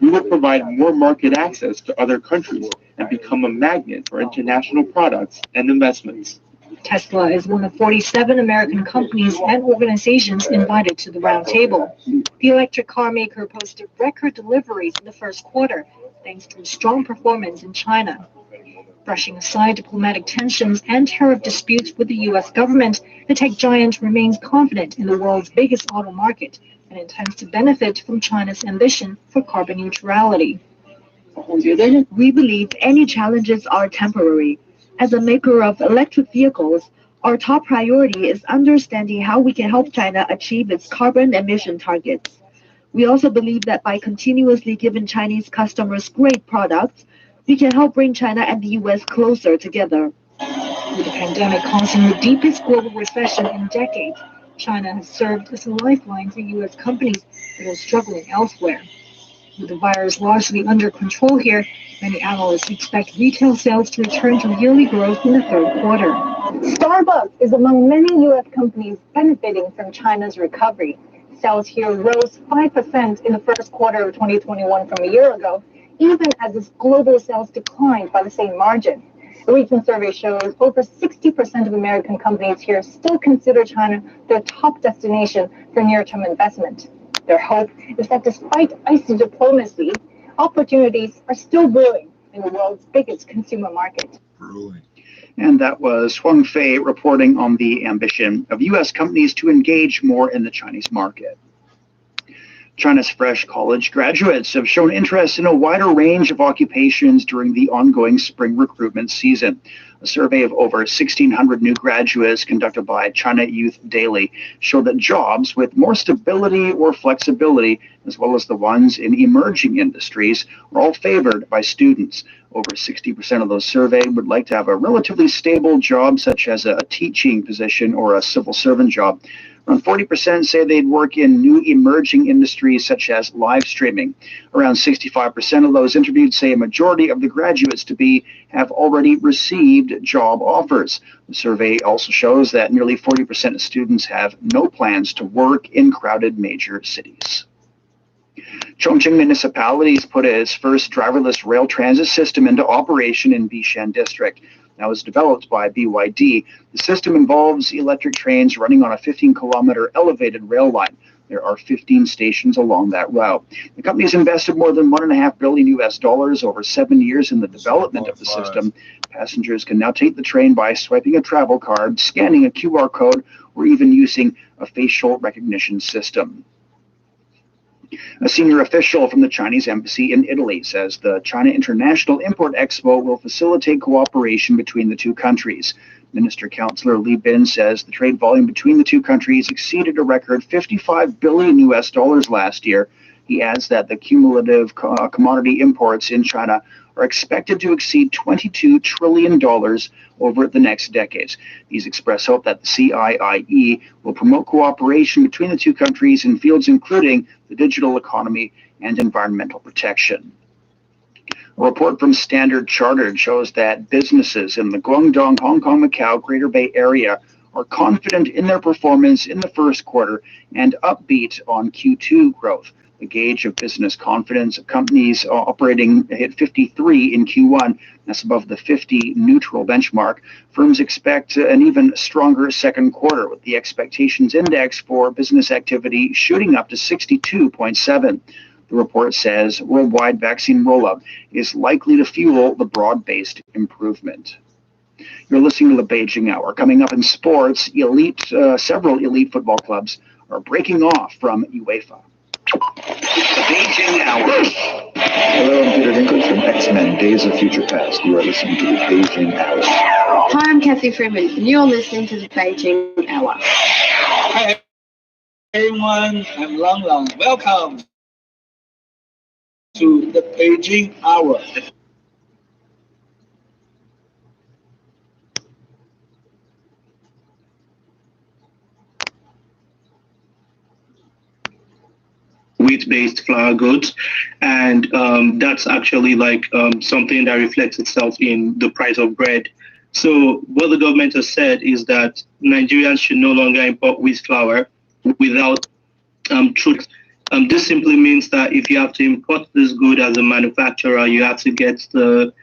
Speaker 22: We will provide more market access to other countries and become a magnet for international products and investments.
Speaker 18: Tesla is one of 47 American companies and organizations invited to the roundtable. The electric car maker posted record deliveries in the first quarter, thanks to strong performance in China. Brushing aside diplomatic tensions and tariff disputes with the U.S. government, the tech giant remains confident in the world's biggest auto market and intends to benefit from China's ambition for carbon neutrality.
Speaker 4: We believe any challenges are temporary. As a maker of electric vehicles, our top priority is understanding how we can help China achieve its carbon emission targets. We also believe that by continuously giving Chinese customers great products, we can help bring China and the U.S. closer together.
Speaker 18: With the pandemic causing the deepest global recession in decades, China has served as a lifeline for U.S. companies that are struggling elsewhere. With the virus largely under control here, many analysts expect retail sales to return to yearly growth in the third quarter.
Speaker 11: Starbucks is among many U.S. companies benefiting from China's recovery. Sales here rose 5% in the first quarter of 2021 from a year ago, even as its global sales declined by the same margin. A recent survey shows over 60% of American companies here still consider China their top destination for near-term investment. Their hope is that despite icy diplomacy, opportunities are still brewing in the world's biggest consumer market.
Speaker 6: And that was Huang Fei reporting on the ambition of U.S. companies to engage more in the Chinese market. China's fresh college graduates have shown interest in a wider range of occupations during the ongoing spring recruitment season. A survey of over 1,600 new graduates conducted by China Youth Daily showed that jobs with more stability or flexibility, as well as the ones in emerging industries, are all favored by students. Over 60% of those surveyed would like to have a relatively stable job, such as a teaching position or a civil servant job. Around 40% say they'd work in new emerging industries such as live streaming. Around 65% of those interviewed say a majority of the graduates to be have already received job offers. The survey also shows that nearly 40% of students have no plans to work in crowded major cities. Chongqing Municipality's put its first driverless rail transit system into operation in Bishan District. That was developed by BYD. The system involves electric trains running on a 15-kilometer elevated rail line. There are 15 stations along that route. The company has invested more than $1.5 billion over 7 years in the development of the system. Passengers can now take the train by swiping a travel card, scanning a QR code, or even using a facial recognition system. A senior official from the Chinese embassy in Italy says the China International Import Expo will facilitate cooperation between the two countries. Minister Councillor Li Bin says the trade volume between the two countries exceeded a record $55 billion last year. He adds that the cumulative commodity imports in China are expected to exceed $22 trillion over the next decades. These express hope that the CIIE will promote cooperation between the two countries in fields including the digital economy and environmental protection. A report from Standard Chartered shows that businesses in the Guangdong, Hong Kong, Macau, Greater Bay Area are confident in their performance in the first quarter and upbeat on Q2 growth. The gauge of business confidence of companies operating hit 53 in Q1. That's above the 50 neutral benchmark. Firms expect an even stronger second quarter, with the expectations index for business activity shooting up to 62.7. The report says worldwide vaccine rollout is likely to fuel the broad-based improvement. You're listening to the Beijing Hour. Coming up in sports, several elite football clubs are breaking off from UEFA.
Speaker 8: The Beijing Hour.
Speaker 9: Hello, I'm Peter Dinklage from X-Men Days of Future Past. You are listening to the Beijing Hour.
Speaker 19: Hi, I'm Kathy Freeman, and you're listening to the Beijing Hour.
Speaker 23: Hi, everyone. I'm Lang Lang. Welcome to the Beijing Hour.
Speaker 24: Wheat-based flour goods, and that's actually like something that reflects itself in the price of bread. So what the government has said is that Nigerians should no longer import wheat flour without truth. This simply means that if you have to import this good as a manufacturer, you have to get the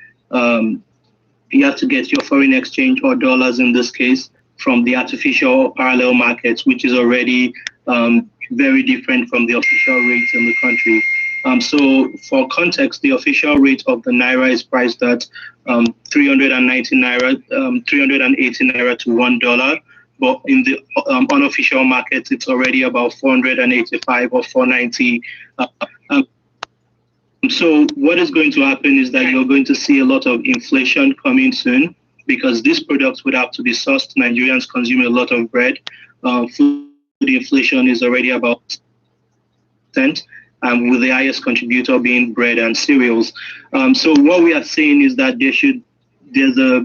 Speaker 24: you have to get your foreign exchange or dollars in this case from the artificial or parallel markets, which is already very different from the official rates in the country. So for context, the official rate of the Naira is priced at 380 Naira to $1. But in the unofficial markets, it's already about 485 or 490. So what is going to happen is that you're going to see a lot of inflation coming soon, because these products would have to be sourced. Nigerians consume a lot of bread. Food inflation is already about 10%, with the highest contributor being bread and cereals. So what we are saying is that there's a